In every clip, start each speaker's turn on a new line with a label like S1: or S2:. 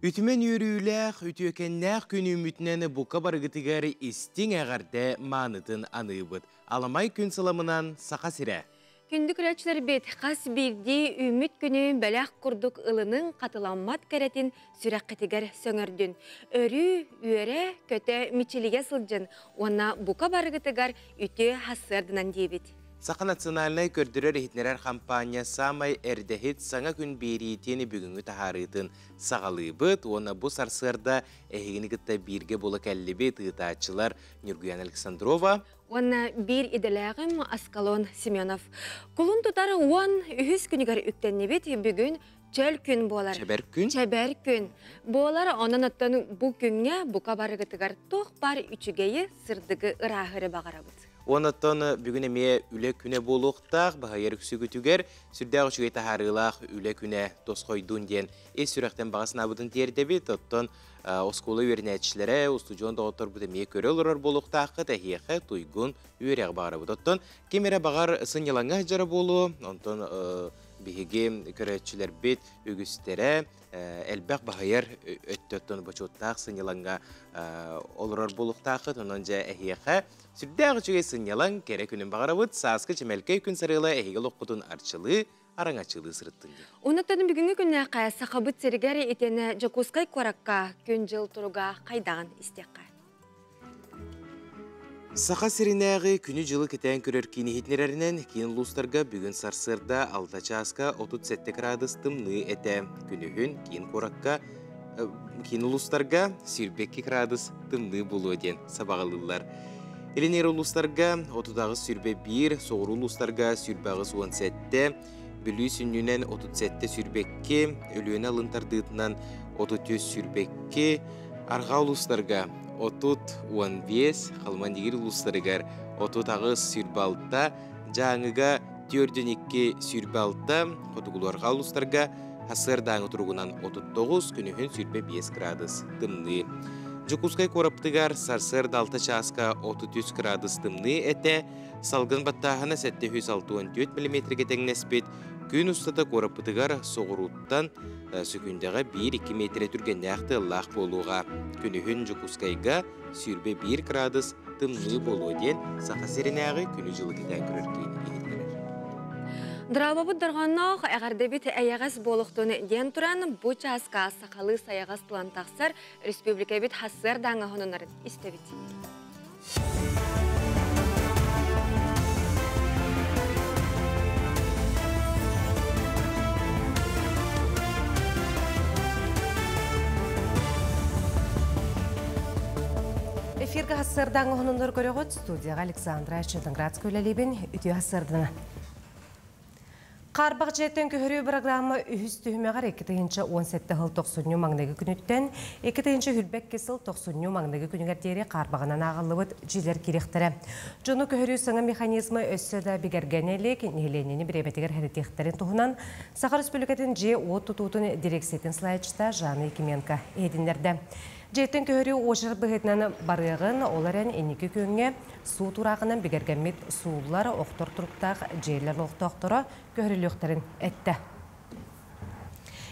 S1: Ütümen yürüylək, ütüyökennək günü ümitnəni buka barıgıtıgari istin əğərdə manıdın anıyıbıd. Alamay gün sılamınan saqa sirə.
S2: Күндік үләчілер бет, қас бірді үміт күні бәләқ құрдық ылының қатыламмат кәретін сүрәк қетігер сөңірдін. Өрі, үйері, көті мичиліге сылжын, онна бука барыгытыгар үті хассырдынан дейбет.
S1: Saqa naциональный көрдірер ehitnerer kampanya samay erdehit sana gün beriyetini bugünkü taharıtın sağalıyıbıd. Ona bu sarsırda ehigini gıtta birge bolu kəllibi tığıtağçılar Nurguyan Aleksandrova.
S2: Ona bir idelağım Askalon Semyonov. Kulun tutarı on ühüz günügar üktennebet bugün çöl gün bolar.
S1: Çeber gün?
S2: Çeber gün. Bolar onun attanı bu günge buka barıgıtıgar toq bar üçügeyi sırdıgı ırahırı bağarabıd.
S1: Onattan bugün emeye üle küne boluqtaq, bahayar üksü gütüger, sürdəğ üçüge taharılaq üle küne tosqoydun diyen sürekten bağısın abıdın terdebet, ottan oskolu üyernetçilere, ustucuğun dağıtır bu demeye köre olurur boluqtaqı, tehiyəqə tuygun üyerəq bağırabıd. Ottan kemere bağır ısın yalanga hıcara bolu, ondan bihige köretçiler bit ügüstere, elbaq bahayar öttöttün başottaq sın yalanga olurur boluqtaqı, onunca ehiyəqə sürdəğ üçüge sın yalan kere günün bağırabıd, saaskı çemelkey gün sarıyla ehigel oqutun arçılığı, araŋaçılığı sırıttın.
S2: Onattanın bugünkü günne qaya saqabıt serigari etene Jakuskay korakka gün jıl turuga qaydağın istekka.
S1: Saqa sirinəği günü jılı keten körör kini hitnererinden kin lustarga bugün sarsırda alta çaska 37 gradus tımlı ete. Günühün kin korakka kin lustarga 22 gradus tımlı bulu eden sabağılılar. Eleneri uluslarga 30 sürbe 1, soğuru uluslarga sürbağız 17, bülü sünnünen 37 sürbe 2, ölüyene alıntardığından 33 sürbe 2, arga uluslarga 30-15, halman digir uluslargar 30 sürbe 6, жаңыга 4-2 sürbe 6, otugulu arga uluslarga hasır dağını turugunan 39, günühün sürbe 5 gradus tımlı. Jakuskay koraptıgar sarsır dalta çaska 33 gradus tımlı ete, salgın battahana 764 mm geten nespet, gün ustada koraptıgar soğuruttan sükündaga 1-2 metre türgende aktı Allah boluğa. Günühün Jakuskayga sürbe 1 gradus tımlı bolu den, saqa serinäği günü jılı geten körörkeyini gehittiler.
S2: Драбабы дырғаннақ әғардебет әйәғас болықтыны ден тұран бұ часқа сақалы саяғас план тақсар республика бет хассар даңа хононарын істебет.
S3: Эфирға хассар даңа хононлар көріғыт студияға Александра Четанградская өлелебен үті хассардына. Қарбақ жеттен көхірі программа үхістігімеғар 2-17 ғыл 90 маңнығы күніттен, 2-ші хүлбәк кесіл 90 маңнығы күнігердері қарбағынан ағылыбыт жилер керектірі. Жоны көхірі сыңы механизмы өссөді бігергенелік, неленені біребетігер әрітектерін тұғынан, Сақар Республикатын же от тұтутын дирексетін слайдшыта Жаны Екименко едіндерді. Жеттен көхірі ошыр бұғытынан барығын оларын әнекі көнге су тұрағынан бігергенмет суылар оқтыр тұрықтақ жерлер оқтықтыры көхіріліқтерін әтті.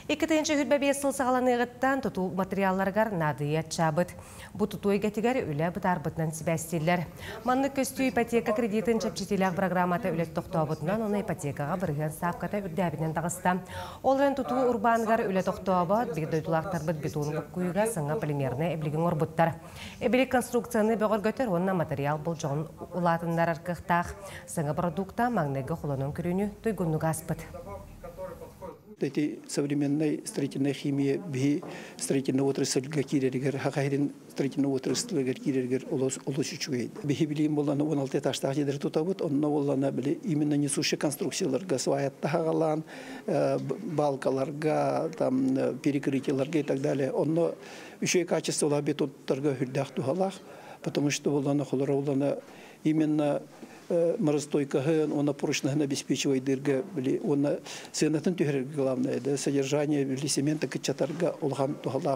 S3: 2-ші хүлбә 5 сыл сағаланығыттан тұту материалларғар надыя чабыт. Бұ тұтуы гәтігер үлі бұтар бұтынан сібәстелер. Манны көсту ипотека кредитін чапчетеліғ программата үлет тоқтуабытынан оны ипотекаға бірген сапката үрдәбінен тағыста. Олрен тұту урбанғар үлет тоқтуабыт, бігдойдулақтар бұт бетуын бұққүйіға сыңа полимеріне әбілігін орбыттар. Әбілік конструкцияны бөғір көтер, онына материал бұл жоғын ұлатындар арқықтақ. Сыңа продукта маңнығы құлының күріні тұйгынуға аспыт.
S4: Эти современная строительная химия, строительная отрасль гакирергер, хакайрин строительная отрасль гакирергер олосучует. Бихибилим болан 16 этаждагы жерлер тутабыт, онна болана биле именно несущие конструкцияларга, сваяттагалан, балкаларга, там перекрытияларга и так далее. Онна еще качество бетонтарга хүлдах тухалах, потому что болана холора болана именно моростойкаһын, она прочно обеспечивает дырга, она сенатын тюрер главное, да содержание цемента качатарга олган тухала.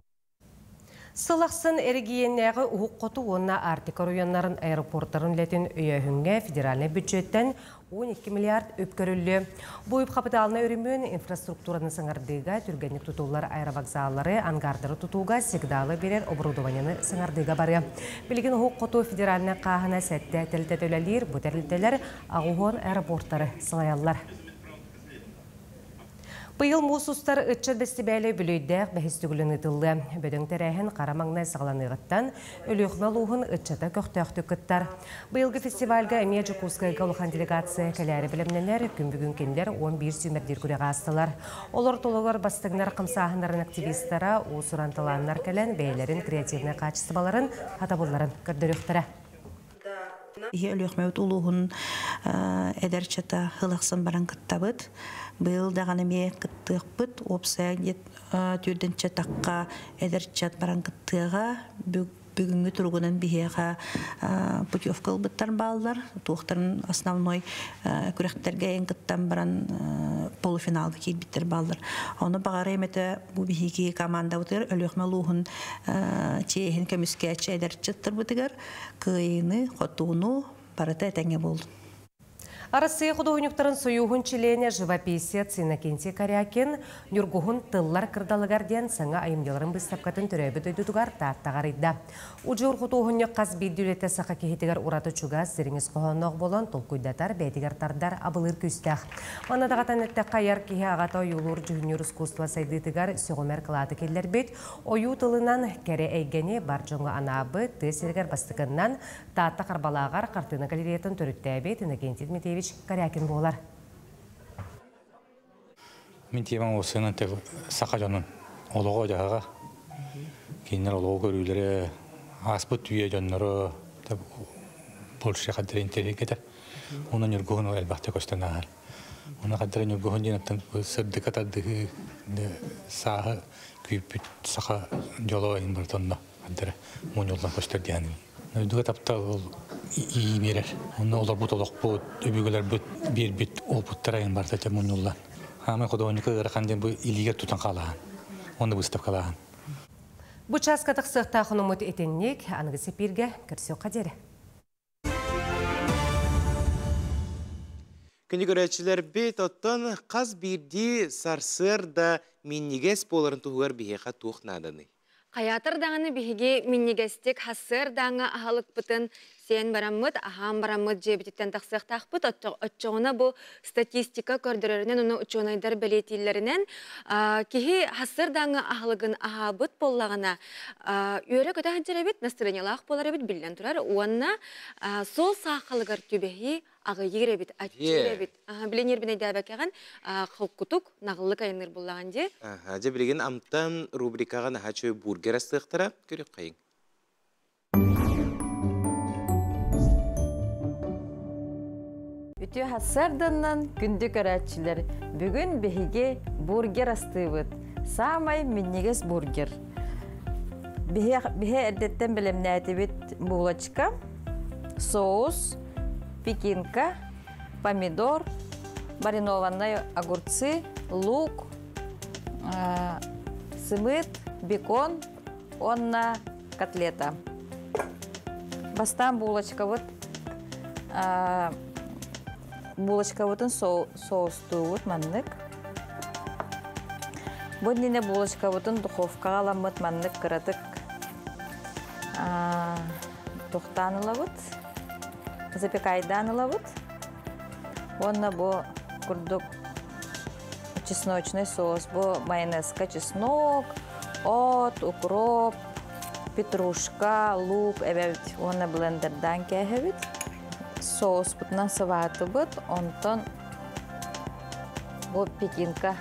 S3: Сылақсын әргиеннәғы ұғық қоту онна Артика районнарын аэропорттарын ләтін өйәхінге федеральный бюджеттен 12 миллиард өпкөрілі. Бұйып қапыталына өрімін инфраструктураны сыңардыға түргенік тұтулар аэровокзалары ангардары тұтуға сигналы берер оборудованияны сыңардыға бары. Білген ұғық қоту федеральный қағына сәтті тәлті төләлер, бұтәрілтелер ағуғын аэропорттары сылаялар. Быйыл мусустар ытчат бәстебәлі бүлейдәк бәхістігілін ұтылды. Бөдің тәрәхін қарамаңнай сағаланығыттан өліғна луғын ытчата көқтәқті күттар. Быйылғы фестивальға әмия Жукускайға олған делегация кәләрі білімнелер күн-бүгін кендер 11 сүймердер күреға астылар. Олар толығар бастығынар қымсағынарын активистара, ұсырантыланлар кәлән бәйлерін креативны қачыстыбаларын, хатабыларын көрдіріқтірі.
S5: Өліғмәуд ұлуғын әдәрчата ғылықсын баран күттабыд. Бұл дағаны ме күттіғ бұд, опса түрдінші таққа әдәрчат баран күттіға бүгінгі тұрғынан бігеға путевкал бұттар балдар. Туқтарын основной күректерге ең күттан баран полуфиналды кейт біттер балдар. Оны бағары еметі бұл бігеге команда бұтыр, өліғмәл ұғын чейхін көміскәтші әдәрчаттар бұтығар, күйіні, қотуыну барыта әтәңе болды.
S3: Арасы художниктарын союғын чилене живописец Иннокентий Корякин нүргуғын тыллар кырдалыгарден саңа айымделарын быстапкатын түрәбі дөйдудугар таттағар идді. Уджур художник қаз бейдюлетті сақа кехетігер ураты чугас зеріңіз қоғаннақ болан толкуйдатар бәйтігер тардар абылыр күстәқ. Манадағатан әтті қайар кеге ағата ойулур жүхінер ұскуства сайдытығар сөғымер қылаты келдер бет, ойу тылынан кәрі әйгені бар жоңғы анабы тесергер бастығынан татта қарбалағар қартыны галереятын түрітті бет Иннокентий Дмитриевич Корякин болар.
S6: Мен тиеман осының тек сақа жонын олығы жағаға. Кейінер олығы көрілері аспыт түйе жонлары Польша қадыры интерегеді. Оның үргіғын әлбақты көстен ағар. Оның қадырын үргіғын денеттен сырдық атадығы сағы күйіппіт сақа жолы ойын бұртонда қадыры мұн жолдан көстер дейін. Өйдігі тапта ол ии берер. Оны олар бұт олық бұт, өбігілер бұт, бер бүт опыттар айын бар тәте мұн жолдан. Амай құдауынікі ғырақанден бұл илигер тұтан қалаған. Оны бұстап қалаған.
S3: Бұл часкатық сықтақын ұмыт етеннек, анығы сепирге кірсеу қадері.
S1: Күні көрәтшілер бет оттан қаз бірді сарсыр да меннегес боларын тұғығар бейеқа туғнадыны.
S2: Қаятыр даңыны бігі миннегестік хассыр даңы ағалық бұтын сен барамыд, ағам барамыд жебететтен тақсықтақ бұт, отчоғына бұл статистика көрдірерінен, оны отчоғынайдар бәлетейлерінен кеге хассыр даңы ағалығын аға бұт болағына өрі көтәғын жеребет, настырынялақ болар әбет білден тұрар, онына сол сақалығар түбеғи ағы егеребет, аттегеребет. Білен ербін әйдәбәкәған қылқұтық нағылық айыныр болаған де.
S1: Әже білеген амттан рубрикаға нағачы бургер астықтыра көрек қайын.
S7: Үті хасырдыннан күнді көрәтшілер. Бүгін бігіге бургер астығыд. Самай миннегес бургер. Бігі әрдеттен білімні әтебет булочка, соус, пекинка, помидор, маринованные огурцы, лук, сымыт, бекон, онна котлета. Бастан булочка вот, соус туут маннык. Боднине булочка вот духовка аламыт маннык кыратык. Тухтанылавыт. Запекайданылавыт. Онна бо курдук чесночный соус, бо майонезка, чеснок, от, укроп, петрушка, лук, эбевит, онна блендердан кехевит. Соус бутнан саваты бут, онтон бо пекинка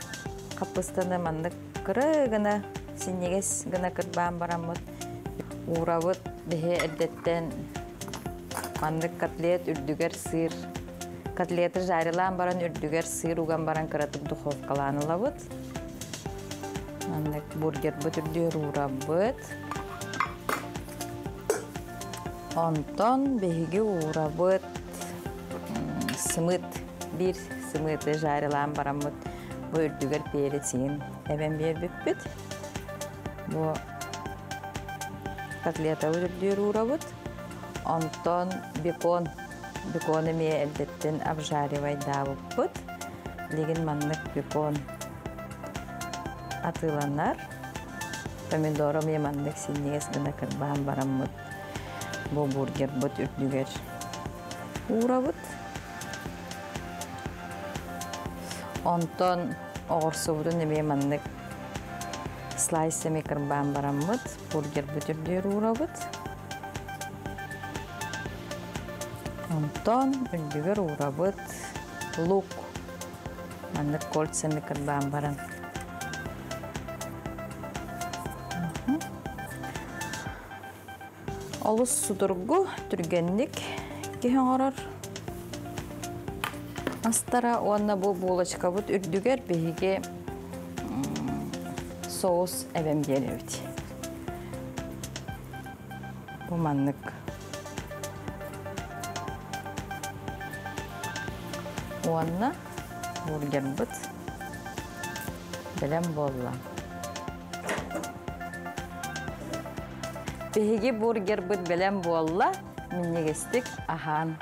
S7: капыстаны маннык кырыгына синегес гына кырбан барамыт. Уравыт бихе эддеттен маннык котлет, үрдүгер сыр. Котлеты жарылан баран үрдүгер сыр уган баран кыратып духовкаланылабыт. Маннык бургер бут үрдүгер урабыт. Онтон бихиге урабыт сымыт. Бир сымыты жарылан барамыт. Бу үрдүгер перецин. Эбен бер бүппүт. Бу котлета үрдүр урабыт. Онтон бекон эме элбеттен обжаривай дабыппыт. Леген маннык бекон атыланар. Помидором еманнык синнегес гына кырбаан бараммыт. Бу бургер бут үрдүгер урабыт. Онтон оғырсуудun эме маннык слайсами кырбаан бараммыт. Бургер бут үрдүгер урабыт. Онтон үрдүгер урабыт. Лук маннык кольцами кырбаан баран. Олус судургу түргенник кеһен орор. Астара онна бу булочка бут үрдүгер беһиге соус эбем беребит. Бу маннык. Онна бургер бут белем болла. Беһиге бургер бут белем болла, миннегестик ахан.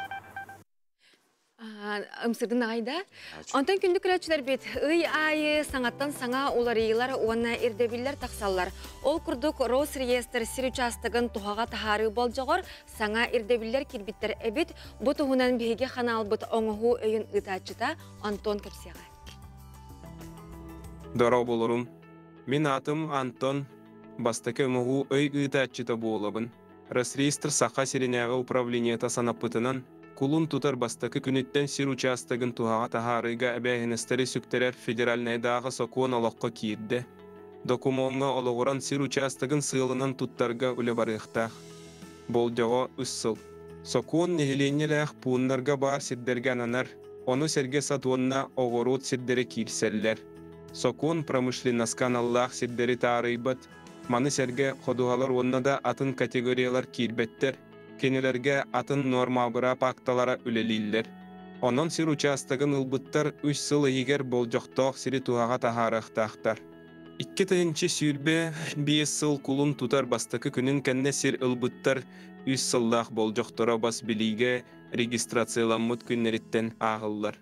S2: Ымсырдын айда. Онтан күндү күрәчілер бет, ый айы саңаттан саңа оларыйлар, уанна ирдебиллер тақсаллар. Ол күрдік Росреестр сир участығын тухаға тахары болжағыр, саңа ирдебиллер кирбиттер әбет, бұ туғынан беге қанал бұт оңығы өйін ұтачыта Антон Капсияға.
S8: Дорау болырым. Мен атым Антон, бастакы оңығы өй ұтачыта болабын. Росреестр сақа сиренеға управлениета санапытынан, кулун тутар бастакы күнеттен сир участығын туғаға тахарыға әбәйіністері сүктерер федеральнайдағы сокуын олаққа киірді. Докумонға олығыран сир участығын сылынан туттарға үлі барықтақ. Болжаға үссіл. Сокуын нехеленеләқ пуынларға бар сирдерге ананар, оны серге сатуынна оғырут сирдері кирселлер. Сокуын промышленаскан Аллах сирдері тарыйбыт, маны серге қодуғалар онна да атын категориялар кирбеттер, кенелерге атын нормабыра пакталара үлелиллер. Онон сир участығын ылбыттар 3 сыл егер болжоқтоқ сири туғаға тахарықтақтар. 2 тыйынчы сүйірбе 5 сыл кулун тутар бастықы күнін кәнне сир ылбыттар 3 сыллақ болжоқтора бас билиге регистрацияланмыт күннеріттен ағыллар.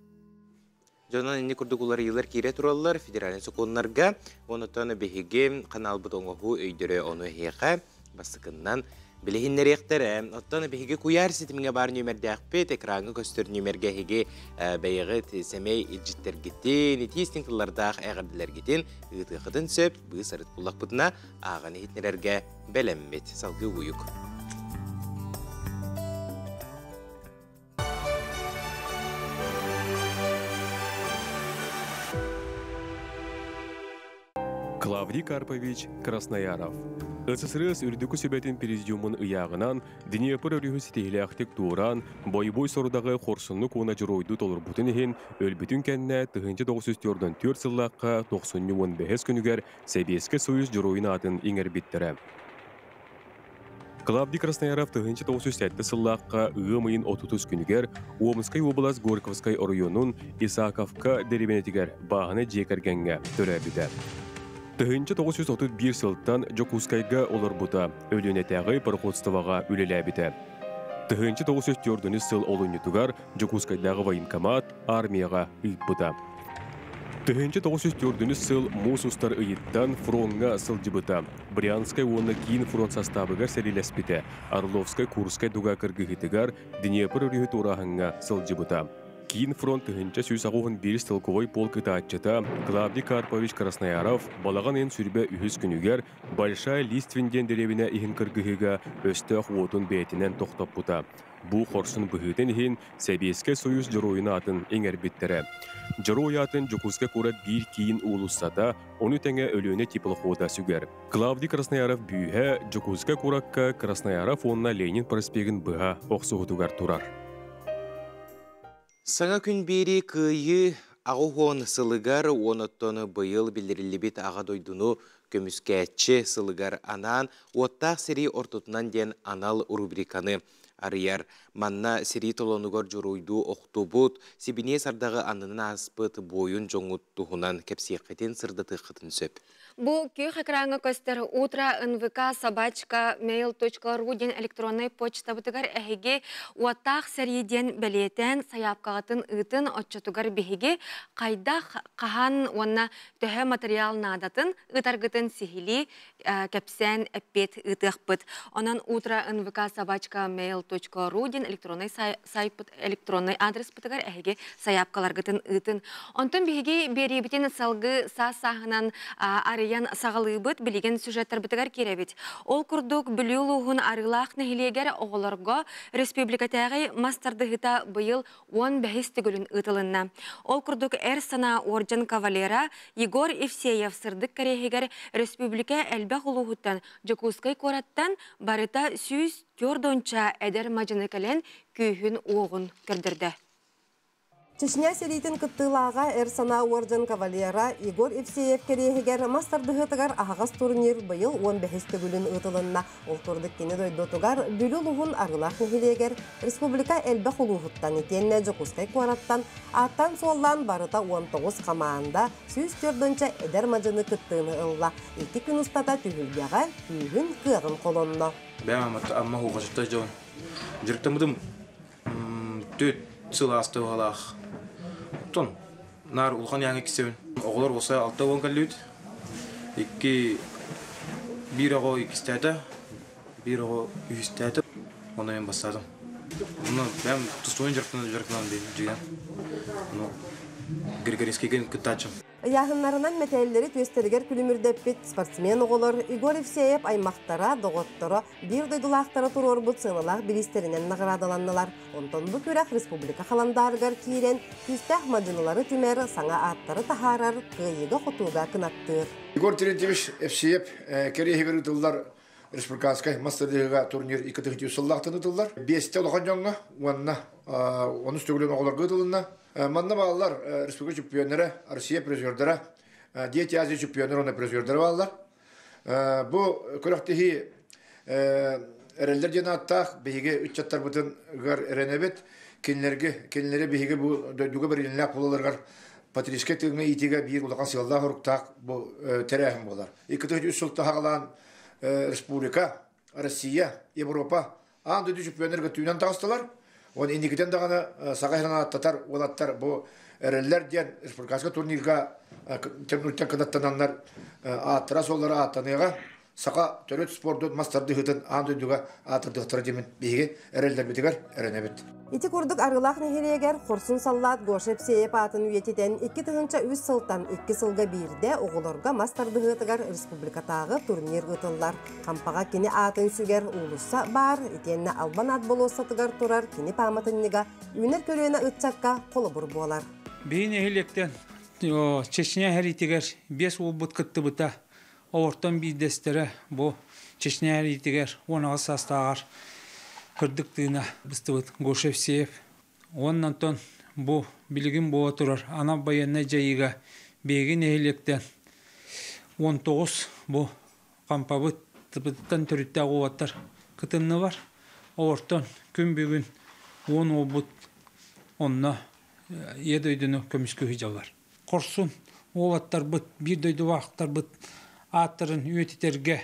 S1: Жонан инни курдугулар йылар кире тураллар федеральный законнарга, онотон беһиге канал бутоңгу өйдөрө оны хега бастыкыннан билихиннеректер, оттон беһиге куяр ситимге бар нөмердәкпе экранга көстөр нөмерге хеге бәйгы семей иҗиттер гитин, тистинглардах әгәрдиләр гитин, гытыгыдын сөп, бу сарыт булак бутна аганы хитнерге белеммет салгы уюк.
S9: Клавдий Карпович Краснояров. СССР үрдікі сөбетін президиумын ұяғынан Днепр университеті архитектуран бой-бой сорудағы қорсынны кона жыройды толыр бұтын ехен өлбітін кәнне 1904 сыллаққа 90-15 күнігер Советский Союз жыройын атын еңер биттірі. Клавдий Краснояров 1907 сыллаққа ұғымайын 30 күнігер Омскай облас Горьковскай районын Исаковка деревенетігер бағыны жекергенге төрәбіді. 1931 сылттан Жокускайга олар бұта, өлінетәғі пароходстваға үлеләбіті. 1904 сыл олынетугар Жокускайдағы военкомат армияға үйт бұта. 1904 сыл Мусустар үйіттан фронға сылжы Брянскай оны кейін фронт составыгар сәлелеспіті. Орловскай Курскай дуға кіргігітігар Днепр үрігіт орағынға сылжы бұта. Кейін фронт түхінші сүйсағуын беріс тылковой полк итачыта Клавдий Карпович Краснояров балаған ен сүрбе үйіз күнігер Большай Листвинден деревіне ихін кіргігіға өстіқ отын бәйтінен тоқтап бұта. Бұ қорсын бұхытын ехін Советский Союз жыруйын атын еңер біттірі. Жыруй атын Жокускай көрат бір кейін ұлыссата, оны тәңе өліөне типыл хода сүгер. Клавдий Краснояров бүйе Жокускай көракка Краснояров онына Ленин проспегін бұға оқсуғытугар тұрар.
S1: Саңа күн бері күйі ағуғын сылығар оныттыны бұйыл білдірілі бет аға дойдуну Көміскәтчі сылыгар анан оттақ сери ортотунан ден анал рубриканы арыяр. Манна сери толонугар жоруйду оқтубут, сибине сардағы анынын аспыт бойын жоңуттуғынан кепсиқетен сырдаты қытын сөп.
S2: Бу күйх экраны көстер утра nvk@mail.ru ден электронный почта бутыгар әхеге уаттақ сәриден бәлетен саяпқағытын ұтын отчотугар бігеге қайдақ қахан онна төхі материал надатын ұтарғытын сихили кәпсән әппет ұтықпыт. Онан утра nvk@mail.ru ден электронный адрес бутыгар әхеге саяпқаларғытын ұтын. Онтын бігеге беребітен салғы сағынан арыян сағалыбыт білеген сюжеттер бітігер керебет. Ол күрдік білеулуғын арылақ нәхилегер оғыларға республикатағы мастардығыта бұйыл 15 түгілін ұтылынна. Ол күрдік әр сана орден кавалера Егор Евсеев сырдық кәрегер республика әлбәқ ұлығыттан Жокускай кораттан барыта сүйіз көрдонча әдер мажыны кәлен күйін оғын көрдірді.
S3: Чечня серитин кыттылаға Эрсана орден кавалера Егор Евсеев керегер мастардығытығар ағағас турнир бұйыл 15 түгілін ұтылынна. Ол турдық кені дойдотығар бүлілуғын арылақ нехилегер республика әлбәқ ұлығыттан етенне Жокускай куараттан аттан соллан барыта 19 қамаанда сүйіз көрдінче әдер мажыны кыттыны ылла. 2 күн ұстата түгілгеға күйін кығын қолонна.
S10: Бәм amma hoğaçta jon. Jirtamadım. Töt sılastı halaq. Ton nar ulğan yangi kisevin. Oğlar olsa altta on kallut. Bir oğu ikistata. Bir oğu üstata. Ona ben basadım. Bunu ben tustoyun jirtman deyim. Bunu Grigoriskigen kıtaçım.
S3: Яһыннарынан мәтәлләре төстергер күлүмүрдәппит спортсмен оголор Игорь Евсеев аймактара, доготтора, бир дойдулактары турор бут сыналак билистеринен наградаланнылар. Онтон бу күрәк республика халандаргар кирен күстәх мадыналары түмәр саңа аттары тахарар кыйыга хотуга кынаттыр.
S11: Игорь Терентьевич Евсеев керегер утуллар республиканскай мастерлыга турнир 2-нче сыллактын утуллар. 5 олган жаңга, онна 13 түгелен оголорга утулунна. Манна балалар республика чемпиондары, Россия призерлері, Дети Азия чемпиондары призерлері балалар. Бұл көріктегі әрелдер ден аттақ, бейге 3 жаттар бұтын ғар әренебет, кенлері бейге бұл дөйдігі бір еліне қолаларғар патришке түгіне етеге бір ұлақан сыйлалар ұрықтақ бұл тәрәхім болар. 2-3 сылтта ғалан республика, Россия, Европа, аңды чемпиондарға түйінен тағыстылар. Он индикатен дағаны сағайрана аттатар, олаттар бұл әрелер ден республикасқа турнирға темнуттен қадаттананлар аттыра солары аттаныға сақа төрет спордың мастарды ғытын аңдүйдіға аттырдықтыра демен бейге әрелер бетігер әренебет.
S3: Ити күрдік арылақ нехерегер Хорсун Саллат Гош Евсеев атын үйететен 2-тығынша үз сылтан 2 сылға бірде оғыларға мастардығытығар республикатағы турнир ғытылар. Қампаға кені атын сүгер ұлыса бар, етеніне албан ат болосатығар тұрар кені паматынныға үйінер көріені ұтчаққа қолы бұр болар.
S12: Бейін әйелектен Чечня әритігер 5 ұлбыт күтті бұта ортан бейдестері бұл Чечня әритігер 10 састағар кырдыктыына быстыбыт Гош Евсеев. Оннан тон бу билигин бола турар. Ана баянна жайыга бегин эхилектен 19 бу кампабыт тыбыттан төрүттә гуаттар кытынны бар. Ортон күн бүгүн 10 обут онна едойдуну көмүскө хижалар. Корсун оваттар быт бир дойду вактар быт аттарын үетитерге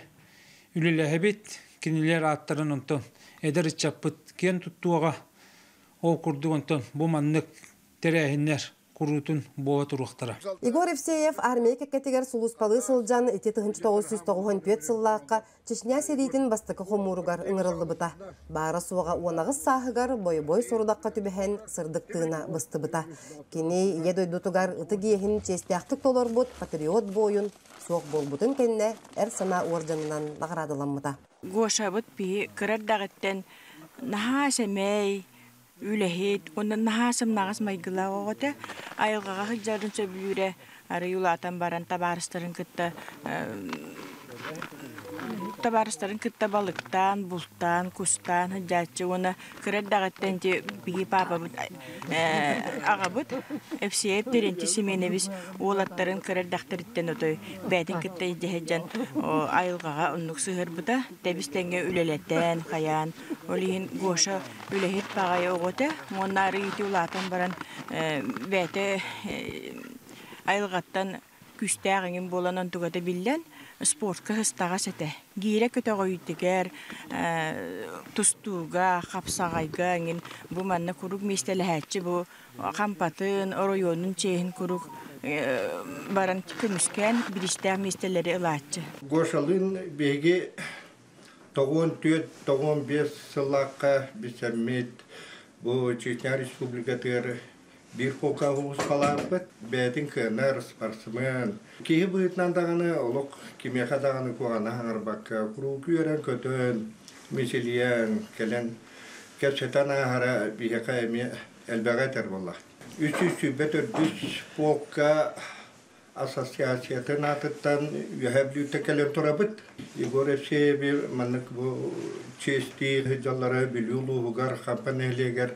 S12: үлелехебит кинилер аттарын онтон эдер чаппыт кен туттуга ол курду онтон бу маннык терехиннер курутун боа туруктара.
S3: Игорь Евсеев армия кекетигер сулуспалы сылжан 1994 сыллаакка Чечня серитин бастыкы хомуругар ыңырылды быта. Бара суга онагыз сахыгар бой сорудакка түбехен сырдыктыына бысты быта. Кени едойдутугар ытыгиехин честяктык толор бут патриот бойун соқ болбутун кенне Эрсана орденынан наградыламмыта.
S13: Гоша бут би кырардагыттен наха семей үлехет, ондан нахасым нағыз майгыла оғыты, айылғаға хыджарын сөбілуре, ары юлатан баран табарыстарын күтті табарыстарын кытта балыктан, бултан, кустан, хаджачы, оны кырддагаттан те биги папа агабыт, эфсиеп деренти семенебиз олаттарын кырддактырыттан отой бәтин кытта жехеджан айылгага оннук сыгырбыта, тебистенге үлелеттен, каян, олиин гоша үлехит багай огота, моннары ити улатан баран бәте айылгаттан күстәгин боланан тугата биллен спортка хыстага сете. Гире көтөгө үйтегер, тустууга, капсагайга ин бу манна курук местелехәтче бу кампатын, районун чейин курук баран көмүскән биристә местелери ылатчы.
S14: Гошалын беге 94-95 сыллакка бисәммет бу Чечня Республикатыр bir koka hus kalarpet betin kenar спортсмен ki buyutnan dağını oluk kimya dağını kuana hangar bakka kuru küren kötön misiliyen kelen kesetana hara bihaka emi elbagater wallah üçüncü beter düz koka asosyasiyatın atıttan yuhabli tekelen turabıt Igor FC bir manık bu çeşitli hıcalları biliyorlu hugar kampanyalar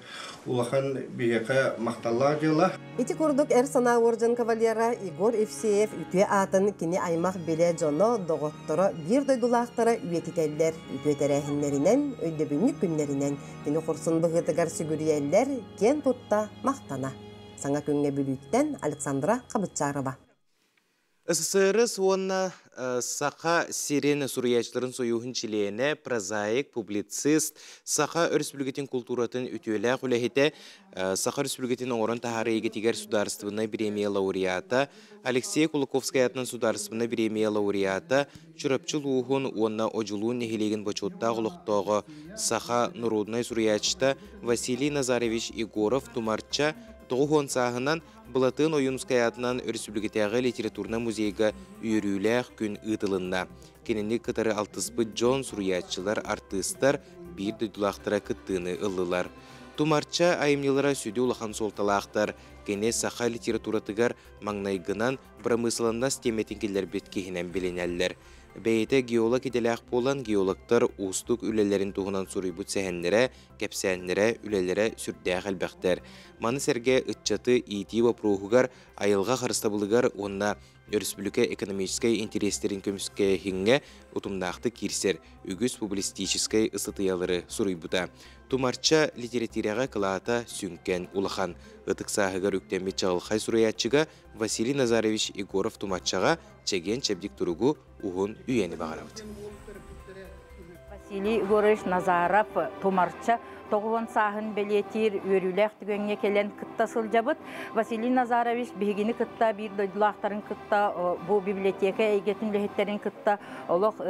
S14: ulahan bihaka mahtallarla.
S15: İti kurduk Ersana Orjan Kavalyera Igor FCF ütüye atın kini aymak bile jono doğuttura bir doydulaktara üyetiteller üyeterehinlerinden öydebünlük günlerinden kini kursun bıhıtıgar sügüriyeller ken tutta mahtana. Sana künge bülütten Aleksandra Kabıtçarova.
S1: СССР сонна Саха Сирен Суриячларын союхын чилене прозаик, публицист, Саха Республикатын культуратын үтөлі құлахеті Саха Республикатын оңырын тахары егетігер сударствына премия лауреата, Алексей Кулаковскай атынан сударствына премия лауреата, Чурапчыл уғын онна ожылуын нехелеген бачотта ғылықтығы Саха Народной Суриячта Василий Назаревич Егоров Тумарча Тоғын сағынан Бұлатын ойынускаятынан Республикатағы литературна музейға үйіріләқ күн ұтылында. Кенені кытары алтыспы Джон Суриятчылар, артыстар бір дөйділақтыра күттіні ұлылар. Тумарча айымнелара сөйді улахан солталақтар. Кене саха литературатығар маңнайғынан бұрамысылында стеметін келер беткейінен біленәлілер. Бәйті геолог еделәқ болан геологтар ұстық үлелерін туғынан сұрайбұт сәхенлері, кәпсәнлері, үлелері сүрдәқ әлбәқтер. Маны сәрге ұтчаты ити вапруғығар айылға қарыстабылығар онна Республика экономической интерестерин көміске хинге ұтымдақты кирсер, үгіз публистической ысытыялары сұрайбұта. Тумарча литератураға қылата сүнкен улахан. Ұтық сағығар үктембет чағылқай сұраятчыға Василий Назаревич Егоров Тумарчаға чеген чәбдік тұруғу ұғын үйені бағарауды.
S16: Василий Егорович Назаров Тумарча Тоғуан сағын белетир өріләқ түгенге келен кытта сылжабыт. Василий Назарович бігіні кытта, бір дойдылақтарын кытта, бұл библиотека әйгетін лөхеттерін кытта, олық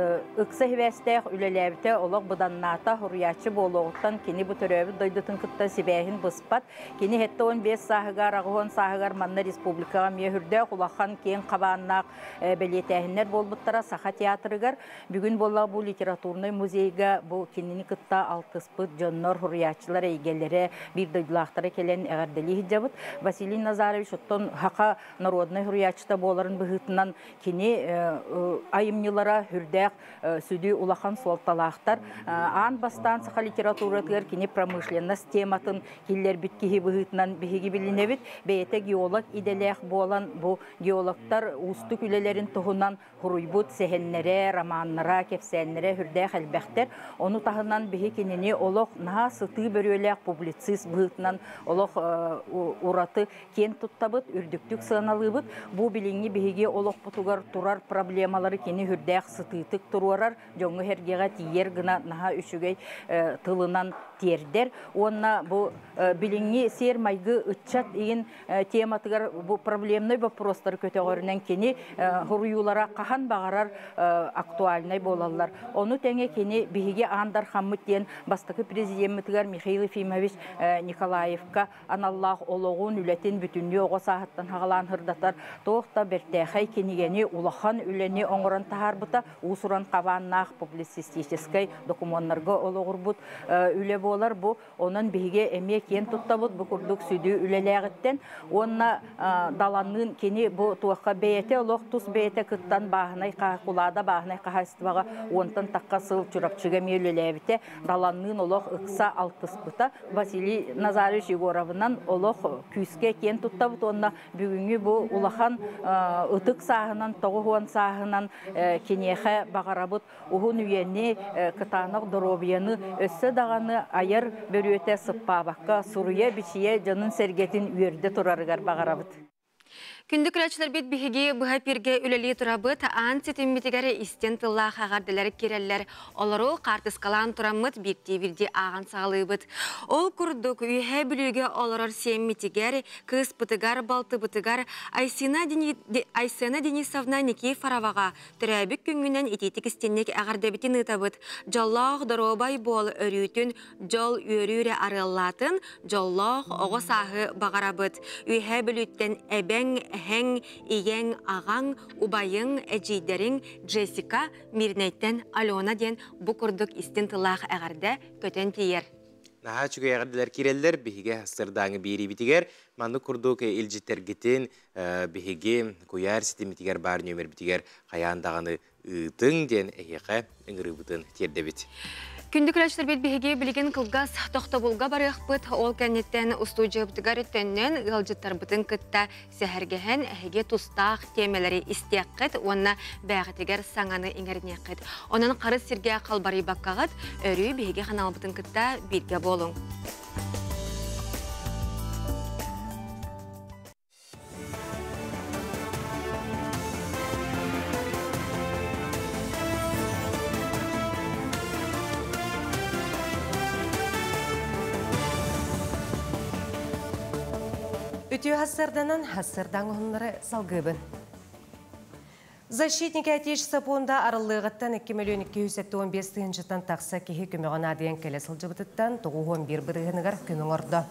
S16: ұқсы хевестәқ үлеләбіті, олық бұданната хұрыячы болуғыттан кені бұ төрөбі дойдытын кытта сибәйін бұспат. Кені хетті 15 сағығар, ағуан сағығар манна республикаға мейхүрді құлақан кен қабаннақ белетәхінлер болбыттара Саха театрығар. Бүгін болла бұл литературный музейға бұл кенені кытта алтыспыт жоннор Ячылар әйгелері бір дойдылақтары келен әғардалі хиджабыт. Василий Назарович оттон хақа народный хұрыячыта боларын бұғытынан кені айымнылара хүрдәқ сүді улахан солталақтар. Аң бастан сақа литературатығар кені промышленность тематын келер біткеге бұғытынан бігі білінебіт. Бәйті геолог иделәқ болан бұл геологтар ұстық үлелерін тұғынан хұрыйбұт сәхенлері, романлара, кепсәнлері хүрдәқ әлбәқтер. Оны тағынан бігі кенені олық наға сыты бөрөләк публицист бұғытынан олық ураты кен тұттабыт, үрдіктік сығаналыбыт. Бұ біліңі бігеге олық бұтығар тұрар проблемалары кені хүрдәк сытытық тұруарар, жоңы хергеға тиер гына наға үшігей тылынан тердер. Онна бұ біліңі сер майғы ұтчат еген тематығар бұ проблемной вопростар көтеғырынан кені ғұрыюлара қахан бағарар актуальнай болалар. Оны тәңе кені кини биһиги аандар хаммыт диэн бастакы президентмитигер Михаил Ефимович Николаевка аналлах ологун үлетин бүтүннү ого саахаттан хагалаан хырдатар тоохта бертэхай кинигени улахан үлени оңорон тахарбыта уусуран кабааннаах публицистической документарга ологурбут үле болар бу онон биһиге эмие кен туттабыт бу курдук сүдүү үлелээгиттен онна даланнын кини бу туакка бейете олох тус бейете кыттан баахнай кулаада баахнай кахастыбага онтан такка сыл чурапчыга мелелебите даланнын олох ыкса алтыспыта Василий Назарович Егоровнан олох күске кен туттабыт онна бүгүнгү бу улахан ытык саагынан тогуон саагынан кинеха багарабыт ухун үйени кытанак доробияны өссө даганы аяр бөрүөтө сыппаабакка суруя бичие жанын сергетин үйөрдө турарыгар багарабыт.
S2: Күндік күрәтшілер бет біхеге бұға перге үлелі тұрабыт, аң сетімметігері істен тылла қағардылары керелер. Олару қартысқалан тұрамыт бірде аған сағылыбыт. Ол күрдік үйе бүліге оларыр семметігер, кыз бұтығар, балты бұтығар, Айсена Денисовна неке фараваға түрәбік күнгінен ететік істеннек ағардабетін ұтабыт. Жоллақ дұробай бол өрүтін, жол өрүрі арыллатын, жоллақ оғы сағы бағарабыт. Үйе бүліттен әбәң әң, иен, ағаң, убайың, әжейдерің, Джессика, Мирнеттен, Алена ден бұқырдық істен тылақ әғарды көтен тейер.
S1: Наға чүгі әғардылар керелдер, біхіге хастырдаңы бейрі бітігер, манды күрдік елжеттер гетін, біхіге көяр сетімітігер бар нөмір бітігер қаяндағаны ұйтың ден әйеқі үңірі бұтын терді біт.
S2: Күндік күрәтшілер бет біхеге білген қылғас тоқтабылға барық бұт, ол кәнеттен ұстуыжы бұтығар өттеннен ғылжыттар бұтын күтті сәхіргіхен әйге тұстақ темелері істеққыт, онына бәғітігер саңаны еңеріне қыт. Онын қарыз сірге қалбары баққағыт, өрі біхеге қанал бұтын күтті бірге болың.
S3: Өтеу хассарданан хассардан ұғынлары салғыбын. Защитники Отечества фонда арылығыттан 2,215 жылдан тақса кеге көмеғана дейін келе сылжыбытыттан 9-11 бірігінігер күнің орды.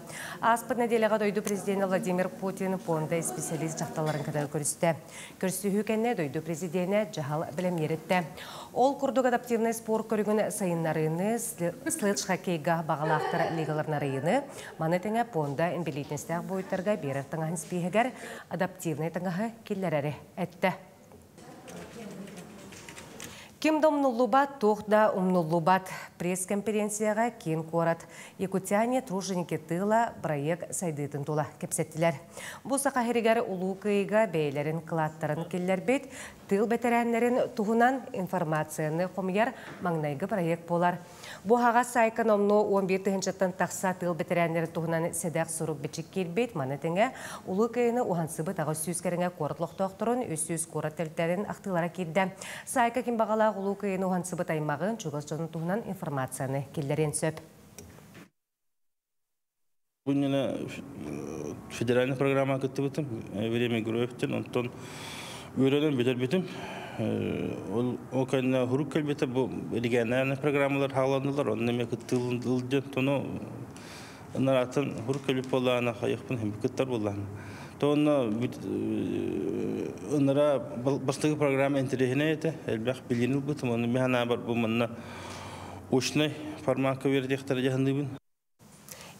S3: Аспыр неделеға дойду президенті Владимир Путин фонда специалист жақталарын кіді көрісті. Көрісті хүкенне дойду президенті жағал білім еретті. Ол күрдік адаптивный спор көрігін сайынларыны, слыдж хоккейға бағалақтыр лигаларнарыны, манетіңе фонда инбилитнестіғ бойыттарға берір тыңағын спейгер адаптивный тыңағы келлерәрі әтті. Кимда умнуллубат, тохда умнуллубат. Пресс-конференцияға кен корат. Якутяне труженики тыла проект сайдытын тула кепсеттілер. Бұса қахерігер улу кыйға бейлерін қылаттарын келлер бет, тыл бетерәнлерін туғынан информацияны қомияр маңнайғы проект болар. Бұхаға сайқан омну 11 жаттан тақса тыл бетерәнлері туғынан седақ сұрук бечік келбет, манетіңе улу кыйыны уғансыбы тағы сүйскеріңе қорытлық тоқтырын, өссіз қорат тәлтәрін ақтылара келді. Сайқа кем бағала улу кыйыны уғансыбы таймағын жүгіз жонын туғынан информацияны келдерен сөп.
S17: Бұл федеральный программа күтті бұтым, время героевтен, онтон үйренен бедер бетім. Ол кәніне ғұрук кәлбеті бұл региональный программалар хағыландылар, оның неме күттілден, тоны атын ғұрук кәлбет болағына қайықпын, хем күттар болағына. Тоны онара бастығы программа интерегіне еті, әлбәқ білініл бұтым, оның механа бар бұл мұнына ұшынай форматқа вердектері жағындыбын.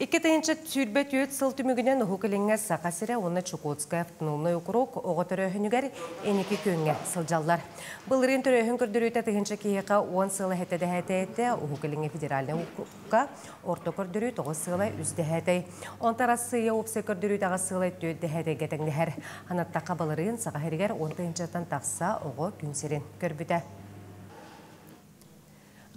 S3: Иккетайынча түрбет өт сыл түмігінен ұхықылыңа сақасыра оны Чукотская автономный округ оғы түрөхінігер енекі көнге сылжалар. Бұлырын түрөхін көрдірөйті тығынча кейіға 10 сылы әтеді әтәйті ұхықылыңа федеральный округқа орта көрдірөйт оғы сылы үзді әтәй. Онтара сыя опсы көрдірөйт аға сылы өтті әтәй гәтіңдігер. Анаттаққа бұлырын сақахерігер 10-тайынчатан тақса оғы күнсерін көрбіді.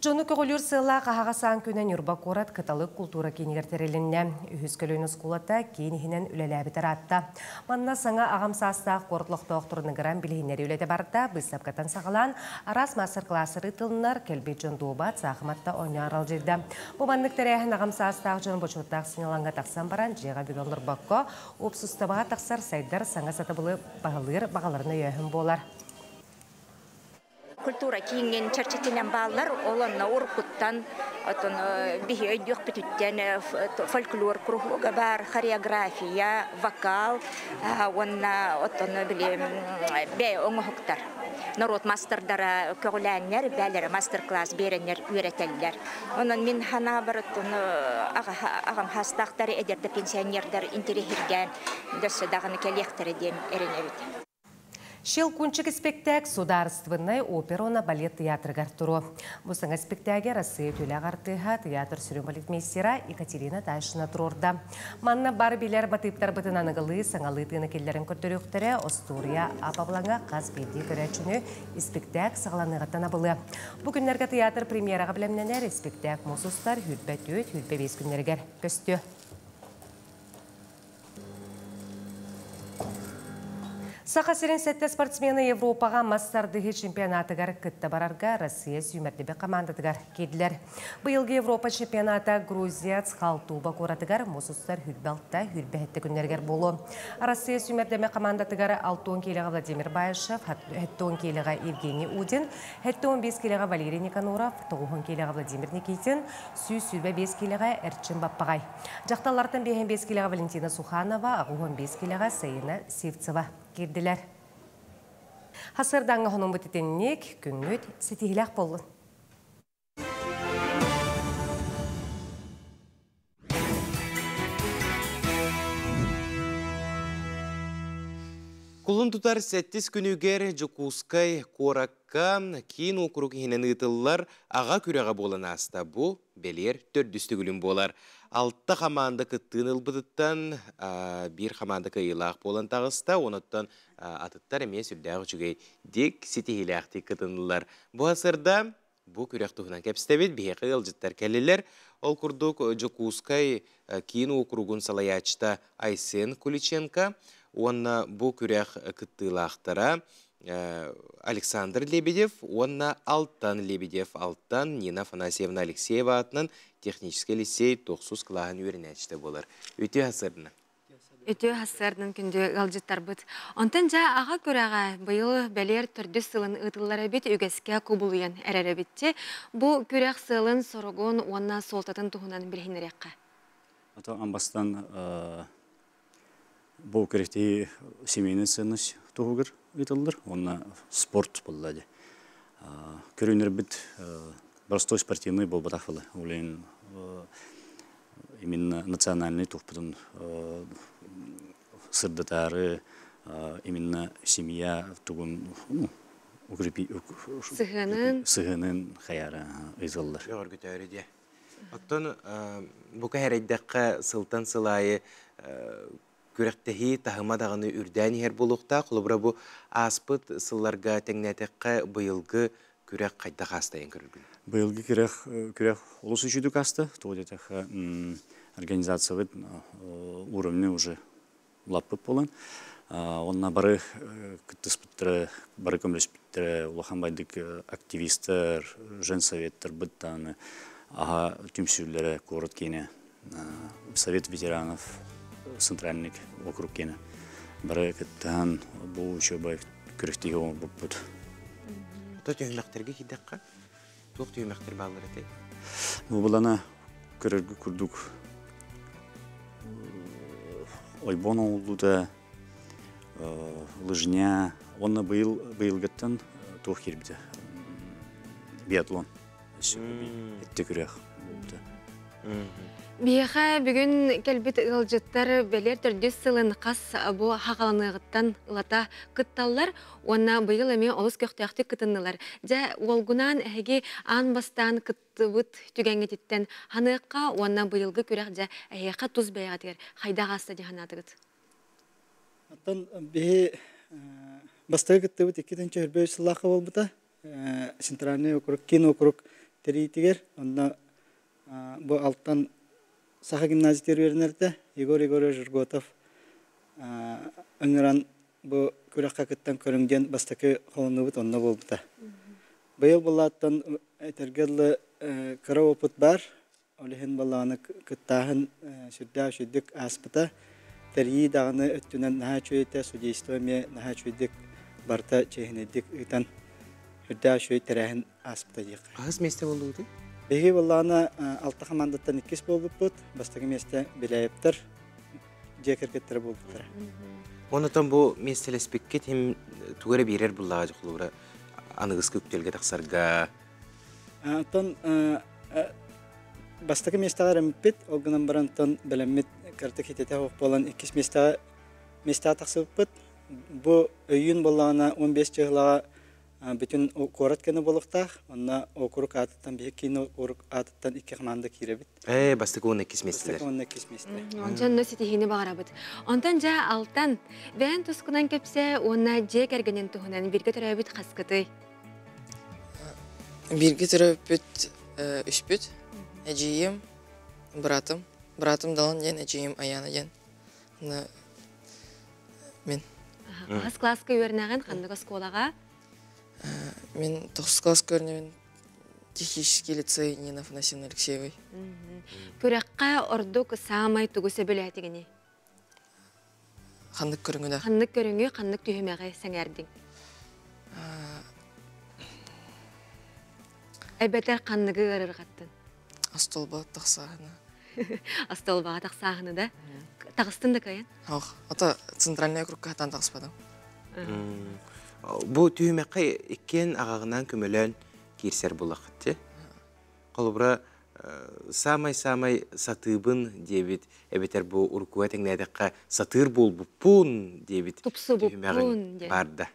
S3: Жону көғілер сыла қағаға сан көнен үрба қорат каталык культура кенігертерелінне. Үхіскөліні скулата кейінігінен үлеләбітер атта. Манна саңа ағамсастақ қортлықты оқтырынығыран білігінері үлеті барда, бұйсапқатан сағылан арас мастер-классыры тылынар кәлбет жон дуыбат сақыматта ойнар алжырды. Бұл мандықтары ағамсастақ жон бұчуттақ сынеланға тақсан баран жеға бүгінлер баққа, опсустабаға тақсар сайдар саңа сатыбылы бағаларына өйін болар.
S18: культура кийинген чарчетинен баллар олонна уркуттан отон бихи өйдүк бүтүттен фольклор кругуга бар, хореография, вокал, онна отон билем бе оңохуктар. Народ мастerdara көгләннәр, бәләре мастер-класс береннәр үретәлләр. Онан мин хана барытын агам хастактар эдерде пенсионердар интерехиргән дөссе дагыны келектәрдән эренәбит.
S3: Шел кунчик спектакль сударственной оперона балет театргар туру. Бусыңа спектакль Россия төләгартыға театр сүрін балетмейстера Екатерина Тайшина турорда. Манна бар билер батыптар бытынанығылы саңалы тыны келлерін көрдіріқтірі Остурия апаблаңа қаз бейді көрәчіні спектакль сағаланығаттан абылы. Бүгінлерге театр премьераға білемненер спектакль мұсыстар хүлбәт өт, хүлбә бес күнлергер көсті. Сақасырын сәтті спортсмені Европаға мастардығы чемпионатыгар күтті барарға Россия сүймәрдебе командатыгар кеділер. Бұйылғы Европа чемпионаты Грузия цхалтуба коратыгар мұсыстар хүлбәлтті хүлбәхетті күнлергер болу. Россия сүймәрдеме командатыгар 6 келіға Владимир Байышев, 10 келіға Евгений Удин, 15 келіға Валерий Никаноров, 9 келіға Владимир Никитин, сүйбе 5 келіға Әрчин Баппағай. Жақталардан 5 келіға Валентина Суханова, 15 келіға Сайына Севцева келділер. Хасырдаңы ғының бұтетеннек күнгөт сетихіләқ болын.
S1: Кулын тұтар сәттіс күнігер Жукускай Коракка кейін округ хинен ұтылылар аға күріға болын аста бұ белер төрдісті күлін болар. Алтта қаманды күттін ұлбыдыттан бір қаманды күйілақ болын тағыста, оныттан атыттар әме сүрдәғы жүгей дек сетихіләқті күтінілер. Бұ асырда бұ күрек тұғынан кәпістәбет бейқі ғылжыттар кәлілер. Ол күрдік Жукускай кейін округын салаячта Айсен Куличенко, онна бұ күрек күттілақтыра Александр Лебедев, онна Алтан Лебедев, Алтан Нина Афанасьевна Алексеева атынан технический лицей 9 клағын өрінәчті болар. Өте асырдың?
S2: Өте асырдың күнді ғалжыттар бұд. Онтан жа аға көраға бұйыл бәлер түрді сылын ұтылары бет үгеске көбілуен әрәрі бетте. Бұл көрек сылын сорғын онна солтатын тұғынан білгенерекқа.
S19: Амбастан бұл керекте семейный ценность тұғығыр ұтылыр. Онна спорт болады. Көрінер біт простой спортивный был батафылы. Олен именно национальный тухпытын сырдатары, именно семья тугун сығынын хаяры ұйтылыр.
S1: Жоғыр күтәрі де. Оттан бұқа әрейдіққа сылтан сылайы көректехи тахымадағыны үрдән ер болуқта, құлыбыра бұ аспыт сылларға тәңнәтіққа бұйылғы күрек қайда қастайын көрілгін?
S19: Бұйылғы күрек олысы жүді қасты, тоғыдетақ организация бұд уровне уже лаппып болын. Онна бары күттіс бұттыры, бары көміліс бұттыры, улахан байдық активистер, женсоветтер бұттаны, аға түмсүрлері корот кені, совет ветеранов, центральный округ кені. Бары күттіған бұл үші күректегі оң бұд.
S1: Тоқ түймәқтерге кедеққа? Тоқ түймәқтер бағылар әтей?
S19: Бұлана көрергі күрдік ойбон олуды, лыжня, онна бұйылғыттан тоқ кербіді. Биатлон. Әтті көрек.
S2: Бейха бүгін кәлбет ғылжыттар бәлер түрді сылын қас бұ хағаланығыттан ұлата күтталар, онна бұйыл әме олыс көқтіяқты күтінілер. Жа олғынан әге аң бастан күттібіт түгәңгететтен ханыққа онна бұйылғы көрек жа әйеқа тұз бәйғатығыр. Қайда ғасты дегенатығыт?
S20: Аттан бейі бастығы күттібіт 2-ші үрбөй сылақы болбыта. Центральный округ, кен округ тәрейтігер. Онна бұ алттан Саха гимназия тервернерде Егор Егорович Журготов өңіран бұ көріққа күттен көрінген бастықы қолыны бұд онына болбыта. Бұйыл бұлаттан әтергелі кіра опыт бар, олеген балағаны күттағын сүрдік аспыта, тәрейі дағыны өттінен наға чөйті, судействоме наға чөйдік барта чейінедік ұйтан үрдә шөй тәрәһен аспыта дик.
S1: Аз месте болду.
S20: Беги боллана 6 командаттан 2 болбут, бастагы месте биләйптер. Жекергеттер болдуттар.
S1: Онотон бу местелеспекке тем тугары берер буллага жокулура аныгыс көктелге таксарга.
S20: Антон бастагы месталар эмпет, огынан барантон белемет карта кетете хок болан 2 места таксыппыт. Бу өйүн боллагана 15 жылга бүтүн корат кene болуктах, онна окурук аттан бекин окурук аттан 2 команда киребит.
S1: Бастыгы 12 местелер.
S20: 12 местелер.
S2: Ончан нөсетихини багарабыт. Онтан жа алтан бен тускунан кепсе, онна же кергенен тухунан бирге төрөбүт хаскыты.
S21: Бирге төрөбүт 3 бүт. Эжием, братым далан ден, эжием аяна ден. Мен.
S2: Кас класска үйренеген кандыга школага?
S21: Мен 9 класс көрнөбүн. Технический лицей Нина Афанасьевна Алексеевой.
S2: Көрөккө ордук самай тугусе билетигини.
S21: Кандык көрүңү да.
S2: Кандык көрүңү, кандык түйүмөгө сеңердиң. Эбетер кандыгы ырыргаттын.
S21: Астолба таксагына.
S2: Астолбага таксагыны да. Тагыстын да кайын?
S21: Ох, ата центральный округка тан тагыспадым.
S1: Бу түйүмөккө экен агагынан көмөлөн кирсер булакты. Колубра самай сатыбын дебит, эбетер бу уркуа теңнедекка сатыр болбуппун дебит.
S2: Тупсу болбуппун
S1: барда.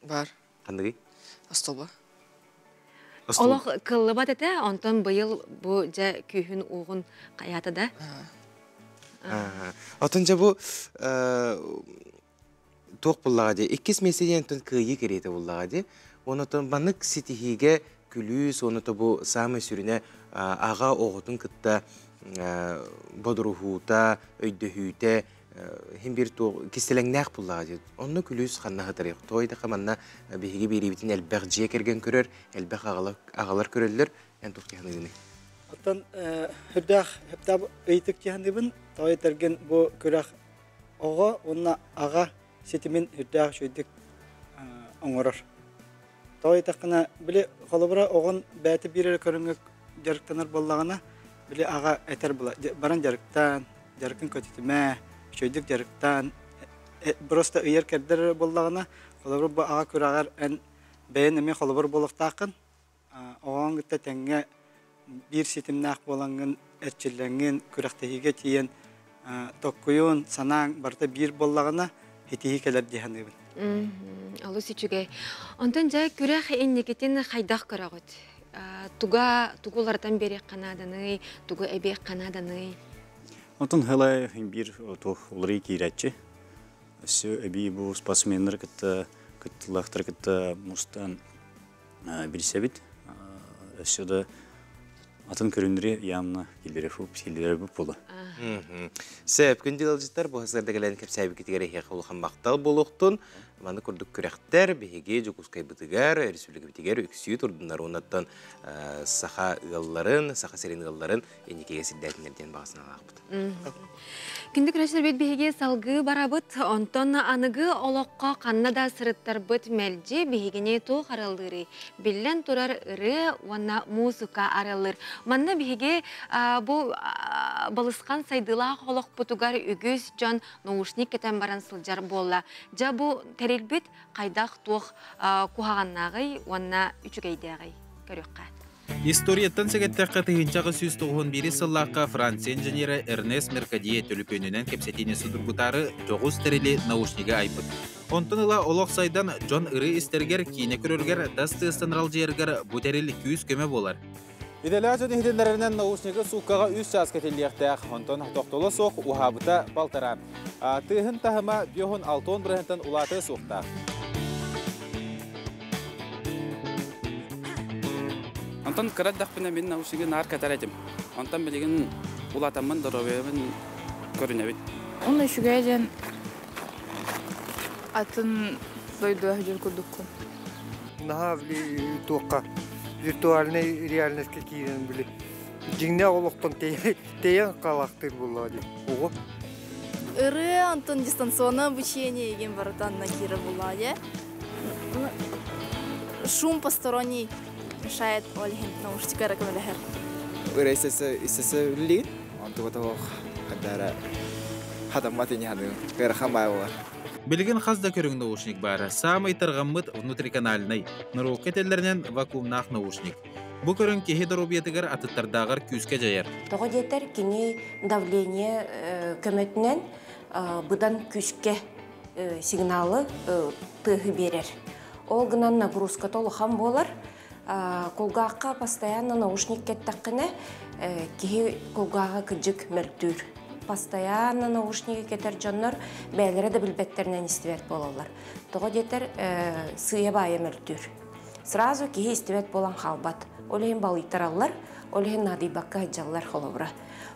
S21: Бар.
S1: Кандыгы?
S21: Астолба.
S2: Олох кыллыбат эте, онтон быйыл бу жа күйүн угун каята да.
S1: Отонжа бу тоқ буллага де 2 меседен тон кыйы керете буллага де. Онотон банык ситихиге күлүс, оното бу самы сүрүнө ага оготун кытта бодурухута, өйдөһүтө химбир то кистелеңнәк буллага де. Онно күлүс ханна хатырык. Тойда каманна биһиге берибитин элбәг же керген көрөр, элбәг агалар көрөллөр, эн тукканыгыны.
S20: Аттан хөдәх хәптә әйтек яндыбын, той терген бу көрәх ага, онна ага сетимен хөдәх шөйдек оңорор. Той такына биле холобра огын бәте бирер көрүнгө жарыктанар боллагына, биле ага этер була. Баран жарыктан, жарыкын көтүтмә, шөйдек жарыктан просто ыйыр кердер боллагына, холобра бу ага көрәгәр эн бәен эме холобра болуктакын, оган гытта тәңгә bir sitimnaq bolangın etçillengen kürektehige tiyen tokkuyun sanang barta bir bollagına hetihi keler dihanыбын.
S2: Алу сичуге. Онтон жа күрэх эннекетин хайдах карагыт. Тугулардан бери канаданы, тугу эбе канаданы.
S19: Онтон хелай бир то улры киретчи. Сө эби бу спортсменнер кыттылахтар кытта мустан билсебит. Сюда атын көрүндүрү ямна килдери буп болу.
S1: Сәп күндүлжүттөр бу хасырдагыларын кепсәби китегере хакылхан мактал болуктун. Маны көрдүк күрәктер биһиге жокускай бытыгар республика битигер үксү турдунар онаттан саха ылларын, саха серин ылларын эникеге силдәтнерден багасын алакпыт.
S2: Күндүк рәшер бит биһиге салгы барабыт, онтон аныгы олокко каннада сырыттар быт мелжи биһигене то харалдыры. Биллен турар ыры ванна музыка аралыр. Манна биһиге бу балыскан сайдыла холок путугар үгүс жан наушник кетен баран сылжар болла. Жа бу терилбит кайдах тух кухаганнагы ванна үчүгейдегы көрөккө.
S22: Историяттан сәгәттәккә тыгынчагы сүз тугын бири сыллакка Франция инженеры Эрнест Меркадье төлөпөнүнөн кепсетине судургутары 9 терили наушниги айпыт. Онтоныла олок сайдан Джон ыры истергер кийне көрөргер дасты станрал жергер бу терил 200 көмө болар.
S23: Иделяжы дихиденлеринен наушниги суккага 3 час кетилиектәк, онтон токтоло сок ухабыта балтаран. Тыгын тахыма бьохун 6 брехентен улаты сукта.
S24: Антон кыраддақпына мен наушниги нар катаратым. Антон билеген улатамын доробемен көрүнөбүт.
S25: Он шугайден атын дойду хажыр курдуккун.
S26: Нахавли тока виртуальный реальность какие-нибудь были. Жиңне олоктон тейен калактыр булады. Ого.
S27: Ыры Антон дистанционное обучение еген баратан на кира булады. шум посторонний мешает олихин наушника ракомелехер.
S4: Истесе лин, он того хадара хатаматыни хану, гэрхамайва.
S22: Билген хазда көрің наушник бары. Самый тарғаммыт внутриканальный. Нұрулқетелерінен вакуумнақ наушник. Бұ көрің кехе дұрубиетігер атыттардағыр күске жайыр.
S5: Тоғы детер кені давление көмөтінен бұдан күске сигналы тығы берер. Ол гынан нагрузка толы хам болар. Колғаққа постоянно наушник кеттаққыны кехе колғаға күджік мөлтүр. Постоянно наушники кетер жоннор бәлері де білбеттерінен істебет болалар. Тоғы детер сыя байы мөлтүр. Сразу кехе істебет болан қалбат. Олейін балыйтаралар, олейін надыйбаққа жаллар холовра.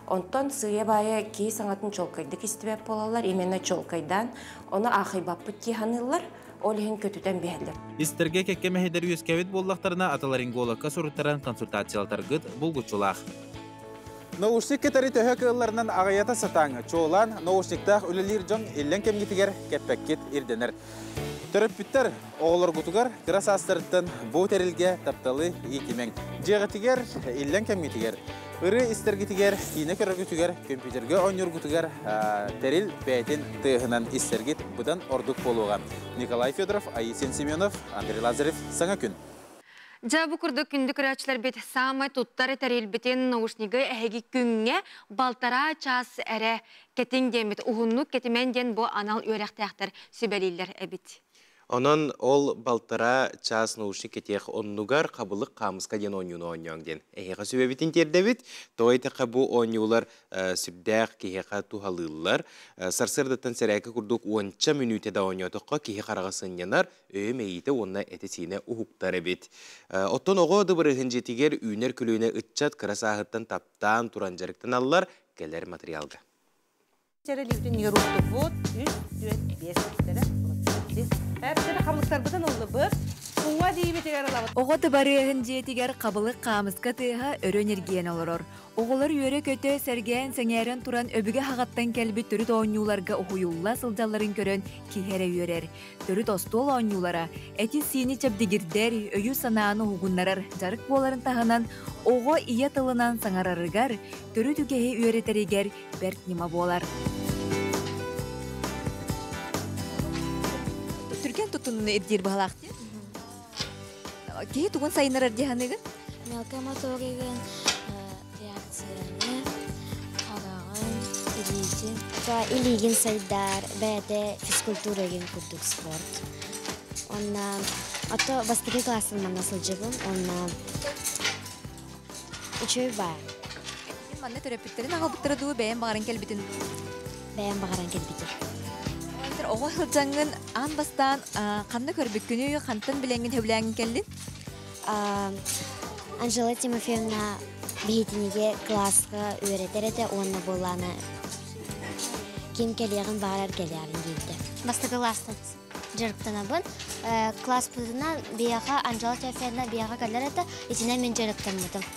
S5: Онтон сыя байы кей саңатын чолкайдық істебет болалар, именно чолкайдан оны ақайбап бұтти ханылар, олейін көтүтен бәлір.
S22: Истерге кеккеме хедер үйескәвет боллақтарына аталаринголыққа сұрыттаран консультациялтарғыд бұлғычулақ.
S23: Наушник кетері төхек ылларынан ағаята сатаңы. Чоолан наушниктақ үлелер жон елен кемгетігер кеппеккет ирденер. Төрөппүттер оғылыр күтігер кырас астырыттын бұл тәрілге тапталы екемен. Жеғетігер елен кемгетігер. Үрі істергетігер, кейіне көрі күтігер, компьютерге ойныр күтігер тәріл бәйтін тығынан істергет бұдан ордық болуға. Николай Федоров, Аисен Семенов, Андрей Лазарев, саңа күн.
S2: Жабы күрді күнді күрәчілер бет самай туттары тәрел бетен наушнигі әйгі күнге балтара час әрі кетен демет. Уғынлық кетемен ден бұл анал өрәқтәқтір сөбәлейлер әбет.
S1: Онон ол балтара час наушник кетех оннугар қабылық қамысқа ден ойнуны ойнуан ден. Әйеға сөбәбетін тердебет, тоғайты қабу ойнуылар сүбдәқ кехеға тухалылар. Сарсырдаттан сәрәкі күрдік 10 минутеда ойнуатыққа кехе қарағасын янар, өйім әйеті онна әтесіне ұхуқтар әбет. Оттон оғы дыбырығын жетігер үйнер күлігіне ұтчат қырасағыттан таптан туран жарықтан алылар кәлер материалға.
S3: Әртері қабылықтар бұдан олы бұр, суға дейбетігер алабыд.
S6: Оғыты барығын жетігер қабылық қамысқа тыға өрі энергиян олырыр. Оғылар үйері көті сәрген сәңерін туран өбіге хағаттан кәлбі түріт ойнуларға ұхуюлла сылжаларын көрін кейхәрі үйерер. Түріт остол ойнулара, әті сині чәбдігірдер, өйі санааны ұғынларар, жарық боларын тағынан оғы ия тылынан саңарарығар, түріт үкеге үйеретерігер бәрт нема болар. Түрген тұтынуны әрдер бағалақты? Кейі тұғын сайынар әрдеханығын?
S7: Мелкі моторығын, реакцияны, қарағын, илейген. Илейген сайдар, бәді физкультуреген күрдік спорт. Онна, ото бастығы класын мана сылжығын, онна үшөй бар.
S6: Манна төрөпүттерин ағалбыттыры дуы бәйін бағаран кәлбітін?
S7: Бәйін бағаран кәлбітін.
S6: Оғы хылжаңын ан бастан қанны көрбік күні қантын біләңін хөбләңін кәлдің?
S7: Анжела Тимофеевна бейетінеге классқа өретер оны боланы кем кәлеғін бағарар кәлеғін дейді.
S8: Басты класстан жарықтана бұн. Класс бұдына бияға Анжела Тимофеевна бияға кәлер әті, етіне мен жарықтан бұдым.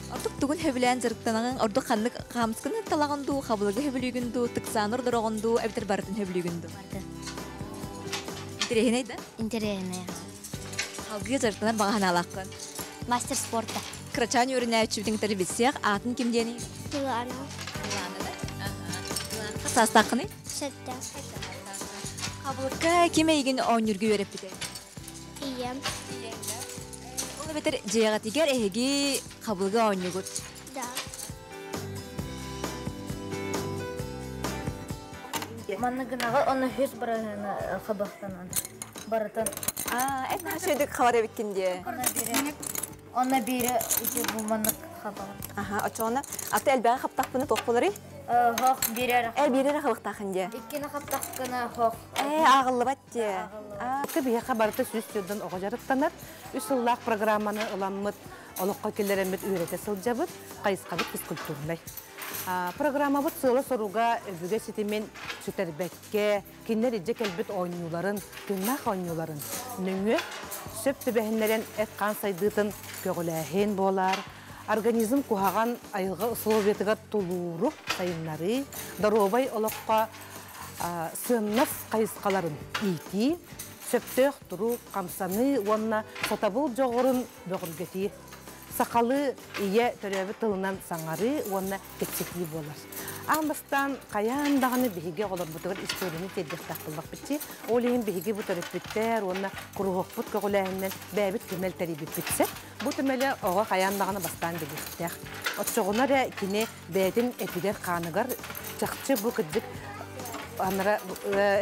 S6: Ортық түгін хөбілән жарықтанағын, орды қанны қамысқыны талағынду, қабылығы хөбілігінду, тықсаныр дұрағынду, әбітір бардың хөбілігінду. Интерейін әйді?
S8: Интерейін әйді.
S6: Қалғығы жарықтанар баған алаққын?
S8: Мастер спорта.
S6: Крачан өріне әчібдің тәрі бетсеғ, атын кемдені?
S8: Туланы.
S6: Туланы да? Туланы састақыны?
S8: Сәтті.
S6: Қабылыққа кем әйген ойнырғы өріп біде?
S8: Ием.
S6: Ол бетер жеғатигер әйгі қабылғы ойны күт?
S8: Да.
S9: Маннығынаға оны хүз барағына қабақтанан. Барытын.
S6: Әтін сөйдік қавар әбіткенде?
S9: Оны бері үте бұл маннық қабағын.
S6: Очоғына. Аты әлбәғі қаптақ бұны тоқ болары?
S9: Хоқ берері.
S6: Берері қабықтақынде?
S9: Еккені қаптаққына хоқ.
S6: Ағылы бәтте.
S3: Бияқа барыты сүз түрдің оға жарықтанар. Үсіллақ программаны ұламмыд, олыққа келерімет үйреті сылжабыд, қайысқабыд физкультурнай. Программа бұд сылы соруға өбіге сетімен сүтәрбәкке, кенлер еджі кәлбіт ойнуларын, күннақ ойнуларын. Нүңі сөп түбәхінлерін әтқан сайдытын көгіләхен болар. Организм кухаған айылға ұсылы бетіға тұлуыру сайынлары, даробай олыққа сыннас қайысқаларын ити, сөптөөх туру камсаны уонна фотабыл жоғырын бөгілгети. Сақалы ие төрөбі тылынан саңары уонна кепсети болар. Амбастан қаяндағыны бігіге олар бұтығыр историяны тердіқтақ қылбақ бітті. Олейін бігіге бұтырып біттер, уонна құруғық бұт көғіләйінен бәбіт күмел тәребіп бітсе. Бұ түмелі оға қаяндағыны бастан біліктәқ. Отшоғынар кіне бәдін әпілер қанығар жақчы бұ күддік анара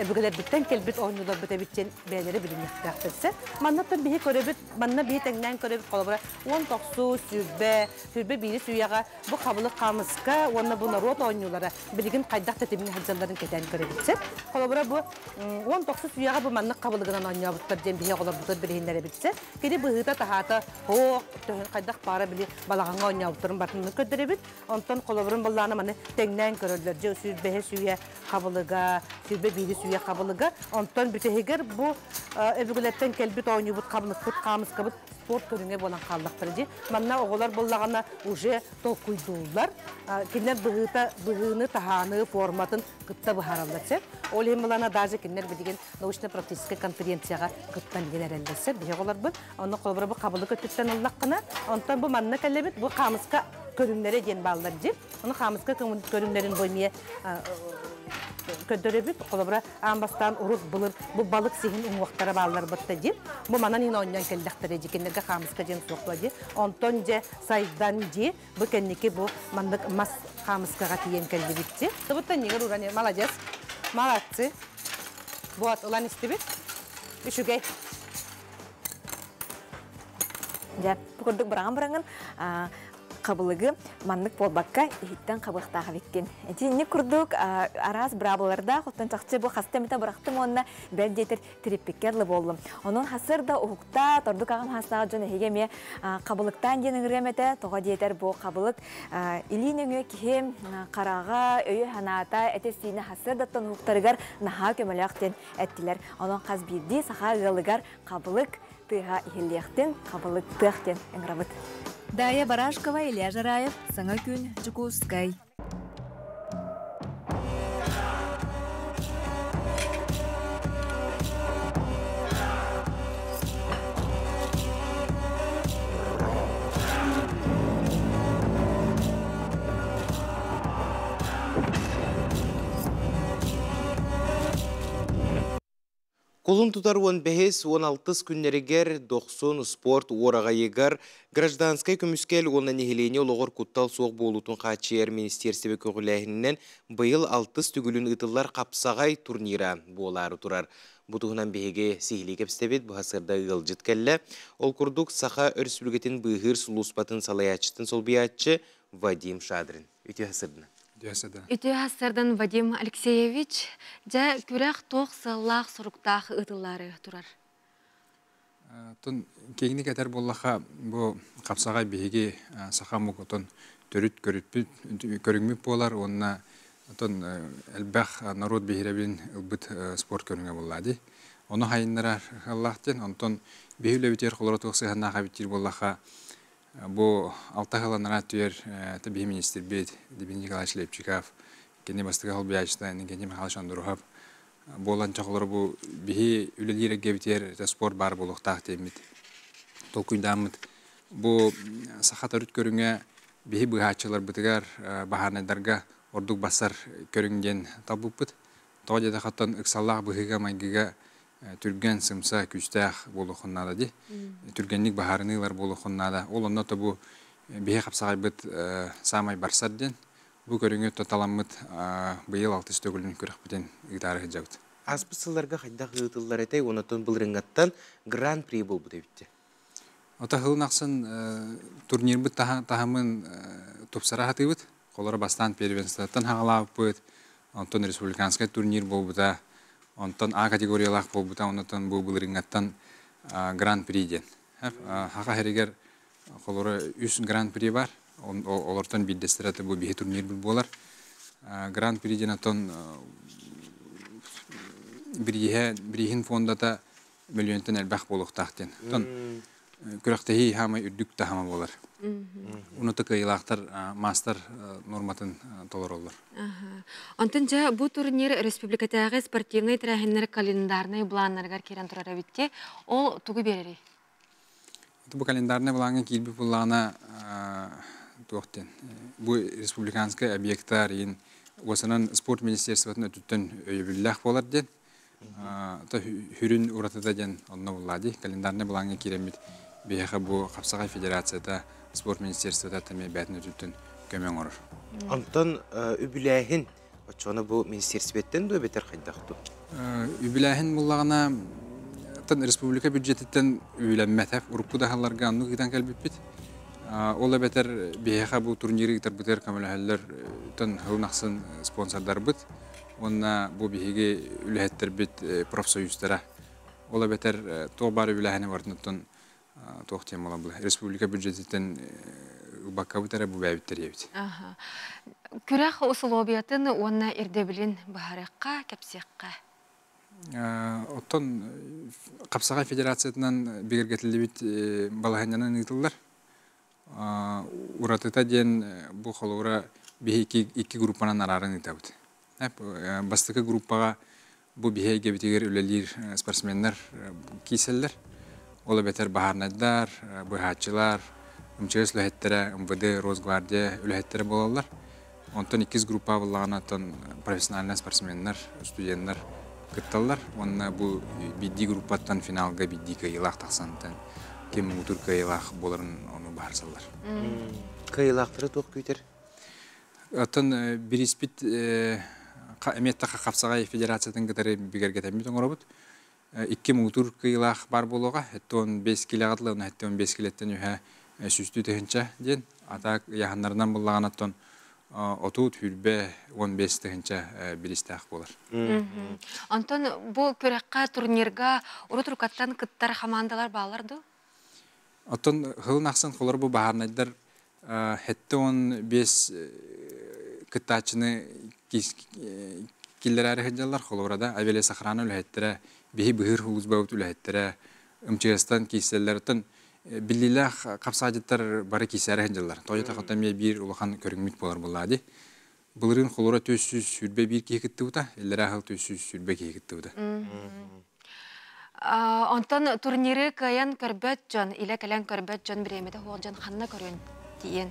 S3: эбигелер биттен келбит ойнулар бите биттен бәлери билинектәктәсе. Маннаттан бихи көрөбит, манна бихи тәңнән көрөбит колобра 19 сүрбе бири суяга бу кабылык камыска, онна бу народ ойнулары билигин кайдак тетимин хаҗалларын кетән көрөбитсе. Колобра бу 19 суяга бу манна кабылыгынан ойнабыттар ден бихи колобра бутыр билиндәре битсе. Кири быгыта тахата хо төхөн кайдак бара били балаганга ойнабыттырын бартын көдөрөбит. Онтон колобрын булланы маны тәңнән көрөлләр. Жө сүрбе суя кабылыга Сürbe biri suya kabılıga. Ondan bütehigер bu evgületten kelbit oynayıbıt kabılık bıt kamız kabıt sport körüne bolan kallıktırıcı. Manna oğular bollağına uje tokuydular. Kinler bığını, tahanı, formatın kıtta bıharallatsa. Oleyim bulana dazi kinler bildiğin nauşna-praktiske konferensiyaga kıttan gelir ellese. Bihe oğular bu. Ondan kolabara bu kabılık ötütten ollaqına. Ondan bu manna kellebit bu kamızka körünlere den bağlarıcı. Onu kamızka körünlerin boymaya ködörübüt kolabra ambastan urut bulur bu balık sihin umwaqtara bağlar battı. Bu manan yine oynayan kellektire jikinlerge kamızka jen soqladı. Ontonca saydan ji bu kenniki bu mandık mas kamızkaga tiyen kellebitçi. Tabuttan nigar urani malacağız. Malatçı. Bu at olan istibit.Üşüge.
S10: Jep, kurduk barang-barangan kabılıgı manlık bolbakka ihitten kabıqtağı bekken. Enti ne kurduk araz brabılarda xottan çaqçı bu hastemite bıraktım onunla beldetir tripikkerli bollum. Onun hasırda uğukta torduk ağam hastağı jön hegeme kabılıktan jenin remete toğa diyeter bu kabılık ilinöngö kihem qarağa öyü hanata etesine hasırdattan uğuktarıgar naha kömelekten ettiler. Onun qaz birdi sağa gılıgar kabılık тыга ихеллехтен кабылык тыхтен эңрабыт.
S6: Дая Барашкова, Илья Жараев, Саңа күн, Жукускай.
S1: Колун тутар 15-16 күннерегер 90 спорт орағайығар гражданскай көміскел оны нехелене олығыр күттал соқ болутын қачер министерсебе көгіләхінен бұйыл 6 түгілін ұтылар қапсағай турнира болары тұрар. Бұтығынан бейге сихили кепстебет бұхасырда ұғыл жіткәлі. Ол күрдік сақа өрсүлгетін бұйғыр сұлуспатын салаячытын сол биятчы Вадим Шадрин. Өте хасырдына.
S2: Үті хастардан Вадим Алексеевич, жа күрәқ тоқ сыллақ сұруқтақ ұтылары тұрар.
S11: Тон кегіне кәтер боллаға бұл қапсағай бейге сақа мұғытын түріт көріңміп болар, онына әлбәқ народ бейіребін ұлбыт спорт көріңе болады. Оны хайынлар қаллақтен, онтон бейілі бітер қолыры тоқсығына қабеттер боллаға Бу алтахаланара түйер табиғи министр бет Дмитрий Николаевич Лепчиков, кене бастыға хол биячтан, кене Михаил Шандурухов. Болан чақылары бу бихи үлелері гебитер спорт бар болуқтақ темет. Толкуйдамыд. Бу сақат өріт көріңе бихи бұғачылар бұтығар бағанайдарға ордук басар көріңден табуппыд. Тоғадеда қаттан ұқсаллақ бұғыға майгыға түрген сымса күстәқ болуқыннада де. Түргенлік бағарынылар болуқыннада. Ол онда табу бейе қапсағай бұд самай барсар ден. Бұл көріңе тоталамыд бұйыл 6 төгілін көріқ бітен ұйтары ғыджауды.
S1: Аспысыларға қайдақ ғытылар әтей, онатын бұл рыңаттан гран-при бол бұд өбітті.
S11: Ота ғылын ақсын турнир бұд тағамын топсара хаты бұд. Қолары бастан первенстаттан хағалап бұд. Онтон республиканскай турнир бол бұда. Онтон А категориялақ бол бұта, онтон бұл рыңаттан гран-при ден. Хақа хәрігер қолары 3 гран-при бар. Олартан биддестірәті бұл бейі турнир бұл болар. Гран-при ден атон бірейін фондата миллионтен әлбәқ болуқтақтен. күрәктәһи һәм үрдүк тәһәм булар. Уны тыкыйлактар мастер норматын толороллар.
S2: Антынча бу турнир республикадагы спортивный тренер календарный планнарга кирен турар битте. Ол тугы берери.
S11: Бу календарный планга килби буллана тоқтен. Бу республиканская объекттар ин осынан спорт министерствосына түттен өйбүллах болар ден. Та хүрүн уратыда ден онна буллади. Календарный планга киремит бияха бу Капсагай федерацияда спорт министерствода тәме бәтне түттен көмөң орор.
S1: Антон үбүләһин очоны бу министерстветтен дө бетер кайдакту.
S11: Үбүләһин буллагана тан республика бюджеттен үйләнмәтәп урукку дахаларга анну гитан калбиппит. Ола бетер бияха бу турниры тарбытер камалахаллар тан хылнаксын спонсордар бит. Онна бу биһиге үләһәттер бит профсоюздара. Ола бетер тобар үбүләһин бартынтан тоқтем була бу. Республика бюджеттен бакабытара бу бәбиттер ебит.
S2: Күрәх условиятын онна ирдебилин бахаракка кепсекка.
S11: Оттон Капсагай федерациятынан бигергетилди бит балаһаннан итылдар. Уратыта ден бу холора бихи iki группанан арарын итабыт. Бастыкы группага бу бихиге битигер үлелир спортсменнер киселлер. Ола бетер бахарнайдар, бухачылар, МЧС лөһәттәре, МВД, Росгвардия үләһәттәре булалар. Онтон 2 группа булган аттан профессиональ спортсменнер, студентлар кытталар. Онна бу бидди группаттан финалга бидди кыйлак таксантан кем утур кыйлак боларын оны барсалар.
S1: Кыйлактыры ток күтер.
S11: Аттан бириспит эметта Капсагай федерациятын гытары бигергетем бит оңоробут. 2 мутур кыйлах бар болуға, әттен 5 килогатлы, әттен 5 килеттен үхә сүстү тегенчә ден. Ата яһаннардан булган аттан 30 хүрбе 15 тегенчә биристәх булар.
S2: Антон бу көрәккә турнирга урутуркаттан кыттар командалар баларды?
S11: Аттан хылнаксын колор бу баһарнайдар әттен 5 кыттачыны килләре хәҗәлләр колорада авиалия сахраны үләттәре бихи быһыр хузбаут үләттәре МЧСтан киселләртен биллилах Капсагайдаттар бары кисәре хәҗәлләр. Тойта хатамия бир улахан көрүнгмит булар булады. Булырын холора 400 сүрбе 1 кекетте ута, элләре хал 400 сүрбе кекетте ута.
S2: Антон турниры каян көрбәт жан, илә калан көрбәт жан биремәдә хол жан ханна көрөн тиен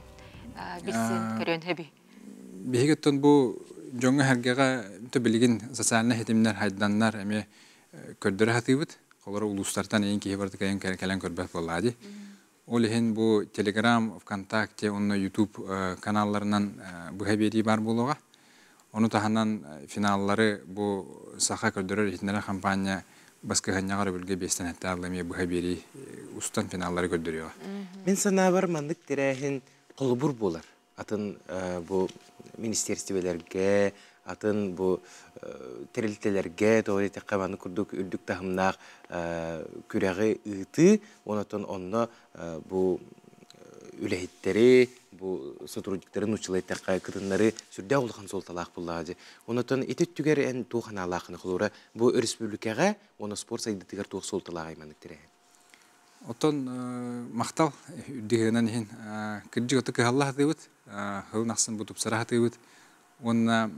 S2: билсен көрөн хәби.
S11: Бихигеттен бу жоңга һәргәгә төбелеген социаль хәтимнәр хайданнар әме көрдөрө хатыбыт. Колора улустартан эң кие барды каян калан көрбәт булады. Ол һен бу Telegram, ВКонтакте, онна YouTube каналларынан бу хәбәри бар булуга. Оны таһаннан финаллары бу саха көрдөрө хитнәләр компания баскыганнагы бүлге 5тән хәтта алымы бу хәбәри устан финаллары көрдөрөйгә.
S1: Мен сана бар мандык тирәһен колбур булар. Атын бу министерствелерге, атын бу терилтелерге, тоолете кабаны курдук үрдүк тахымнак күрәге ыты, онотон онно бу үләһиттери, бу сотрудниктарын училайттакка кытыннары сүрдә улхан солталак буллады. Онотон итет түгәр эн туханалакны кылура бу республикага, оны спорт сайдытыгар тух солталак аймандык тире.
S11: Отон мактал дигенен хин кыджыгы кыһаллах дебит, хылнаксын бутуп сарах дебит. Онна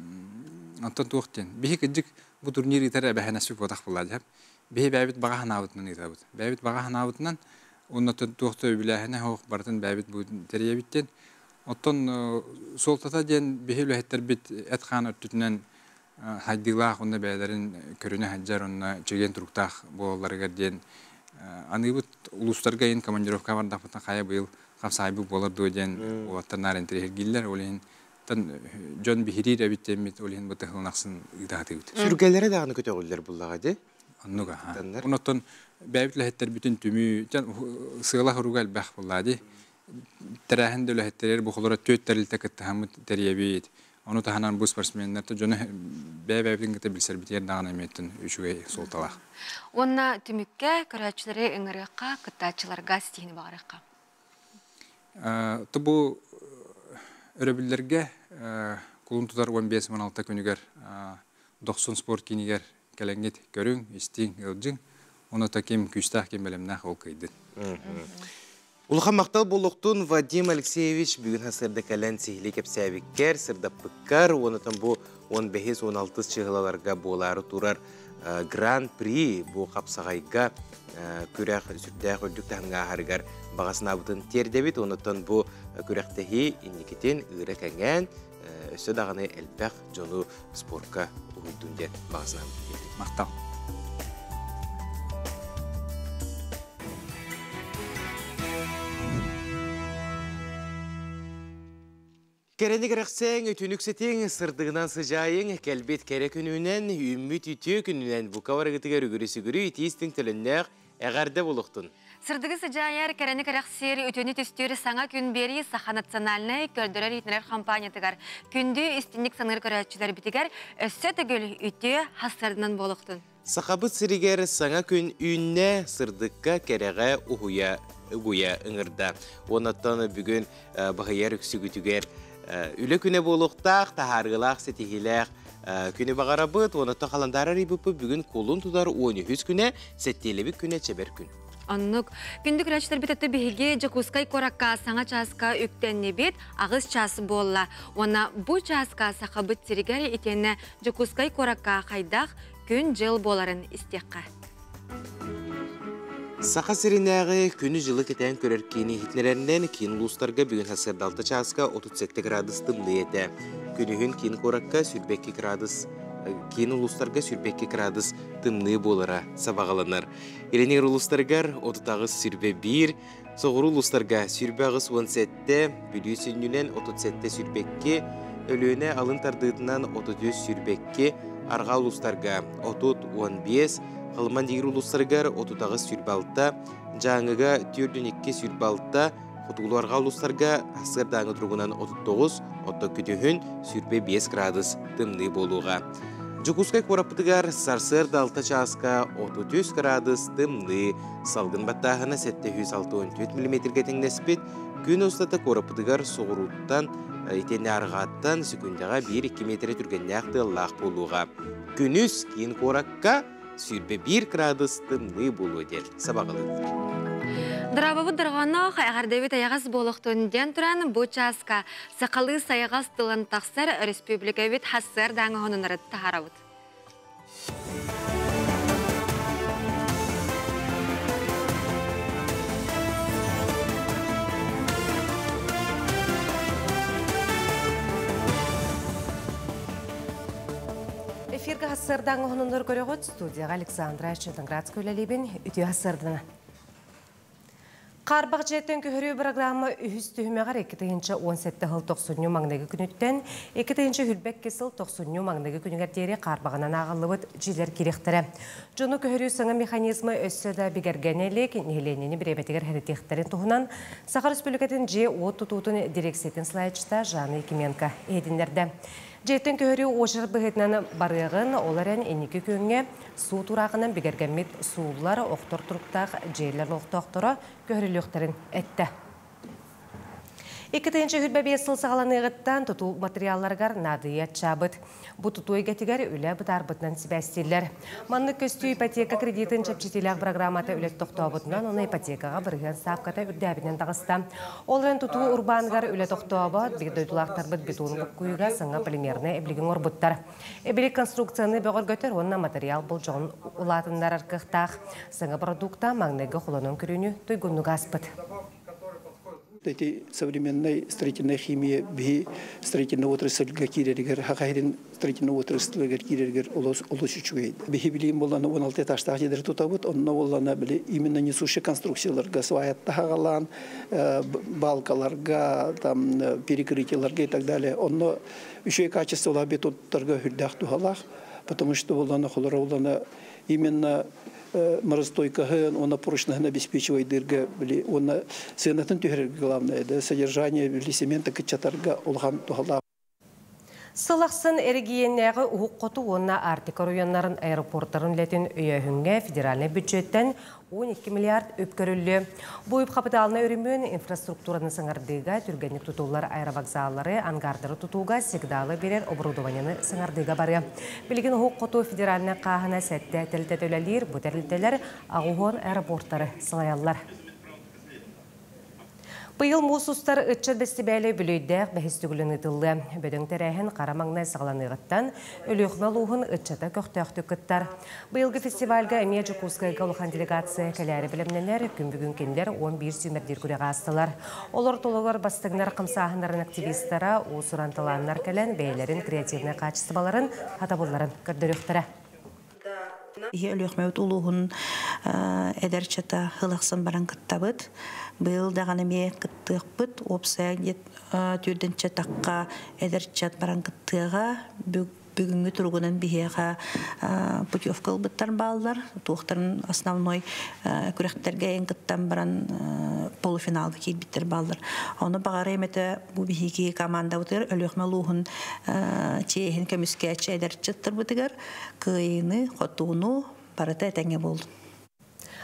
S11: антон туктен. Бихи кыджык бу турнир итәре бәһәнәсүк ватак булады. Бихи бәбит бага ханавытнан итәбит. Бәбит бага ханавытнан онна тухты биләһенә хок бартын бәбит бу тәрәбиттен. Отон солтата ден бихи ләһәттер бит әтхан өттүннән хайдилах онда бәләрен көрүнә хаҗар онна чеген туруктах болларга ден аныбыт улустарга ин командировка бар дафтан хая быйыл Капсагай болар доден улаттарнар интергиллер олен тан жон бихири рабиттемит олен бутахылнаксын идатыбыт.
S1: Сүргәләре дагы көтөгүлләр буллага ди.
S11: Аннуга. Онотон бәбитләһәттер бүтүн түмү жан сыгла хуругал бах булады. Тәрәһен дөләһәттер бу холора төттәрилтә кеттәһәм тәрибит. Оны таһанан бу спортсменнәр та жона бәбәбин кете билсәр битер дагына меттен үчүгә солталак.
S2: Онна түмүккә көрәчләре эңрәккә кытачыларга стигне баракка.
S11: Бу өрөбүлләргә кулун тутар 15-16 күнүгәр 90 спорт кинигәр кәләңгет көрүң истин ылжың Оны таким күстах кем белемнах ол кыйды.
S1: Улхан мақтал болуқтун Вадим Алексеевич бүгін хасырды кәлін сихили кепсәбіккер, сырдаппықкар, онытын бұ 15-16 чығылаларға болары турар Гран-при бұ қапсағайға күрәқ сүрдәқ үлдік таңға харгар бағасына бұтын тердебет, онытын бұ күрәқтәхи инекетен үрі кәңән өсі дағаны әлбәқ жону спортқа ұғылдың бағасына бұтын.
S11: Мақтал.
S1: Керені керексен, өтініксетен сырдығынан сыжайын, кәлбет кәрі күнінен, үміт үті күнінен бұқа варғытығар үгірісі-гүрі етейістің тіліннәқ әғарды болуқтын.
S2: Сырдығы сыжайыр керені керексер өтіні түстері саңа күн бері Саха национальный көрдірер етінер компаниятығар. Күнді істінік саңыр көрәтшілер бітігер, өссі түгіл үті хастардынан болуқтын.
S1: Сақабыт сірігер саңа күн үйінне сырдыққа кәріға ұғуя ұңырда. Онаттаны бүгін бағайар үксі күтігер. Үлі күні болуқтақ, тахарғылақ, сетихиләқ күні бағарабыт, онатта қаландары рейбіпі бүгін қолын тұдар 13 күні, сеттелебік күні чебер күн.
S2: Аннық, күндік рәчтер бітетті бігіге Жакускай коракка саңа часқа үктенне бет ағыз часы болла. Она бұл часқа сақабыт сірігер етені Жакускай коракка қайдақ күн жыл боларын істеққа.
S1: Сақа сиринәғі күні жылы кетен көрер кейіні хитнерерінен кейін ұлыстарға бүгін хасырдалты часқа 37 градус тымны еті. Күнігін кейін қораққа кейін ұлыстарға 42 градус тымны болыра сабағаланыр. Еренер ұлыстарғар 30 сүрбе 1, соғыру ұлыстарға сүрбе ағыз 17, бүлі сүнінен 37 сүрбекке, өліөне алын тардығытынан 34 сүрбекке, арға ұлыстарға 30-15, Қалыман дегір ұлыстарғар 30 сүрбалта, жаңыға түрден 2 сүрбалта, құтығыларға ұлыстарға асырдаңы тұрғынан 39, отты күтіхін сүрбе 5 градус тымны болуға. Жакускай қорапытығар сарсырды 6 часқа 33 градус тымны, салғын баттағына 764 мм теңнеспет, күн ұстата қорапытығар соғыруттан, етені арғаттан сүкіндіға 1-2 метр түргенне ақты лақ болуға. Күніз кейін қораққа сүрбе 1 градус тымны болу дер. Сабағылы.
S2: Дырабабы дырғанақ әғардабет аяғыз болуқтың ден тұран бұл часқа сақалы саяғыз тылын тақсар республикавет хассар даңы ғонынары тағарауыд.
S3: Эфирге хассырдан ғонындар көріғыд студияға Александра Четанградск өлелебен үті хассырдына. Қарбақ жеттен көхірі программа үхістігімеғар 2-17 маңнегі күніттен 2-хүлбәк кесіл 90 маңнегі күнігердері қарбағынан ағылыбыд жилер керектірі. Жоны көхірі сыңы механизмы өссөді бігергенелік неленені біребетігер әрітектерін тұғынан Саха Республикатын же от тұтутын дирексетін слайдшта Жаны Екименко едіндерді. Жеттен көхірі ошыр бұғытынан барығын оларын әнекі көнге су тұрағынан бігергенмет суылар оқтыр тұрықтақ жерлер оқтықтыры көхіріліқтерін әтті. 2-хүлбе 5 сыл сағаланығыттан тұту материалларғар надыя чабыт. Бұ тұтуы гәтігер үлі бұтар бұтынан сібәстелер. Манны көсту ипотека кредитін чапчетеліғ программата үлет тоқтуабытынан оны ипотекаға бірген сапқата үрдәбінен тағыста. Оларын тұту урбанғар үлет тоқтуабыт, бігдойдулақтар бұт бетуын бұққүйіға сыңа полимерны әбілігін орбыттар. Әбілік конструкцияны бөғір көтер, онына материал бұл жоғын ұлатындар арқықтақ. Сыңа продукта маңнегі құлының күріні тойгуннуға аспыт.
S12: Эти современная строительная химия, строительная отрасль гакирергер, хакайрин строительная отрасль гакирергер улучшует. Бихибилим была на 16 этажах едер тутавут, он на волна были именно несущие конструкцияларга, своя тагалан, балкаларга, там перекрытияларга и так далее. Он еще и качество лабитут торга хюддах тухалах, потому что волна именно моростойкаһын, она прочно обеспечивает дырга, она сенатын түһәргә главное, да содержание цемента кычатарга олган тухала.
S3: Сылақсын әргиеннәғы ұғық қоту онна Артика районнарын аэропорттарын ләтін өйәхінге федеральный бюджеттен 12 миллиард өпкөрілі. Бұйып қапыталына өрімін инфраструктураны сыңардыға түргенік тұтулар аэровокзалары ангардары тұтуға сигналы берер оборудованияны сыңардыға бары. Білген ұғық қоту федеральный қағына сәтті тәлтәтөләлер, бұтәрілтелер ағуғын аэропорттары сылаялар. Быйыл мусустар ытчат бәстебәлі бүлейдәк бәхістігілін ұтылды. Бөдің тәрәхін қарамаңнай сағаланығыттан өліғмел ұғын ытчата көқтәқті күттар. Быйылғы фестивальға әмия Жукускайға ұлған делегация кәләрі білімнелер күн-бүгін кендер 11 сүймердер күреға астылар. Олар толығар бастығынар қымсағынарын активистара, ұсырантыланлар кәлән бәйлерін креативны қачыстыбаларын, хатабыларын көрдіріқтірі.
S13: Өліғмәуд ұлығын әдәрчата ғылақсын баран күттабыд. Бұл дағаны ме күттіғ бұд, опсая түрдінші таққа әдәрчат баран күттіға бүгінгі тұрғынан бігеға путевкал бұттар балдар. Туқтарын основной күректерге ең күттан баран полуфиналды кейт біттер балдар. Оны бағары еметі бұл бігеге команда бұтыр, өліғмәл ұғын чейхін көміскәтші әдәрчаттыр бұтығар, күйіні, қотуыны барыта әтәңе болды.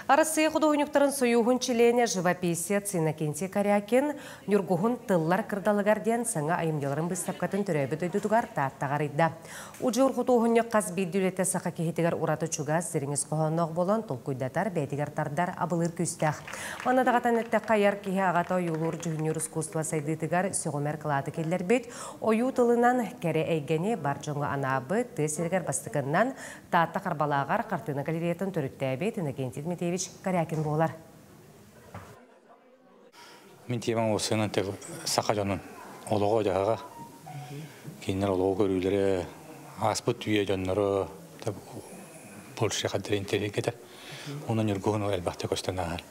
S3: Арасы художниктарын союғын чилене живописец Иннокентий Корякин нүргуғын тыллар кырдалыгарден саңа айымделарын бұстапқатын түрәбі дөйдудугар таттағар идді. Уджур художник қаз бейділеті сақа кехетігер ураты чугас зеріңіз қоғаннақ болан толкуйдатар бәйтігер тардар абылыр күстәқ. Манадағатан әтті қайар кеге ағата ойулур жүхінер ұскуства сайдытығар сөғымер қылаты келдер бет, ойу тылынан кәрі әйгені бар жоңғы анабы тесергер бастығынан татта қарбалағар қартыны галереятын түрітті бет Иннокентий Дмитриевич Корякин болар.
S14: Мен тейман осының тек сақа жонын олығы жағаға. Кейінер олығы көрілері аспыт үйе жонлары Польша қадыры интерекеті. Оның үргіғын әлбақты көстен ағар.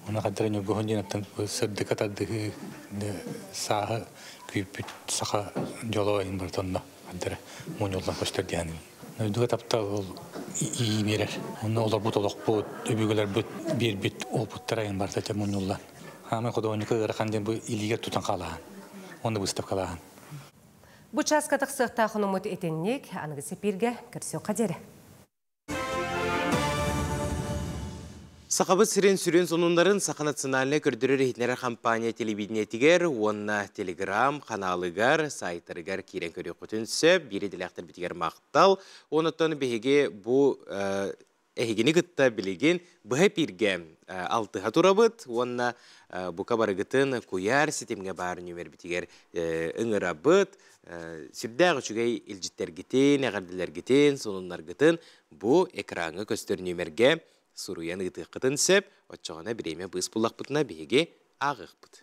S14: Оның қадырын үргіғын денеттен сырдық атадығы сағы күйіппіт сақа жолы ойын бұртонда қадыры мұн жолдан көстер дейінім. Өйдігі тапта ол ии берер. Оны олар бұт олық бұт, өбігілер бұт, бер бүт опыттар айын бар тәте мұн жолдан. Амай құдауынікі ғырақанден бұл илігер тұтан қалаған. Оны бұстап қалаған.
S3: Бұл часкатық сықтақын ұмыт етеннек, анығы сепирге кірсеу қадері.
S1: Сақабы сирен-сүрен сонундарын Сақа национальный көрдірі рейтлері компания телевидениетігер, онна телеграм, каналыгар, сайттарыгар керен көрі құтынсы, бире діләқтір бітігер мақтал. Оныттан бігеге бұл әйгені күтті білеген бұға пирге алтыға тұрабыд, онна бұқа барығытын көяр сетемге бар нөмер бітігер ұңырабыд, сүрдәғы жүгей илжіттер гітен, әғарділер гітен, сонунлар гітен бұл экраңы көстер нөмерге Суруян ытық қытын сөп, отчағына біреме бұс бұлақ бұтына бейге ағық бұт.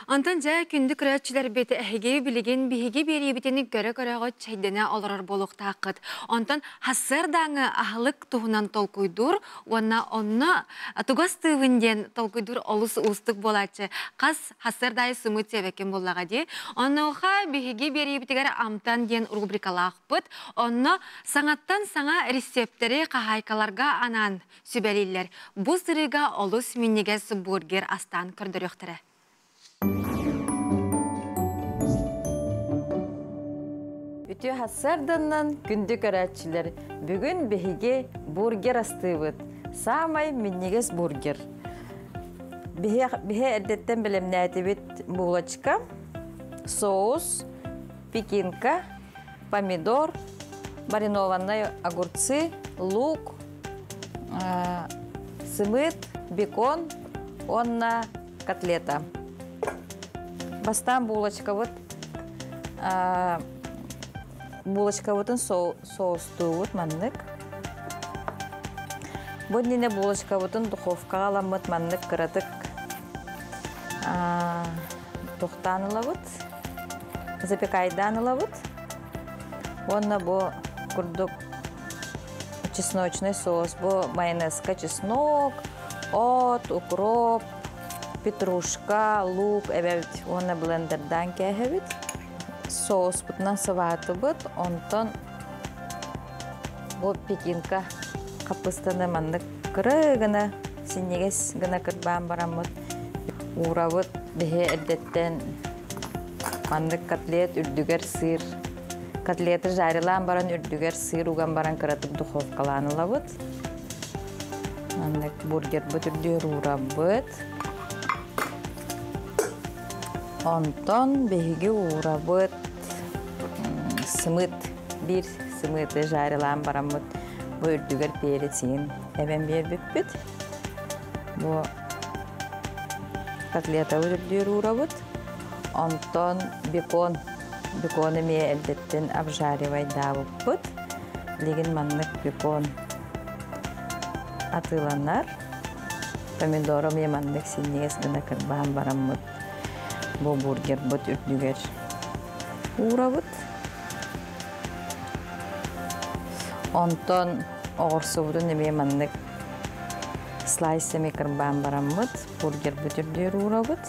S2: Антан жа күнді күрәтшілер беті әхеге білеген бейге бері бетені көрі-көріға чайдана оларар болық тақыт. Антан хассар даңы ағылық тұғынан толкуйдур, онна тұғас тұғынден толкуйдур олыс ұстық болачы. Қас хассар дайы сымы тевекен болаға де. Оннаға бейге бері бетегер амтан ден рубрикалақ бұт. Онна саңаттан саңа рецептері қағайкаларға анан сөбәлелер. Бұл сырыға олыс меннегес бургер астан көрдіріқтірі.
S15: Үті хассардынан күнді көрәтшілер. Бүгін бейге бургер астывыд. Самай меннегес бургер. Бейге әрдеттен білімні әтебет булочка, соус, пекинка, помидор, маринованные огурцы, лук, сымыт, бекон, онна котлета. Бастан булочка вот, соус туут маннык. Боднине булочка вот духовка аламыт маннык кыратык. Тухтанылавыт, запекайданылавыт. Онна бо курдук чесночный соус, бо майонезка чеснок, от, укроп, петрушка, лук, эбевит, онна блендердан кехевит. Соус бутнан саваты бут, онтон бо пекинка капыстаны маннык кырыгына, синегес гына кырбан барамыт. Уравыт бихе эддеттен маннык котлет, үрдүгер сыр, Котлеты жарилан баран үрдүгер сыр уган баран кыратып духовкаланылабыт. Маннык бургер бүтүрдүр урабыт. Онтон беги урабыт. Сымыт, бир сымыты жарилан барамыт. Бу үрдүгер перецин эбен бербиппит. Бу котлета үрдүр урабыт. Онтон бекон эме элдеттен обжаривай дабыппыт. Леген маннык бекон атыланар. Помидором е маннык синегес гына кырбаан бараммыт. Бу бургер бут үрдүгер урабыт. Онтон оғырсыбытын эме маннык слайсами кырбаан бараммыт. Бургер бут үрдүгер урабыт.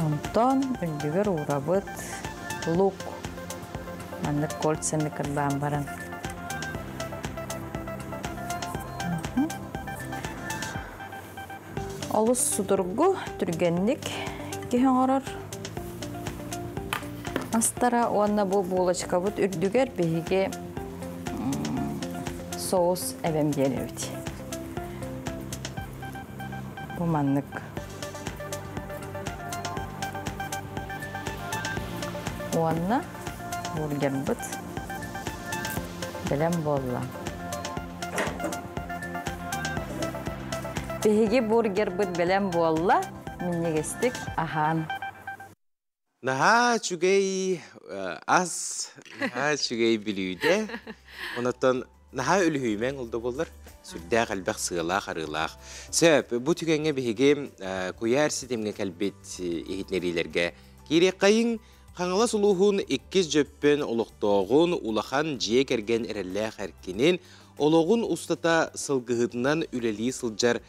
S15: Онтон үрдүгер урабыт лук. Маннык кольцами кырбаан баран. Олус судургу түргенник кehen орор. Астара онна бу булочка бут үрдүгер беге соус эбем беребит. Бу маннык онна бургер бут белем болла. Беге бургер бут белем болла миннегестик ахан.
S1: Наха чугей аз, наха чугей билүүде. Онотон наха үлүхүймен олды болар. Сүрдә қалбақ сығылақ, арылақ. Сөп, бұ түгенге беге кuyar сетемге кәлбет ехетнерилерге. Керек қайын қаңылас ұлуғын 2 жөппен олықтоғын улахан жие керген әрелі қәркенен олығын ұстата сылғығытынан үлелі сылжар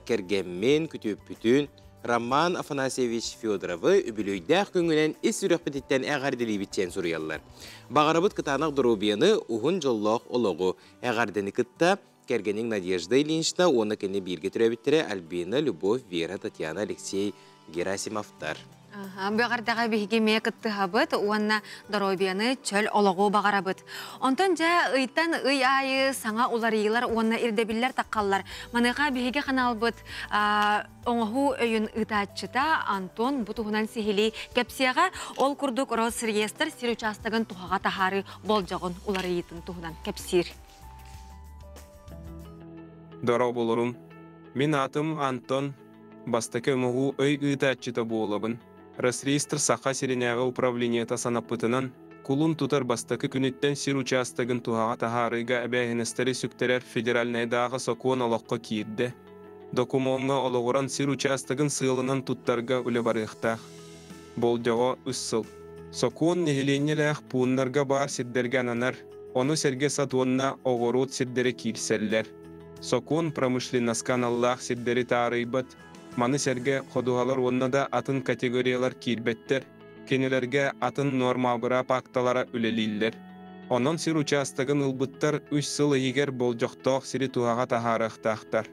S1: кергенмен күтіп бүтін Роман Афанасьевич Федоровы үбілөйдәқ көңінен ес үрекпететтен әғарділі бітсен сұрыялар. Бағарабыт кытанақ дұрубияны ұғын жоллақ олығы әғардені кытта кергенің Надежда Ильинична оны кені бірге түрәбіттірі Альбина, Любовь, Вера, Татьяна, Алексей Герасимовтар.
S2: Бағардаға бейге мей кытты хабыт, уанна дұрубияны чөл олығы бағарабыт. Онтон жа ыйтан ый айы саңа уларыйлар, уанна ирдебілер таққалар. Маныға бейге қаналбыт оңғу өйін ытатчыта Антон бұтығынан сихили кәпсияға ол күрдік Росреестр сир участығын тұхаға тахары болжағын уларыйтын тұхынан кәпсир.
S16: Дора болырым. Мен атым Антон, бастакы өңғу өй ытатчыта болабын. Росреестр сақа сиренеға управлениета санапытынан кулун тутар бастакы күніттен сир участығын тұхаға тахарыға әбәйіністері сүктерер федеральнайдағы сокуын олыққа киірді. Докумонға олығыран сир участығын сылынан туттарға үлі барықтақ. Болдығы үссыл. Сокуын нехеленеләқ пуынларға бар сирдерге ананар, оны серге сатуынна оғырут сирдері кирселлер. Сокуын промышленаскан Аллах сирдері тарыйбат, маны серге қодуғалар онна да атын категориялар кирбеттер, кенелерге атын нормабыра пакталара үлелейлер. Онын сир участығын ылбыттар үш сыл егер болжоқтоқ сири туғаға тахарықтақтар.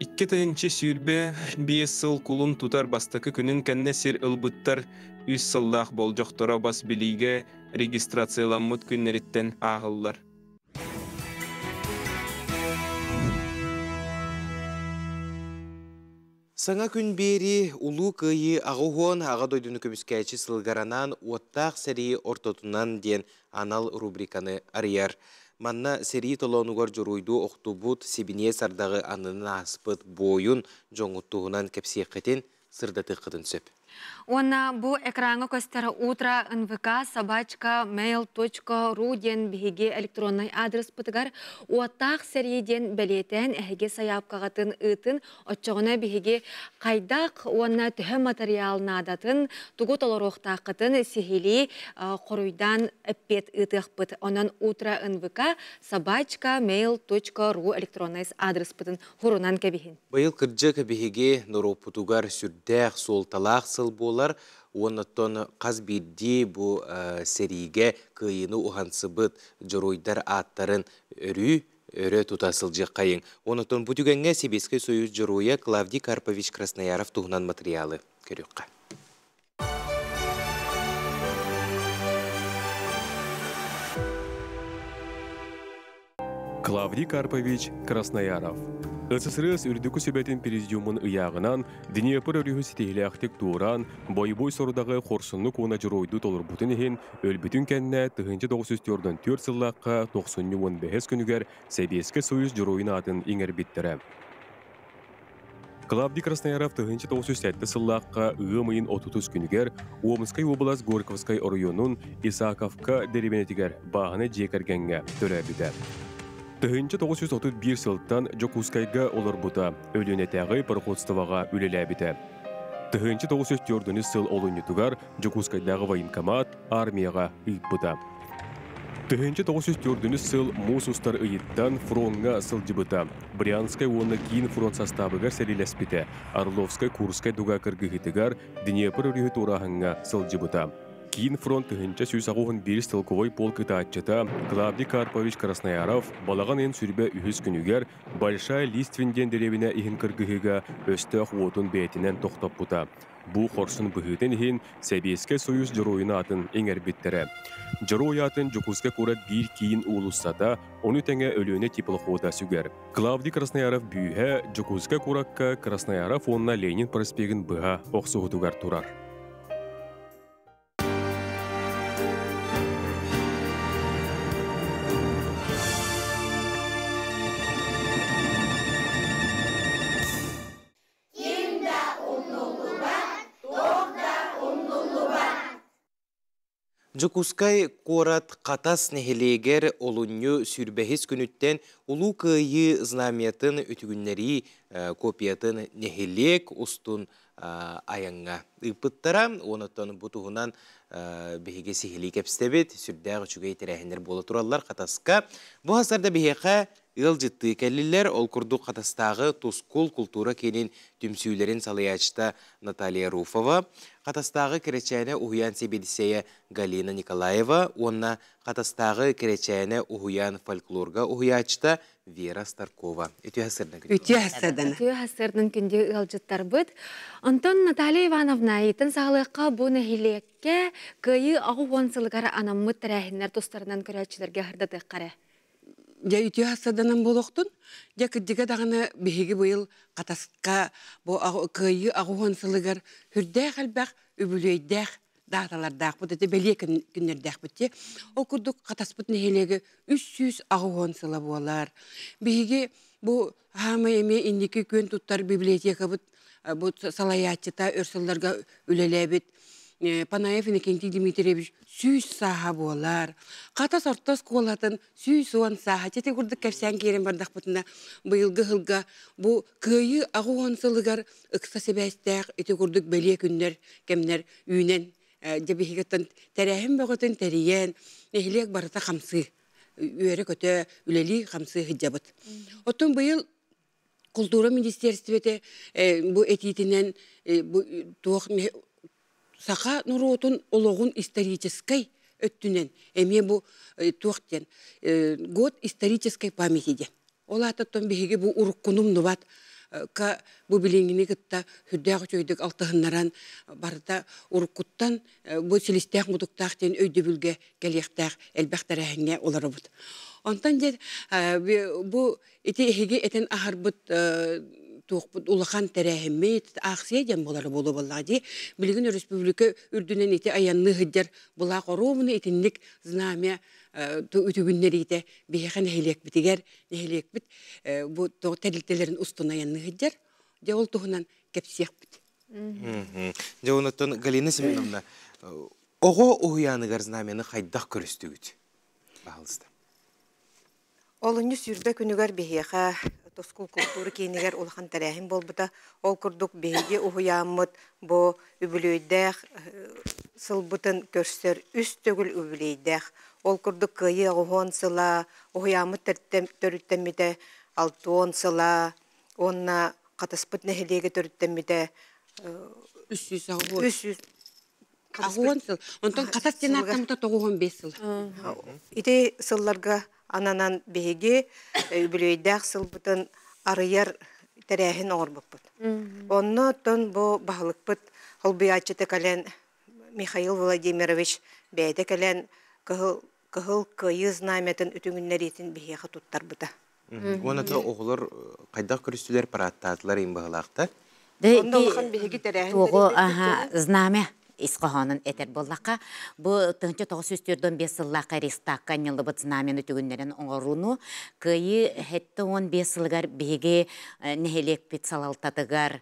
S16: 2 тайынчы сүйірбе 5 сыл кулун тутар бастакы күнін кәнне сир ылбыттар үш сыллақ болжоқтора бас билиге регистрацияламыт күннеріттен ағыллар.
S1: Саңа күн бері улу күйі ағуғын аға дойдыны көміскәйчі сылғаранан оттақ сәрі ортотунан ден анал рубриканы арияр. Манна сәрі толонуғар жоруйду оқтубут себіне сардағы анының аспыт бойын жоңыттуғынан кәпсеқетін сырдаты қыдын сөп.
S2: Онна бу экраны көстері утра НВК собачка mail.ru ден беге электронный адрес пытыгар уаттақ сәрейден бәлетен әйге саяпқағатын ұтын отчығына беге қайдақ онна түхі материалын адатын тұғы толырықтақытын сихили қоруйдан әппет ұтық бұт. Онан утра НВК собачка mail.ru электронный адрес пытын ғұрынан кәбейін.
S1: Байыл кірджі кәбеге нұру пұтугар сүрдәқ сол талақ сыл болар, онытон қаз бірді бұ сәриге күйіні ұғансыбыт жұройдар аттарын өрі тұтасыл жаққайын. Онытон бұ түгенге Себескі Союз жұройы Клавдий Карпович Краснояров тұғынан материалы көріққа.
S17: Клавдий Карпович Краснояров. СССР үрдікі сөбетін президиумын ұяғынан Днепр өрігі сетейлі туран бой-бой сордағы қорсынны кона жыройды толыр бұтын ехен өлбітін кәнне 1904 сыллаққа 90-15 күнігер Советский Союз жыройын атын еңер биттірі. Клавдий Краснояров 1907 сыллаққа ұйымайын 30 күнігер Омскай область Горьковскай районын Исаковка деревенетігер бағаны жекергенге төрәбіді. 1931 сылттан Жокускайга олар бұта, өлінетәғі пароходстваға үлеләбіті. 1904 сыл олынетугар Жокускайдағы военкомат армияға үйіп бұта. 1904 сыл Мусустар ұйыттан фронға сылжы бұта. Брянскай оны кейін фронт составыгар сәрелеспіті. Орловскай Курскай дуға кіргігітігар Днепр үрігі турағынға сылжы бұта. Кейін фронт түхінші сөз ағуғын беріс тылковой полкыта атчыта Клавдий Карпович Краснояров балаған ен сүрбе үйіз күнігер Большай Листвинден деревіне ихін кіргігі өстіқ отын бәйтінен тоқтап бұта. Бұ қорсын бұғытын ихін Советский Союз жыройын атын еңер біттірі. Жырой атын Жокускай көрат бір кейін ұлыстата, оны тәңе өліөне теплохода сүгер. Клавдий Краснояров бүйе Жокускай көракка Краснояров онына Ленин проспегін бұға оқсығытугар тұрар.
S1: Жокускай корат қатас нехелегер олунью сүрбәхис күніттен улу кыйы знаметін үтігіннері копиятын нехелек устун аяңға ыпыттара, онытын бұтығынан бігеге сихили кәпстебет, сүрдәғі чүгей тәрәхінер болы туралар қатасқа. Бұ хасарда бігеға ыл жытты кәлілер, ол күрді қатастағы тускул культура кенін түмсүйлерін салаячта Наталья Руфова, қатастағы керечәне ұхуян себедісея Галина Николаева, онна қатастағы керечәне ұхуян фольклорға ұхуячта Вера Старкова. Өте
S2: хасырдың күнде ұлжыттар бұд. Антон Наталья Ивановна етін сағылыққа бұны хилекке күйі ағу онсылығары анаммыт тәрәхінлер достарынан көрәтшілерге ғырдады қары.
S18: Я үтү хасаданан болохтун, я кыддыга дагана беги быйыл катаска бу кыйы агуансылыгар хүрдэ халбах үбүлөйдэх даталардах бу дете беле күннердэх битти. О курдук катаспыт нехелеге 300 агуансыла болар. Беги бу хама эме индики күн туттар библиотека бу салаячыта өрсөллөргө үлелебит. Панаев Иннокентий Дмитриевич сүйс саха болар. Қата сортас қолатын сүйс уан саха. Тете күрдік кәпсән керен бардақ бұтында бұйылғы ғылға. Бұ көйі ағу онсылығар ұқса себәстәқ, еті күрдік бәле күндер кәмнер үйінен. Жабихигаттан тәрәхім бәғытын тәрейен, нәхілек барыта қамсы. Үйері көті үләлі қамсы хиджабыт. Оттың бұйыл культура министерстветі бұ этитінен туақ Сақа нұротын олығын историческай өттінен, әме бұ туақтен, год историческай памятиде. Ол ататтан бігеге бұ ұрыққыным нұбат, ка бұ білеңіне күтті хүрдәғі чөйдік алтығыннаран барыта ұрыққыттан бұ селістәқ мұдықтақтен өйді бүлге кәлектәқ әлбәқтар әңге олары бұд. Онтан дед, бұ еті әхеге әтен ағар бұд улахан тәрәхімет ақсияден болары болу болады. Білген республика үрдінен еті аянны ғыддар бұлақ оромыны етінлік знамя үтігіннер еті бейхан әйлек бітігер, әйлек біт, бұл тәрілтелерін ұстын аянны ғыддар, де ол тұғынан кәпсияқ біт.
S1: Де онаттан Галина Семеновна, оғы ұғыянығар знамені қайдақ көрісті үт? Бағылысты.
S19: Олыны сүрбе күнігер бейеға тоскул культура кейінігер улахан тәрәхін болбыта, ол күрдік бейге ұғыямыт, бұ үбілейдәқ, сылбытын көрсер үст төгіл үбілейдәқ, ол күрдік күйі ұғуан сыла, ұғыямыт төріттеміде, алтуан сыла, онна қатаспыт нәхелеге төріттеміде,
S18: 300 ағуан сыл, онтан қатастен ақтамыта тоғуан 5 сыл.
S19: Ите сылларға ананан беге үбілейдәқ сылбытын арыяр тәрәхін оғырбыппыт. Онны тон бұ бағылықпыт холбиячыты кәлен Михаил Владимирович бәйді кәлен кығыл кыһыл кыйыз наметін үтүңүннәритин бихеха туттар бұта.
S1: Оны да оғылар қайдақ көрістілер параттатылар ең бағылақта?
S4: Туғы знаме исқоғанын әтер боллаққа. Бұл тұнчы 904-5 сыллаққа рестаққа нелі бұт знамен үтігіндерін оңыруну. Күйі хетті 15 сылғар беге нехелек бет салалтатығар.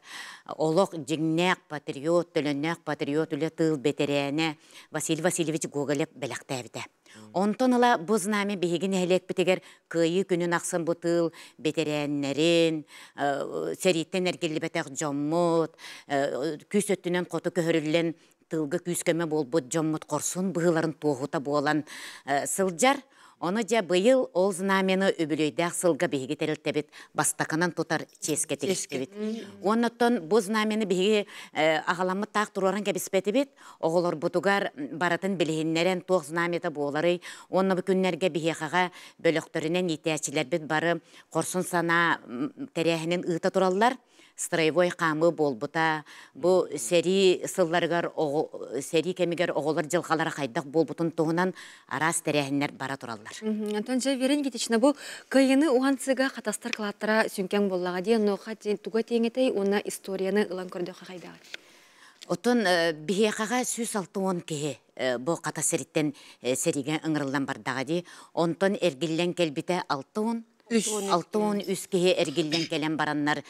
S4: Олық жіңнәк патриот, төліннәк патриот үлі тыл бетерәне Василий Васильевич Гоголев бәліқті әбді. Онтон ыла бұ знаме беге нехелек бетегер күйі күнін ақсын бұтыл бетерәнлерін, сәреттен әргелі бәтәқ жоммут, күс өттінен қоты көхірілін тылғы күскеме бол бұд жоммут қорсын бұғыларын тоғыта болан сылжар. Оны жа бұйыл ол знамені өбілейдәқ сылға беге тәрілтебет бастақанан тұтар ческе тегістебет. Онытын бұ знамені беге ағаламы тақ тұрарын кәбіспетебет, оғылар бұтығар баратын білігінлерін тоқ знаметі болары, оны бүкінлерге беге бөліқтірінен етәчілер бет бары қорсын сана тәрәхінен ұйта тұралар. Строевой қамы бол бұта, бұл сәри сылларғар, сәри кәмігер оғылар жылғалары қайдақ бол бұтын тұғынан арас тәрәхінлер бара тұралар.
S2: Антон жа верен кетешіна бұл қайыны уғансыға қатастар қылаттыра сүнкен боллаға дейін, ноға туға теңетей, оны историяны ұлан көрді қайдағар.
S4: Отын бігеқаға сүз 6-10 кеге бұл қата сәріттен сәриген ұңырылдан бардаға дей, онтын әргілден кәлбіті 6-10 үскеге әргілден кәлен бараннар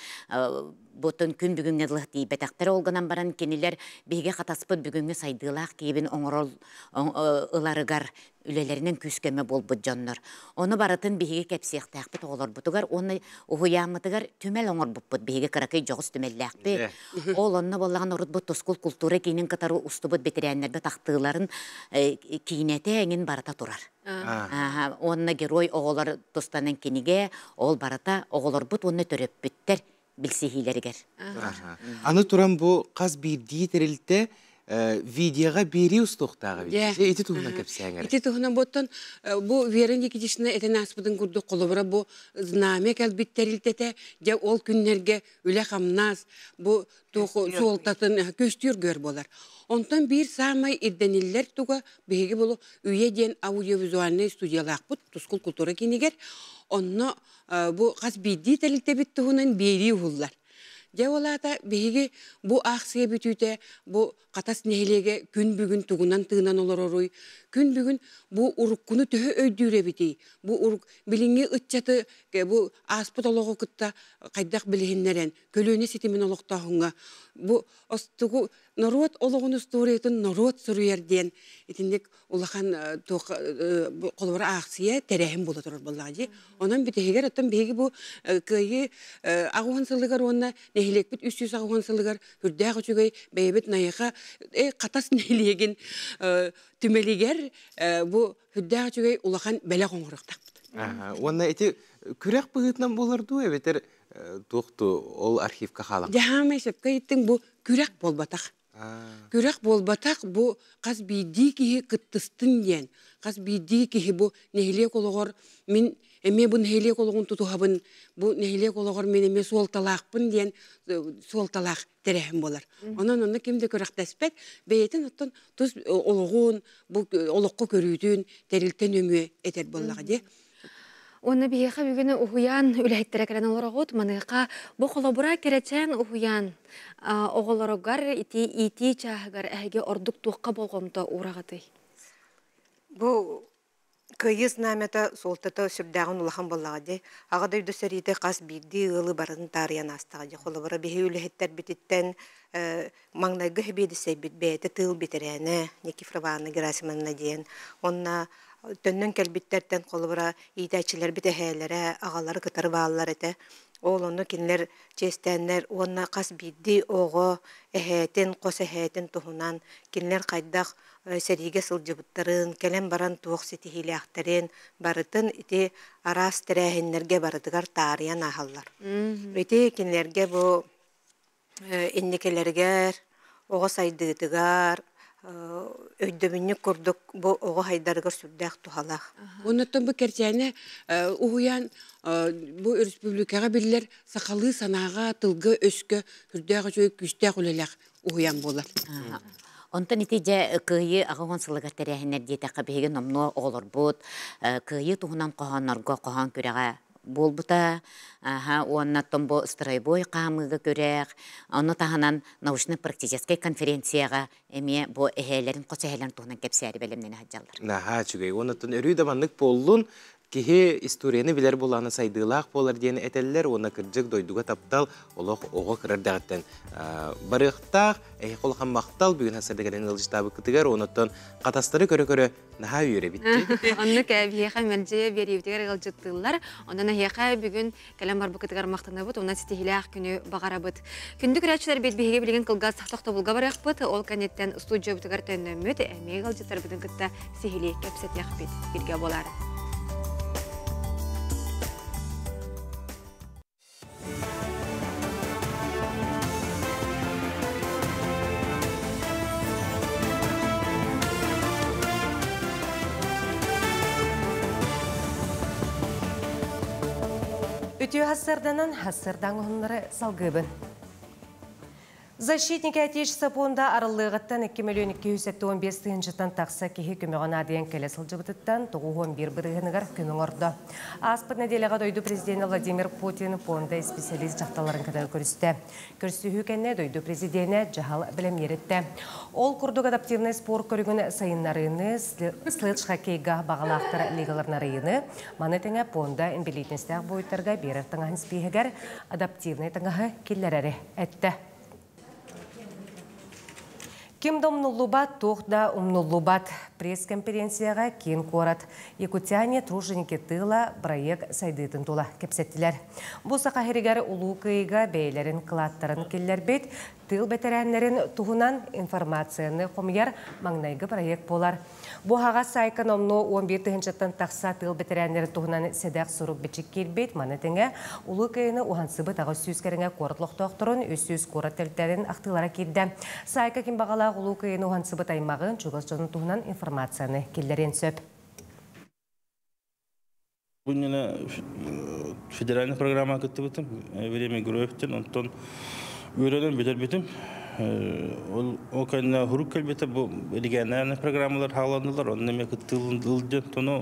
S4: бұтын күн бүгінге дылық дей бәтәқтері олғынан баран кенелер беге қатаспыд бүгінге сайдылақ кейбін оңырол ұларығар үлелерінен күскеме бол бұд жоннар. Оны баратын беге кәпсияқтақ бұт оғылар бұтығар, оны ұғыямытығар түмел оңыр бұт бұд беге қырақай жоғыз түмелләқ бі. Ол онына болаған ұрыд бұд тұскул культура кейінен қатары ұсты бұд бетерәнлер бұд ақтығыларын кейінеті әңін барата тұрар. Онына герой оғылар тұстанын кенеге, ол барата оғылар бұд оны төріп бүттер білсихилергер.
S1: Аны туран бұл қаз бірдей тәрілті видеоға бері ұстықтағы бейді. Еті тұғына көпсәңір.
S18: Еті тұғына бұттан бұл верен екедешіне әтен аспыдың күрді қолыбыра бұл знаме кәлбет тәрілтеті, де ол күннерге үлі қамназ, бұл суолтатын көстер гөр болар. Онтан бір самай ирденілер тұға бейге бұл үйе ден аудиовизуальный студиялақ бұд, тұскул культура кенегер, онны бұл қаз бейді тәрілте бет тұғынан бейді ұғылар. Жауалата беге бұ ақсыға бүтүйте, бұ қатас нәйлеге күн бүгін тұғынан тығынан олар орой. Күн бүгін бұ ұрыққыны түхі өйдүйре бітей. Бұ ұрық біліңе ұтчаты, бұ аспыт олығы күтті қайдақ білігінлерен, көлөне сетімен олықтағыңа. Бұ остығы народ олығын ұстуыретін народ сүрүйерден. Етіндек олақан қолыбара ақсыға тәрәхім бола тұрар болағыды. Онан бітегер өттен беге бұ көйі ағуған сылығар онына нәхілек біт 300 ағуған сылығар үрдәғі жүгей бәйбет найыға қатас нәхілеген түмелегер бұ үрдәғі жүгей олақан бәлі қоңырықтақ.
S1: Онына әте күрәқ бұғытынан боларду әветер тоқты ол архивка қалақ.
S18: Жағамай сөпқа еттің бұ күрәқ болбатақ. Күрәқ болбатақ бұ қаз бейді кейі қыттыстын ден. Қаз бейді кейі бұ нәхілек олығыр мен әме бұ нәхілек олығын тұтуғабын, бұ нәхілек олығыр мен әме суалталақпын ден суалталақ тәрәхім болар. Онан оны кемді күрәқ тәспәт, бәйетін оттан тұз олығын, бұ олыққы көрүйдін, тәрілтен өме әтер болаға де.
S2: Оны бейеқа бүгіні ұғыян үләйттірі кәрін оларағыт, маныққа бұл қолабыра керечен ұғыян оғыларығар ити чағығар әге ордық туққа болғымта ұрағыды.
S19: Бұл күйіз наметі солтыты сүрдәғын ұлақан болағыды. Ағада үйді сәрейді қас бейді ұлы барын тариян астағыды. Қолабыра бейі үләйттер бітіттен маңнайғы бейді сәйбіт бәйті тыл бітірәні, Никифорованы Герасимовна дейін. Онна төннөн кәлбиттерден қолыбыра идәчілер бітәхәлері, ағалары кытары бағалар әті. Ол оны кенлер честәнлер, онна қас бидді оғы әхәтін, қос әхәтін тұхынан, кенлер қайдақ сәриге сылжыбыттарын, кәлем баран туық сетихилі ақтарын, барытын ити арас тәрәхінлерге барыдығар тариян ағалар. Ити кенлерге бұл еннекелергер, оғы сайдығытығар, өйдөміннік көрдік бұл оғы хайдарығыр сүрдәқ тұхалақ.
S18: Онаттан бұл кәртәне ұғыян бұл республикаға білілер сақалы санаға, тылғы, өскі, хүрдәғы жөй күстәқ үлеләқ ұғыян болар.
S4: Онтон итеже кыйы ағуын сылыға тәрәхінер дейтаққа бейген номно олар бұд, кыйы туғынан қоғанларға қоған көреға бол бұта, оннаттон бұл стройбой қамығы көрек, оны тағынан научно-практической конференцияға әме бұл әхелерін, қос әхелерін туғынан кәпсәрі бәлемнен хаджалдар.
S1: Наха, чүгей, оннаттон өрүй даманлық болуын, кихи историяны билер боланы сайдылақ болар дейін әтелілер, оны кірджік дойдуға таптал, олық оғы кірардағыттен. Барықтақ, әйі қолған мақтал бүгін хасардығырын ылжыстабы күтігер, оныттан қатастары көрі-көрі наха үйері бітті.
S2: Онны кәбиеға мәрже береуітігер ылжыттылар, ондан әйеға бүгін кәлем бар бұкытығар мақтаны бұд, онна стихилях күні бағара бұд. Күнді күрәтшілер бет бейге білген қылғаз сақтоқты бұлға барақ бұд, ол кәнеттен студия бұтығар тәннөмөд, әмей ылжыттар бұдың күтті сихили кәпсет яқ бет бірге болары.
S3: Өтеу хассарданан хассардан ұғынлары салғыбын. Защитники Отечества фонда арылығыттан 2,215 жылдан тақса кеге көмеған адыян кәлі сылжыбытыттан 9-11 бірігінігар көмің орды. Аспыр неделеға дойду президент Владимир Путин фонда специалист жақталарын кадar көрісті. Көрісті хүкенне дойду президенті жағал білім еретті. Ол күрдік адаптивный спор көрігін сайынларыны, слыдж хоккейға бағалақтыр лигаларнарыны, манетіңе фонда инбилитнестіғ бойыттарға берір тыңағын спейгер адаптивный тыңағы келлерәрі әтті. Кимда умнуллубат, тухда умнуллубат пресс-конференцияға кен корат. Якутяне труженики тыла проект сайдытын тула кепсеттілер. Бұл сақахерігер ұлу кыйға бейлерін қылаттарын келлер бет, тыл бетерәнлерін туғынан информацияны қомияр маңнайғы проект болар. Бұғаға сайқан омну 11 жаттан тақса тыл бетерәнлерін туғынан седақ сұрук бечік келбет, манетіңе ұлу кыйыны уғансыбы тағы сүйіскеріңе қорытлық тоқтырын, өсіз қорат тәлтәрін ақтылара келді. Сайқа кем бағала ұлу кыйыны уғансыбы таймағын чуғыз жонын туғынан информацияны келдерен сөп.
S5: Бұнына федеральный программа күтті бұтым, время героевтен, онтон үйренен бедер бетім. Ол кәнна хурук кәлбеті бұл региональный программалар хағаландылар, онына ме күтті ұлды, тоны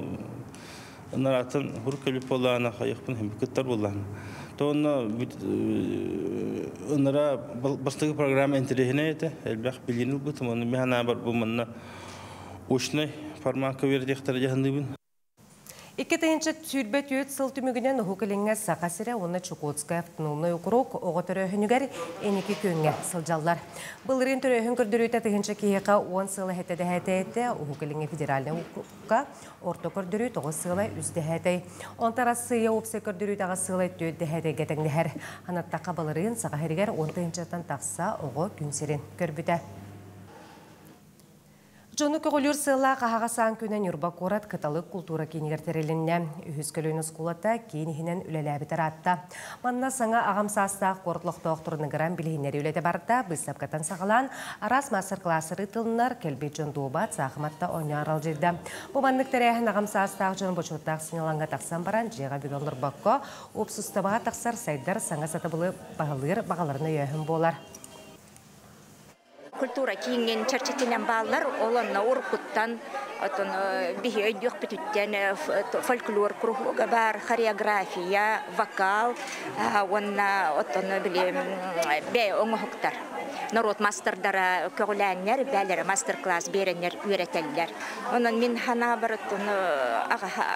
S5: онар атын хурук кәлбет болағына қайықпын, hem күттар болағына. Тоны онара бастығы программа интерехіне еті, әлбәқ білгеніл бұтым, оны механа бар бұл мұнна ұшынай форматқа вердектері жағындыбын.
S3: Иккетайынча түрбет өт сыл түмігінен ұхукіліңе сақасыра оны Чукотская автономный округ оғы түрөхінігер енекі көнге сылжаллар. Бұлырын түрөхін күрдірүйті тігінші кейіға 10 сылы әтеді әтәйті ұхукіліңе федеральный округқа орта күрдірүй 9 сылы үзді әтәй. Онтара сыя опсы күрдірүй тағы сылы төтті әтәй гәтіңдігер. Анаттаққа бұлырын сақахерігер 10-тан тақса оғы күнсерін көрбіті. Жоны көғілер сыла қағағасан көнен үрба қорат каталык культура кенігертерелінне. Үхіскөліні скулата кейінігінен үлеләбітер атта. Манна саңа ағамсастақ қортлықты оқтырыны ғыран білігінер үлеті барда, бұстапқатан сағылан арас мастер-классыры тылынар кәлбет жон дуыбат сақыматта ойнар ал жерді. Бұл мандықтарайын ағамсастақ жон бұчуттақ сыналанға тақсан баран жеға бүгінлер баққа опсустабаға тақсар сайдар саңа сатыбылы бағаларына өйін болар.
S20: Культура кийинген чарчетенен баллар олонна уркуттан отон биһи өйдүк бүтүттен фольклор кругуга бар, хореография, вокал, онна отон билем бе оңохуктар. Народ мастerdara көгләннәр, бәләр мастер-класс береннәр үйрәтәләр. Онан мин хана барытын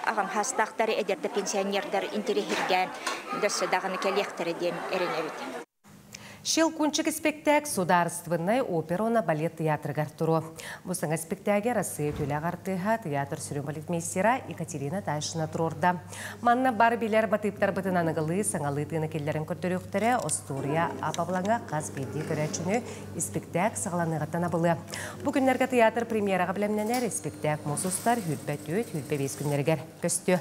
S20: агам хастактары эдерде пенсионердар интерехиргән дөсәдәгән кәлектәрдән эренәбит.
S3: Шел кунчик спектакль сударственной оперона балет театргар туру. Бусаңа спектакль Россия түләгар театр сүрен балетмейстера Екатерина Тайшина турорда. Манна бар билер батыптар бытынанығылы саңалы тыны келлерін көрдіріқтірі Остурия апаблаңа қаз бейді көрәчіні спектакль сағаланығаттан абылы. Бүгінлерге театр премьераға білемненер спектакль мосустар хүлбәт өт, хүлбә 5 күнлергер көсті.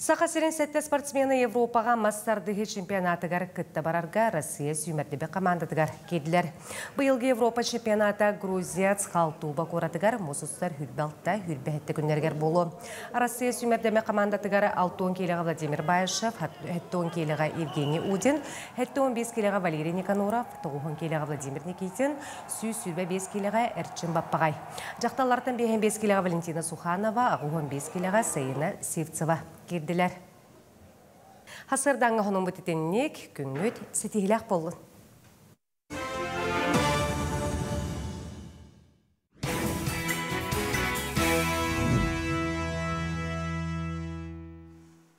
S3: Сақасырын сәтті спортсмені Европаға массардығы чемпионатыгар кітті барарға Россия сүймәрдебе командатыгар кеділер. Бұйылғы Европа чемпионата Грузияц қалтуба коратыгар мұсыстар хүрбәлтта хүрбәхетті күннергер болу. Россия сүймәрдеме командатыгар 6 келіға Владимир Байышев, 10 келіға Евгений Удин, 15 келіға Валерий Никаноров, 9 келіға Владимир Никитин, 5 келіға Эрчин Баппағай. Жақталардан 5 келіға Валентина Суханова, 15 келіға Сайына Севцева келділер. Хасырдаңы ғының бұтетеннек күнгөт сетихіләқ болын.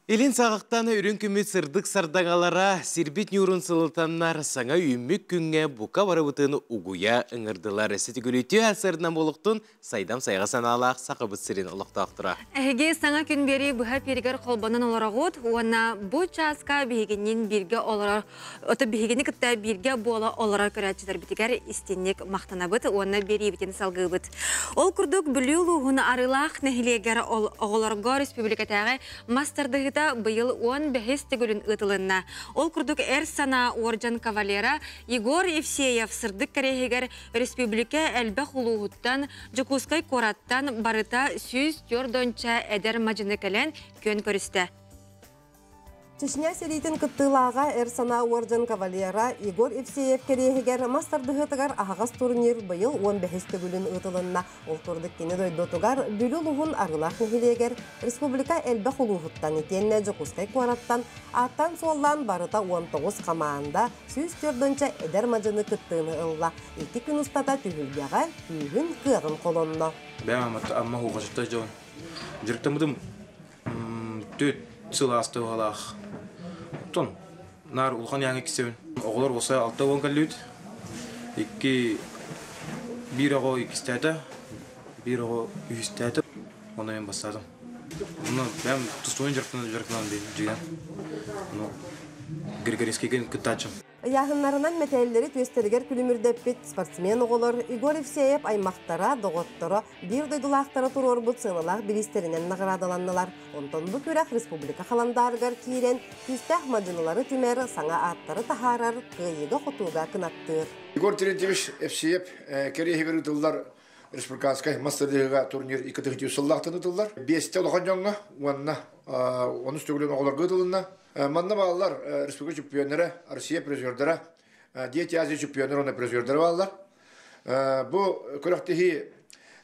S1: Илин сағықтаны үрін күміт сырдық сардағалара сирбит нюрын сылытаннар саңа үймік күнге бұқа барабытыны угуя ыңырдылар. Сетігілеті әсірінен болықтың сайдам сайға саналақ сақыбыт сирен ұлықтақтыра.
S2: Әге саңа күн бері бұға перегер қолбанын оларағыд, оңа бұ часқа бігенен бірге олар, оты бігені күтті бірге бола олара көрәтшілер бітігер істеннек мақтана бұд, оңа бері бітен салғы бұд. Ол күрдік бүлілу ғыны арылақ нәхілегер оғыларға республикатағы мастардығы быйыл 15 тегілін ұтылынна. Ол күрдік әр сана оржан кавалера Егор Евсеев сырдық кәрегер республика әлбәқ ұлуғыттан Жукускай кораттан барыта 104 әдер мажыны кәлен көн көрісті.
S21: Чечня серитин кыттылаға әрсана оржан кавалера Егор Евсеев керегер мастардығытығар ағас турнир бұйыл 15 тегілін ұтылынна. Ол турдық кені дойдотығар бүліл ұғын арылақ нехилегер республика әлбәқ ұлуғыттан етенне Жукускай кораттан аттан соллан барыта 19 қамаанда 104 әдер мажыны кыттыны ұлла. Екі күн ұстата түгілбеға үйін күйағын қолонно.
S5: Бәм амма хуғажықта жауын. Жүріктамыдым төт сыла асты ғалақ. Тон, нар улхан яңы кісеуін. Оғылар болса алтта оң кәлі өт. Bir оғы ikistәді, bir оғы үйістәді. Оны мен бастадым. Оны бәм тұстуын жүріктінен жүйген. Григорийский ген күттачым.
S21: Яғынларынан мәтәлілері төстергер күлімірдеппет спортсмен оғылар Игор Евсеев аймақтара, доғыттыры, бір дойдылақтары тұрор бұд сыңылақ білістерінен нағырадаланылар. Онтон бұ көрәк республика қаландарғар кейрен, күстәқ мадынылары түмәрі саңа аттары тахарар, қиыға құтуға кынаттыр.
S22: Игор Терентьевич Евсеев керегер ұтылдар республиканскай мастерліға турнир 2-2 сыллақтын ұтылдар. 5-те олған жоңға, оны стөгілен оғыларға ұтылынна. Манна балалар республика чемпиондары, Россия призердары, Дети Азия чемпиондары, оны призердары балалар. Бұл көріқтегі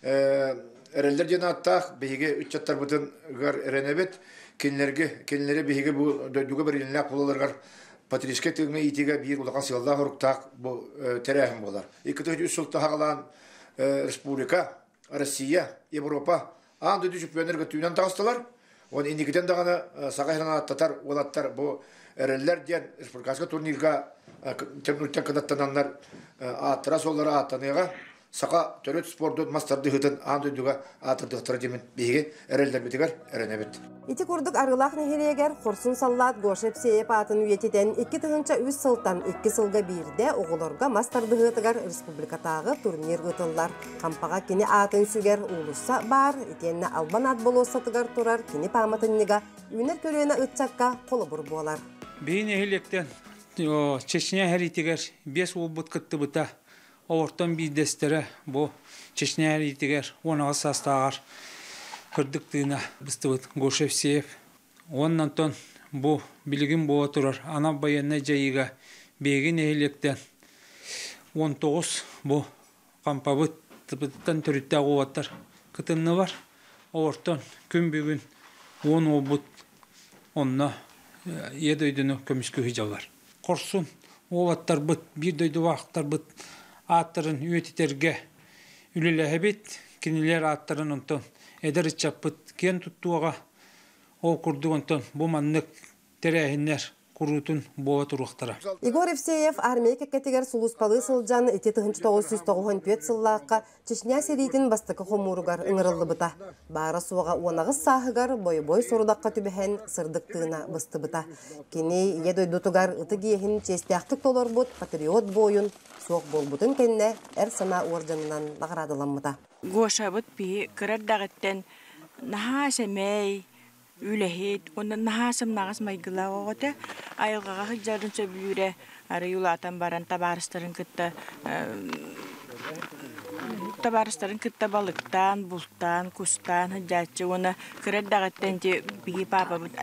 S22: әрелдер ден аттақ, бейге 3 жаттар бұтын ғар әренебет, кенлері бейге бұл дөйдігі бір еліне қолаларғар патришке тігіне етеге бір ұлақан сыйлалдағы ұрықтақ бұл тәрәхім болар. 2-3 сылтта ғалан республика, Россия, Европа, аңды чемпиондарға түйінен тағыстылар. Он индикатен дағаны сағайрана аттатар, олаттар бұл әрелер ден республикасқа турнирға темнуттен қанаттананлар аттыра солары аттаныға сақа төрет спордың мастарды ғытын аңдүйдіға аттырдықтыра демен бейге әрелер бетігер әренебет.
S21: Ити күрдік арғылақ нехерегер Қорсын Саллат Гош Евсеев атын үйетеден 2-3 сылтан 2 сылға бірде оғыларға мастарды ғытығар республикатағы турнир ғытылар. Қампаға кені атын сүгер ұлыса бар, етеніне албан ат болосатығар тұрар, кені паматынныға үйнер көріені ұтчаққа қолы бұр болар.
S23: Бейін әйелектен Чечня әритігер 5 ұлбыт күтті бұта. Ортан бидестері бұл Чечня әритігер 10 састағар көрдіктігіне бұстыбыт Гош Евсеев. Оннан тон бұл білігін бола тұрар. Ана баянна жайыға бейгін әйелектен 19 бұл қампабыт бұттан түрітті ағуаттар күтімні бар. Ортан күн бүгін 10 ұлбыт онына едойдыны көміскі хижалар. Қорсын олаттар бұт, бір дөйді вақтар бұт аттарын үйететерге үлілі әбет, кенелер аттарын онтон әдір үтчап бұт кен тұттуаға ол күрді онтон бұл маннық тәрәхінлер құрутын бола тұруқтара.
S21: Игор Евсеев армия кәкетігер сұлыспалы сылжан 1994 сыллаққа Чечня серитін бастықы қомуругар ұңырылы бұта. Бара суға онағыз сағығар бой-бой сорудаққа түбіхен сырдықтығына бұсты бұта. Кені едойдутугар ұтығиехін честияқтық толар бұт, патриот бойын соқ бол бұтын кәнне әр сана оржанынан нағырадылан бұта.
S24: Гоша бұт бі кірір дағыттен наға сәмей
S7: үлехет, ондан нахасым нағас майгыла оғыты, айылғаға хыджарын сөбілуре, ары юлатан баран табарыстарын кытта, балықтан, бұлттан, кустан, хыджатчы, оны кірет дағыттан те бігі папа бұд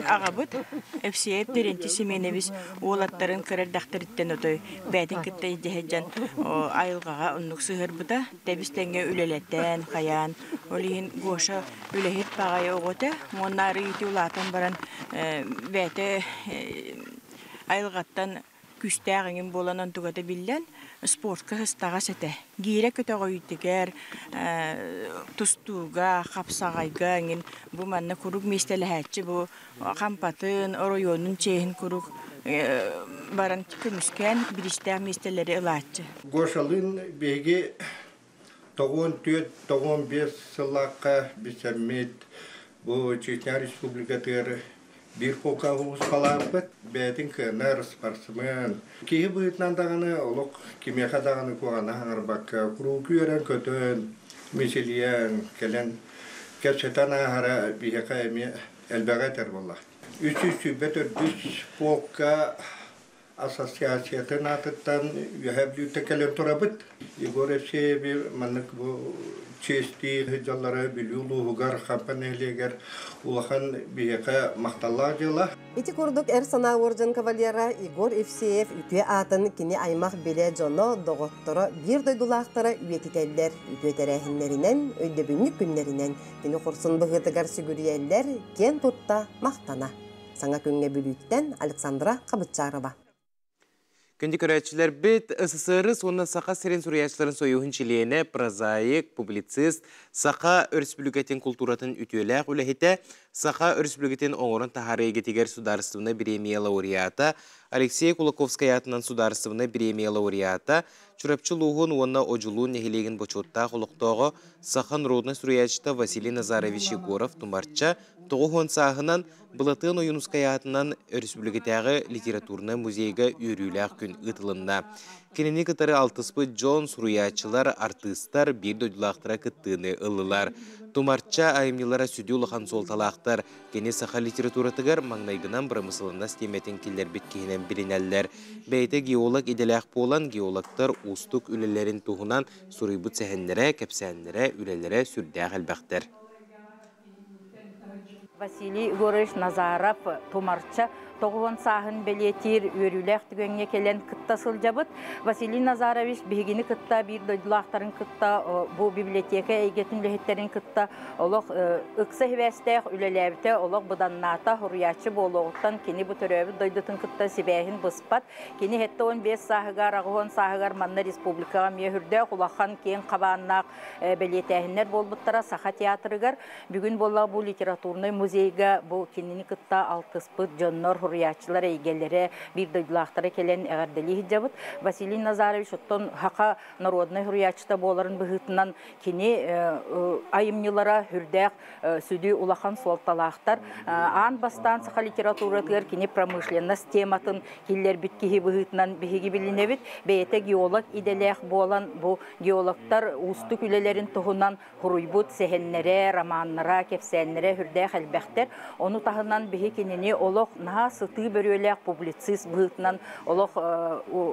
S7: аға бұд, әпсейіп деренті семенебіз олаттарын кірет дақтырыттен өтой, бәдін кітті еждехеджан айылғаға ұнық сығыр бұда, тәбістенге үлелеттен, қаян, олейін гоша үлехет бағай оғыты, оннары еті улатан баран бәті айылғаттан күстәғіңін боланан тұғады білден, спортқа хыстаға сәті. Гейре көті қойытығар, тұстуға, қапсағайға, бұл манна күрік местелі әтші, бұл қампатын, оройонын чейін күрік баран көміскен бірістәғ местелері ұлатшы.
S8: Гошалын беге 94-95 сылаққа бісәмет бұл Чечня Республикатыр bir koka huğuz kalarpıt, bәтін kınar спортсмен. Кейі бұйтынан дағаны, олық кемеға дағаны koğana hanırbakka, kuru kuyeren kötön, meseliyен, kelen, kepsetan ahara biheka emi elbəğə terbollah. Üç polka asosiyasiyatın atıttan yühəblü tekelen torabıt. Igor Evseyevi manık bu çeşitli hıcalları biliyorlu hugar kampanyalar ulahan biheka mahtallar jala.
S21: İti kurduk sana orjan kavalyara Igor Evseyev ütüye atın kini aymak bile jono doğottora bir doydulaqtara üyetiteller üyeterehinlerinden öydebünlük günlerinden kini kursun bıhıtıgar sügüriyeller gen tutta mahtana. Sana könge bülütten Aleksandra Kabıtçarova.
S1: Күнді көрәтшілер бет СССР сонна Сақа Серен Суриячларын союхын чилейіне прозаик, публицист, Сақа өріспілігетін культуратын үтеләқ үләхеті, Сақа өріспілігетін оңырын тахары егетегер сударыстывына премия лауреата, Алексей Кулаковская атынан сударыстывына премия лауреата, Чурапчы луғын онна ожылуын нехелеген бочотта құлықтағы Сақа народный суриячта Василий Назарович Егоров тумарча тоғын сағынан Бұлатын ойынуская атынан өріспілігетәғі литературны музейға үйріләқ күн ұтылынна. Кенені кітары алтыспы Джон суриячылар, артыстар бір дойдылақтыра кіттіні ұлылар. Тумарча айымнелара сүді ұлыған солталақтар, кені Сақа литературатығар маңнайғынан бұрамысылына стеметін келдер біткейінен білінәлілер. Бәйті геолог еделәқ болан геологтар ұстық үлелерін тұғынан сұрайбыт сәхенлері, кәпсәнлері, үлелері сүрдәғ әлбәқтер.
S9: Василий Егорович Назаров тумарча тоғын сағын белетир өріләқ түгенге келен кытта сылжабыт. Василий Назарович бігіні кытта, бір дойдылақтарын кытта, бұл библиотека әйгетін лөхеттерін кытта, олық ұқсы хевестәқ үлеләбіте, олық бұданната хұрыячы болуғыттан кені бұ түрәбі дойдытын кытта себәхін бұспат. Кені хетті 15 сағығар, ағуын сағығар манна республикаға мейхүрді құлақан кен қабаннақ белетәхінлер болбыттара Сақа театрығар. Бүгін болла бұл литературный музейға бұл кенені кытта алтыспыт жоннор хурячылар эйгеллере бир дойдулактары келен эгардели хиджабыт. Василий Назарович оттон хака народный хурячыта боларын быхытынан кини айымнылара хүрдәк сүдү улахан солталактар ан бастан Сақа литературатыгар кини промышленность тематын киллер биткиһи быхытынан биһиги билинебит. Бейте геолог иделек болан бу геологтар устук үлелерин туһунан хуруйбут сехеннере, романнара, кепсәннере хүрдәк әлбәхтер. Оны тахынан биһи кинини олох наха сыты бөрөләк публицист быһытынан олох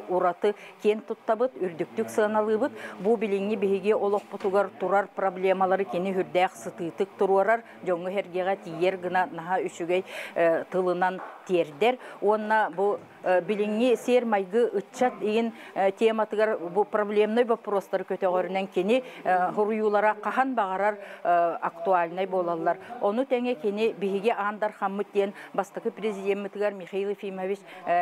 S9: ураты кен туттабыт, үрдүктүк сыналыбыт. Бу билинги биһиги олох бутугар турар проблемалары кини хүрдәк сытытык туруарар, жоңгы хергега тиер гына наха үшүгей тылынан тердер. Онна бу билинги сер майгы ытчат иин тематыгар бу проблемный вопростар көтөгөрүнөн кини хуруюлара кахан багарар актуальный болалар. Оны теңе кини биһиги андар хаммыттен бастакы президенттигер Михаил Ефимович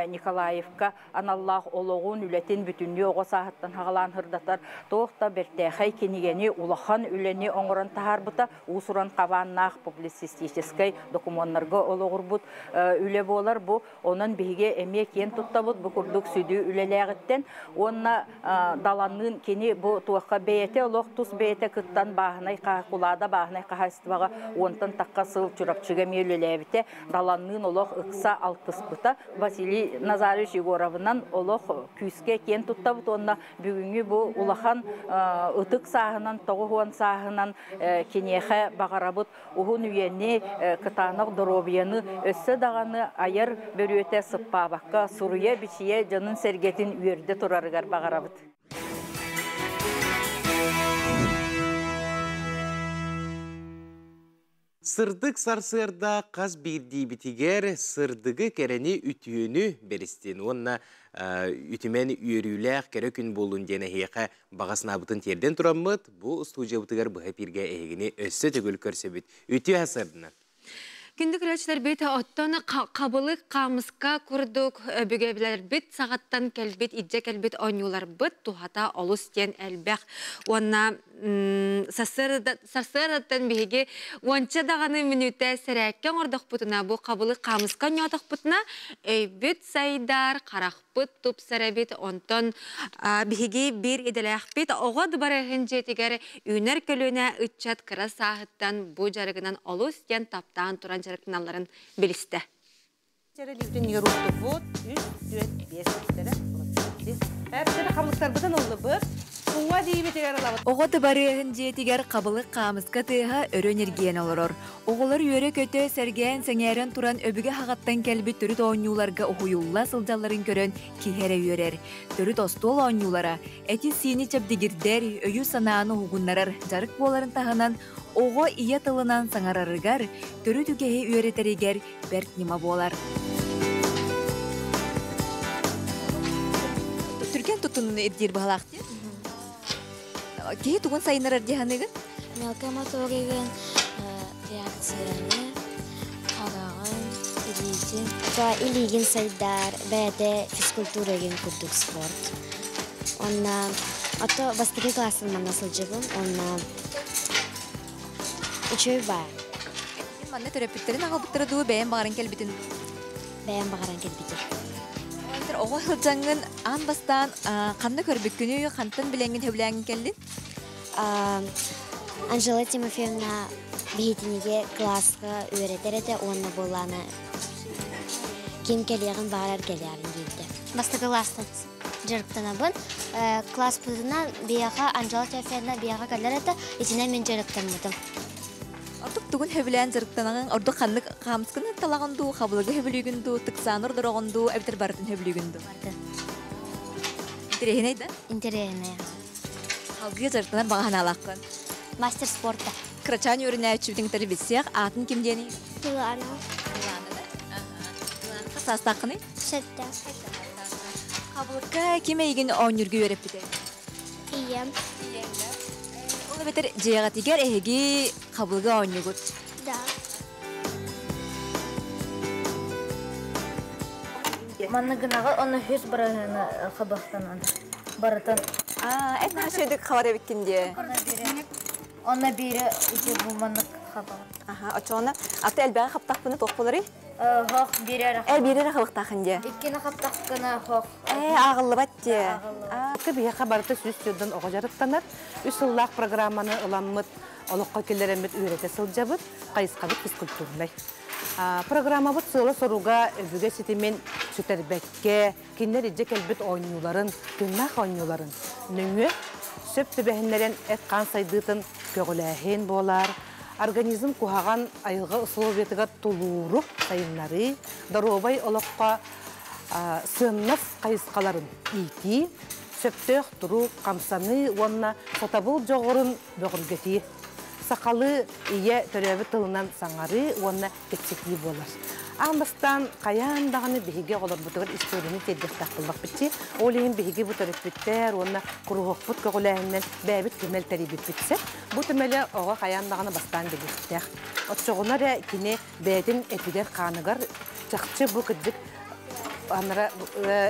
S9: Николаевка аналлах ологун үлетин бүтүннү ого сааттан хагалан хырдатар тоокта бертехай кинигени улахан үлени оңорон тахарбыта усуран кабаннах публицистический документтарга ологурбут үле болар. Бу онун биһиге эме кен туттабыт бу курдук сүдү үлелегиттен онна даланын кени бу туакка бейете олох тус бейете кыттан баахнай кулада баахнай кахастыбага онтан такка сыл чурапчыга мелелебите даланын олох ыкса алтыспыта Василий Назарович Егоровынан олох күске кен туттабыт онна бүгүнгү бу улахан ытык саагынан тогуон саагынан кенеха багарабыт ухун үйени кытанак доробияны өссө даганы аяр бөрүөтө сыппабакка суруя бичие жанын сергетин үйөрдө турарыгар багарабыт.
S1: Сырдык сарсырда қаз бирди битигер сырдыгы керени ütüünü беристин. Онна ütüмен үйөрүләк кере күн болун дене хейқа бағасынабытын терден тураммыт. Бу студия бутыгар бұға пирге эгини өссө төгіл көрсөбіт. Үтü асырдына.
S2: Күндік рәчлер бет оттан қабылық қамысқа күрдік бүгебілер бет сағаттан кәлбет, идже кәлбет ойнулар бет тухата олыс тен әлбәқ. Онна сарсыраттан бейге онча дағаны минута сәрәккен ордық бұтына бұл қабылық қамысқа нетық бұтына бет сайдар, қарақ бұт, тұп сәрі бет, онтан бейге бір еделәқ бет. Оғады барығын жетігер үйнер көліне үтчат қыра сағыттан бұл жарығынан олыс тен таптан тұран жарықтыналарын білісті.
S3: Жерелерден ерулды бұд, 3-4-5 әртері қабылықтар бұдан олы бұд.
S6: Оғаты барығын жетігер қабылық қамысқа тыға өрі энергиян олырыр. Оғылар үйері көті сәрген сәңерін тұран өбігі хағаттан кәлбі түріт оңюларға оғуюлла сылжаларын көрін кейхәрі үйерер. Түріт остол оңюлара, әті сині чәбдігірдер, өйі санааны ұғынларар жарық боларын тағынан оғы ия тылынан саңарарығар, түріт үкеге үйеретерігер бәрт нема болар. Түрген тұтынуны еддер бағалақты? Кейі туғын сайынарар дегенігін?
S10: Мелкі моторигін, реакцияны, қарағын, илейгін. Илейгін сайдар, бәді физкультурагын күрдік спорт. Онна, ото бастығы класын мана сылжығын, онна үшөй бар.
S6: Манна төрөпүттерин ағалбыттары дуы бәйін бағаран келбетін?
S10: Бәйін бағаран келбетін.
S6: Оғы хылжаңын аң бастан қанны көрбік күні қантын біләңін хөбләңін келдін?
S10: Анжела Тимофеевна бейетінеге классқа өретер онны боланы кем келеғін бағарар келерін дейді. Бастығы класстан жарықтана бұн. Класс бұдына бияға Анжела Тимофеевна бияға кәлер еті, етіне мен жарықтан бұдым.
S6: Ортық түгін хөблән жарықтанағын, орды қанны қамыскыны талағынду, қабылығы хөблігінду, тықсаныр дұрағынду, әбітір бардың хөблігінду. Интерейін айда?
S10: Интерейін айда.
S6: Қалғы жарықтанар баған алаққын?
S10: Мастер спорта.
S6: Крачан өріне өтшібдің тәрі бетсеғ, атын кем дені?
S10: Туланы.
S6: Туланы да? Туланы қасастақыны?
S10: Шетті.
S6: Қабылыққа кеме еген оңырғы өріп біде?
S10: Ием.
S6: Ол бетер жеға тегер әйгі қабылғы оңы күт?
S10: Да.
S11: Маннығынаға оны хүз барағына қабақтанан барытын.
S6: Әтін ашөйдік қавар әбіккенде?
S11: Оны бері үте бұл маннық қабағын.
S6: Очоғына, аты әлбәғі қаптақ бұны тоқ болары?
S11: Хоқ, берері қабақтақ.
S6: Берері қабақтақынде?
S11: Еккені қаптаққына хоқ.
S6: Ағылы бәтте?
S3: Бияқа барыты сүз түрден оға жарықтанар. Үсіллақ программаны ұламмыт, олыққа келерімет үйреті сылжабыт, қайысқабыт физкультурнай. Программа бұт сылы соруға өбіге сетімен сүтәрбәкке, кендер еджі кәлбет ойнуларын, күннақ ойнуларын. Нүңі сөп түбәхінлерін әтқан сайдытын көгіләхен болар. Организм кухаған айылға ұсылы бетіға тұлуырық сайынлары, даробай олыққа сыннас қайысқаларын ити, сөптөк тұру қамсаны онна сотабыл жоғырын бөғілгеті. Сақалы ие төрәбі тылынан саңары онна кепсекли болар. Аңбастан қаяндағыны бейге олар бұтығыр историяны теддіқтақ қылбақ бітті. Олейін бейге бұтырып біттер, онна құруғық бұт көғіләйінен бәбіт күмел тәребет бітсе. Бұт өмелі оға қаяндағыны бастан біліктәқ. Отшоғынар кене бәдін әпілер қанығар жақчы бұл күддік
S12: анара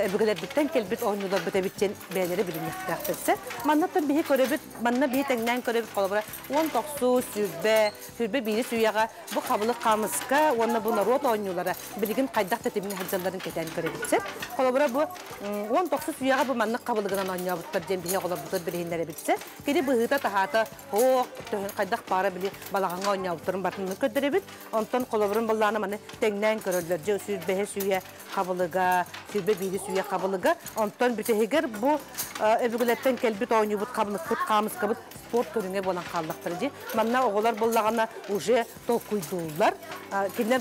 S12: эбигелердиттен келбит ойнулар битебиттен бәлери билинектәхтәсе. Маннаттан бихи көрөбит, манна бихи тәңнән көрөбит колобра. 19 сүрбе бири суяга бу кабылык камыска, онна бу народ ойнулары билигин кайдак тетимин хаҗалларын кетән көрөбитсе. Колобра бу 19 суяга бу манна кабылыгынан ойнабыттар ден бихи колобра билиннәре битсе. Кири быгыта тахата о кайдак пара били балаганга ойнабыттырын батын көдөрөбит. Онтон колобрын балланы маны тәңнән көрөлөр. Жö сүрбе суя кабылыга, сүрбе бири суя кабылыга. Онтон бүтегер бу эбигелеттен келбит ойнубут кабылык камыска бут спорт көрүнгө болан калдыктыр ди. Манна оголар боллагана уже толкуйдулар. Кинер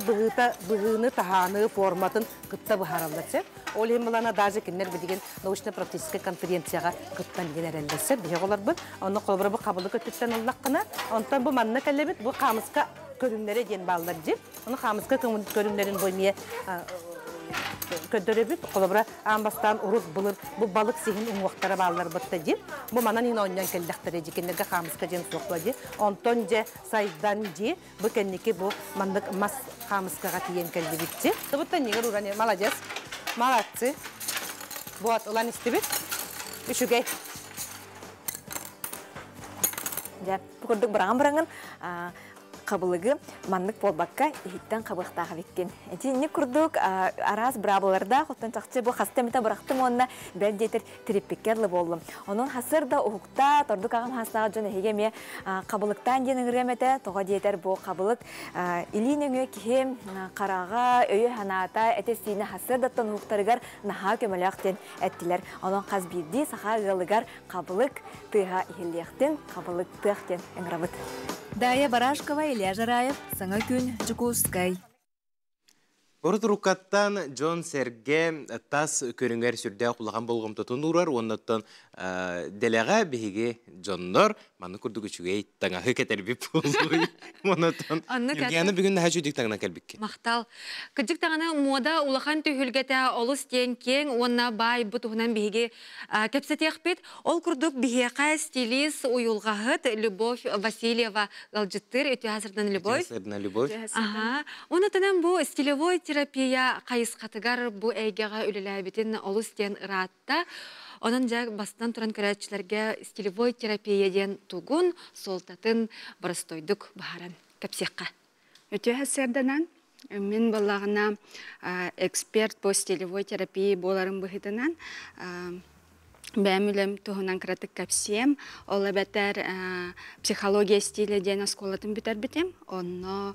S12: быгыны таханы форматын кытта бахаралдырсы. Ол эмлана даже кинер бидеген научно-практический конференцияга кыттан генералдесе. Биголар бу аны колбура бу кабылык өттүттен аллаккана. Онтон бу манна келебит бу камыска көрүнлөрү ден балдар ди. Аны камыска көрүнлөрүн боймие көдөрөбүт колобра амбастан урут булыр бу балык сихин уңуктара баллар бытта ди. Бу манан ин ойнан келдактыр ди. Кинерге камыска ден сокту ди. Онтон же сайдан ди. Бу кенники бу мандык мас камыскага тиен келдибитти. Табыттан негер уране молодец. Молодцы. Вот, улан истебит. Ишугей.
S6: Жап, көрдүк баран-баранган кабылыгы маннык болбакка иттен кабыктагы беккен. Эти не курдук араз брабыларда хоттан чакчы бу хастемите барактым онна белдетер триппекерлы болдум. Онун хасырда укта тордук агам хастага жөн хегеме кабылыктан денигремете тога диетер бу кабылык илинеңе кихем карага өйө ханата этесине хасырдаттан уктарыгар наха көмөлөктен эттилер. Онун каз бирди саха гылыгар кабылык тыга ихилектен кабылык тыктен эңрабыт. Дая Барашкова, Илья Жараев, Саңа күн, Жукускай.
S1: Ордурукаттан Джон Серге тас көрүнгөр сүрдө кулаган болгом тотун урар, оннотон делега биге Джоннор маны курдук үчүгө таңа кетер бип болду. Монотон. Яны бүгүн хажудик таңна келбикке.
S2: Мактал. Кыжык таңана мода улахан түйүлгете олус тен кең онна бай бутугунан биге кепсетекпет. Ол курдук биге стилист уюлгахыт Любовь Васильева галжыттыр өтө азырдан Любовь. Ага. Онотонан бу стилевой терапия кайыскатыгар бу эйгега үлеләбитин олус тен ыратта. Онан жак бастан туран көрәтчиләргә стилевой терапия ден тугун солтатын барыстойдук баһаран капсекка.
S13: Өтө хәсәрдәнән мен баллагына эксперт по стилевой терапии боларын быһытынан бәмилем туһунан кратык капсем, ола бәтәр психология стиле ден асколатын битәр битем, онно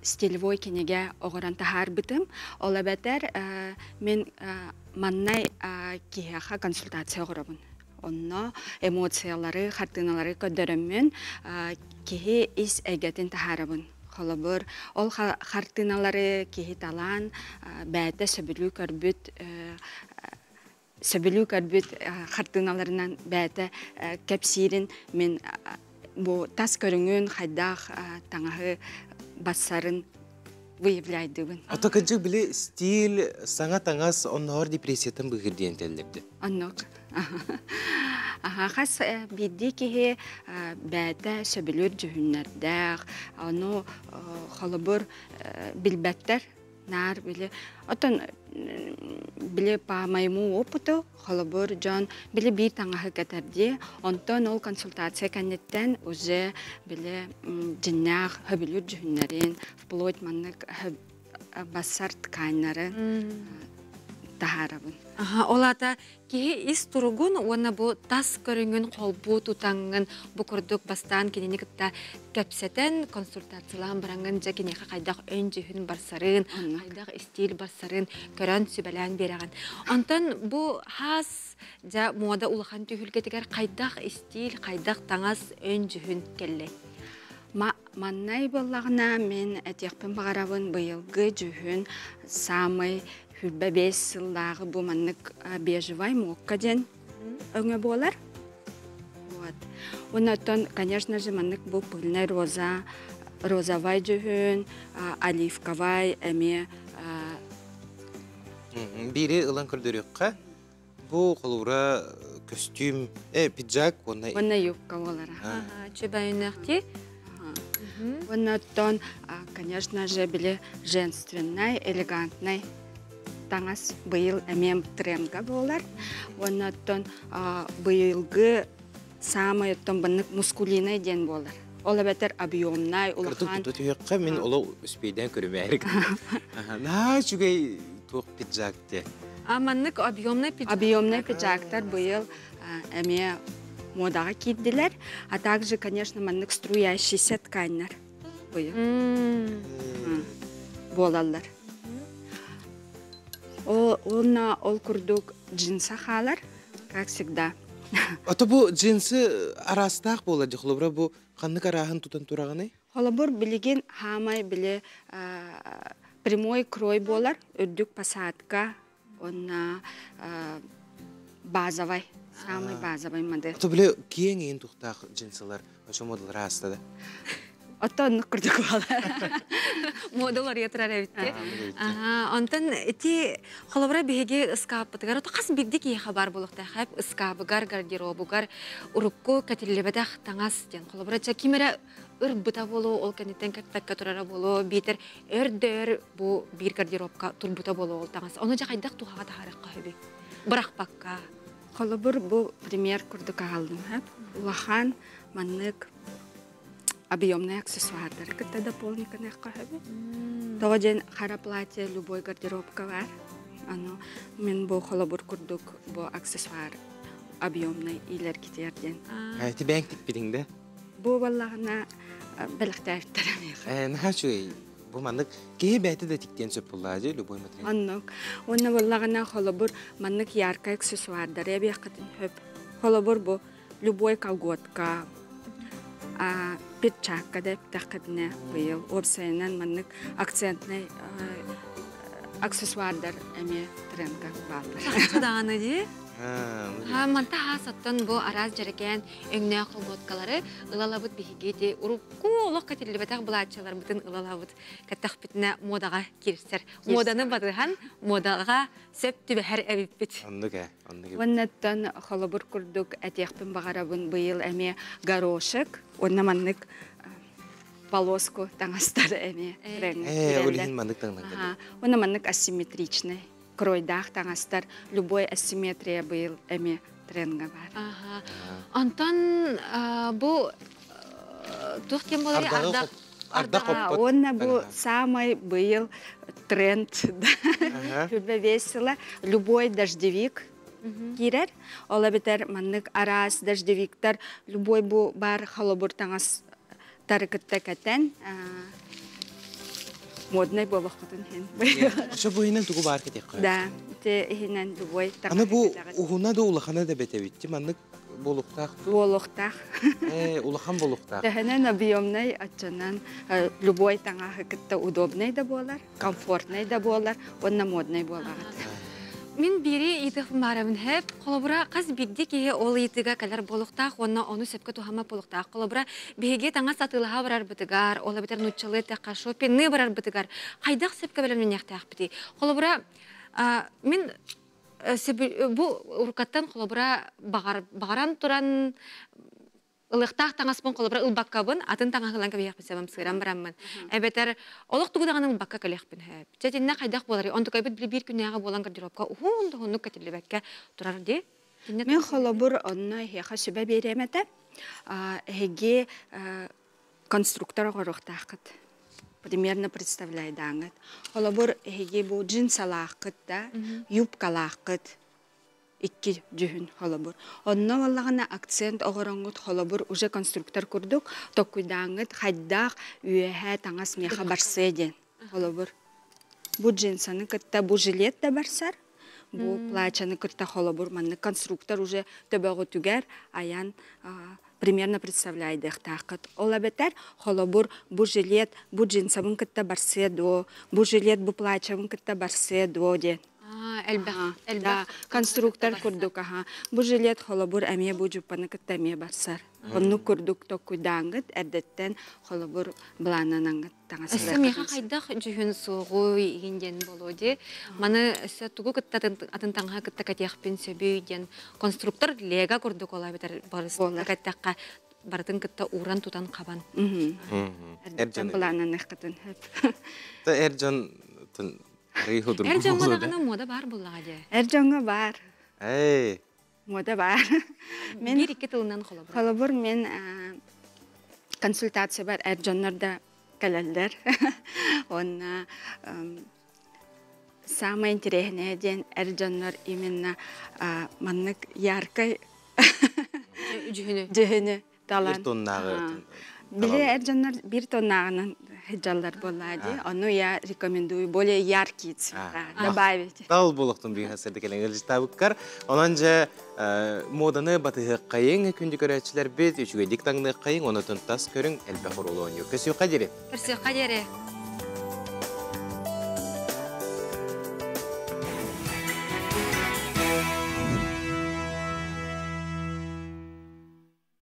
S13: стилевой кенеге огоран тахар битем, ола бәтәр мен маннай кияха консультация огорабын. Онно эмоциялары, хартыналары көдөрөммен кихи ис әгәтен тахарабын. Холобор, ол хартыналары кихи талан, бәтә сөбүлү көрбүт сөбүлү көрбүт хартыналарынан бәтә кәпсирин мен бу тас көрүнгөн хайдах таңахы бассарын выявляйдыбын.
S1: Атаканчы биле стиль саңа таңас оннор депрессиятан быгырден теллерди.
S13: Аннок. Хас бидди кихи бәтә сөбүлүр жүһүннәрдәк, аны холобор билбәттер нар биле отон биле па майму опыту холобор жон биле бир таңахы кетерди онтон ол консультация канеттен уже биле жиннах хөбүлүр жүһүннәрен вплоть маннык басар тканьнары тахарабын.
S2: Олата ки ис тургун уна бу тас көрүнгөн колбу тутаңын бу курдук бастан кенени кытта кепсетен консультациялан баранган жакенеха кайдак өнжүһүн барсарын, кайдак стиль барсарын көрөн сүбелен береген. Онтон бу хас жа мода улахан түйүлгетигер кайдак стиль, кайдак таңас өнжүһүн келле.
S13: Маннай боллагына мен этекпен багарабын быйылгы жүһүн самый хүрбе 5 сылдағы бу маннык бежевай мокка ден өңө болар. Вот. Оннан, конечно же, маннык бу пыльный роза, розовай жүһүн, оливковай эме
S1: бири ылан көрдөрөккө бу колура костюм, пиджак, онна
S13: юбка болар.
S2: Чебайнахти.
S13: Оннан, конечно же, биле женственный, элегантный таңас быйыл әмем тренга болар. Оннаттан быйылгы самый оттон быннык мускулиный ден болар. Ол бетер объемнай улахан.
S1: Кыртык тутуякка мен оло успейден көрмәйрик. На чугай тук пиджакте.
S2: Маннык объемный пиджак.
S13: Объемный пиджактар быйыл әме модага кийдилер, а также, конечно, маннык струящийся тканьнар быйыл. Болалар. Ол курдук джинса халар, как всегда.
S1: Ата бу джинсы арастак болады, холобра бу ханнык араһын тутан тураганы?
S13: Холобур билеген хамай биле прямой крой болар, өддүк посадка, онна базовый, самый базовый модель.
S1: Ата биле кийин туктак джинсылар, ошо модалар астада.
S13: Ата курдук бала.
S2: Модалар ятырар эбитте. Онтон эти холобра биһиги ыскааппытыгар ото кас бигди кие хабар болукта хап ыскаабыгар гардеробугар урукку катиллебедах таңас ден холобра ча кимере ырбыта болу ол канеттен каттакка турара болу битер эрдер бу бир гардеробка турбута болу ол таңас ону жакайдак тухага тахаракка хөбү быракпакка
S13: холобур бу пример курдук алдым хап улахан маннык объемные аксессуарды, это дополнительные кахаби. Того день хара платье, любой гардеробка вар. Оно мен бо холобур курдук бо аксессуар объемный или архитектурный.
S1: А ты бэнктик бидиң да?
S13: Бо валлахна белахтартарамех.
S1: Нахачуй бу маннык кээ бәйте да тиктен сөп буллажы любой материал.
S13: Аннок. Онна валлахна холобур маннык яркий аксессуардар ябяхтын хөп. Холобур бо любой колготка. Пиджакка деп тақыдына быйыл обсайынан маннык акцентный аксессуардар әме тренга балдар.
S2: Саданы де? Манта хасаттан бу араз жарекен өңнә колготкалары ылалабыт бихигети урукку олок катиллебетак булачалар бутын ылалабыт каттак битне модага кирсер. Моданы бадыхан модага сөп түбәһәр әбиппит.
S1: Андыга.
S13: Ваннаттан холобур курдук әтехпен багарабын быйыл әме горошек, онна маннык полоску таңастар әме тренга.
S1: Олин маннык таңнага.
S13: Онна маннык асимметричный. Кройдах таңастар любой асимметрия был эми тренга бар.
S2: Антон бу тухкен болар
S1: ардак.
S13: Онна бу самый был тренд. Любе весело. Любой дождевик кирер. Ола битер маннык арас дождевиктар. Любой бу бар холобур таңас тарыкытта кәтен. Модный болук кытын хен.
S1: Ошо буйнан тугу бар кетек.
S13: Да, те хинен любой так.
S1: Аны бу угуна да улахана да бетебитти, маннык болуктак.
S13: Болуктак.
S1: Улахан болуктак.
S13: Технен объемный ачанан любой таңа хыкытта удобный да болар, комфортный да болар, онна модный болар.
S2: Мин бири итеп марамын хеп, колобра каз бигди ки ол итига калар болуктак, онна ону сепке тухама болуктак. Колобра биге таңа сатылага барар битигар, ола битер нуччалы такка шопенны барар битигар. Кайдак сепке белән мен яктак бити. Колобра мин бу уркаттан колобра багаран туран ылыктак таңаспын колобра ылбаккабын, атын таңагылан кебек бисем сырам бараммын. Эбетер олук тугудаганы ылбакка келекпин хеп. Четинне кайдак болар, онтукай бит бир күнәгә булган гардеробка, хунду катилебекке турар ди.
S13: Мен холобур онна хеха сөбә беремәтә. Хеге конструктор горохтакыт. Примерно представляет даңыт. Холобур хеге бу джинсалакыт да, юбкалакыт. Икки жүхін холобур. Онна валлағына акцент оғыраңғыт холобур уже конструктор күрдік, токуйдаңыт хайдақ үйәхә таңас меха барсыден холобур. Бу джинсаны кытта бу жилет да барсар, бу плачаны кытта холобур манны конструктор уже төбәғі түгер аян примерно представляйды тақыт. Ола бетер холобур бу жилет, бу джинсабын кытта барсы до, бу жилет бу плачабын кытта барсы до ден.
S2: Элбә.
S13: Конструктор курдук аха. Бу жилет холобур әме бу жупаны кыттаме барсар. Онну курдук токуйдаңыт, әрдеттен холобур блананаңыт таңасыр.
S2: Әсі меха қайдақ жүхін соғу егенден болуды. Маны әсі тугу кытта атын таңға кытта кәтеқпен сөбейден конструктор лега курдук ола бетер барысында кәттаққа бартын кытта уран тутан қабан.
S13: Әрдеттен блананық кытын.
S1: Эрджан
S2: Эр жоңға дағына мода бар бұлаға де?
S13: Эр жоңға бар.
S1: Эй.
S13: Мода бар.
S2: Bir iki тылынан қолабыр.
S13: Қолабыр мен консультация бар эр жоңнарда кәләлдер. Онна самое интересное день эр жоңнар именно маннык яркай жүхіні талан.
S1: Bir tonnағы.
S13: Биле эр жоңнар bir тоннағынан хиджалдар болады. Оны я рекомендую более яркий цвета добавить.
S1: Тал болықтың бейін хасырды келен әлжі табыққар. Онан жа моданы батығы қайын күнді көрәтшілер бет, үшіге диктаңды қайын, оны тұнтас көрің әлбәқыр олуын yok. Көсі қадері?
S2: Көрсі қадері.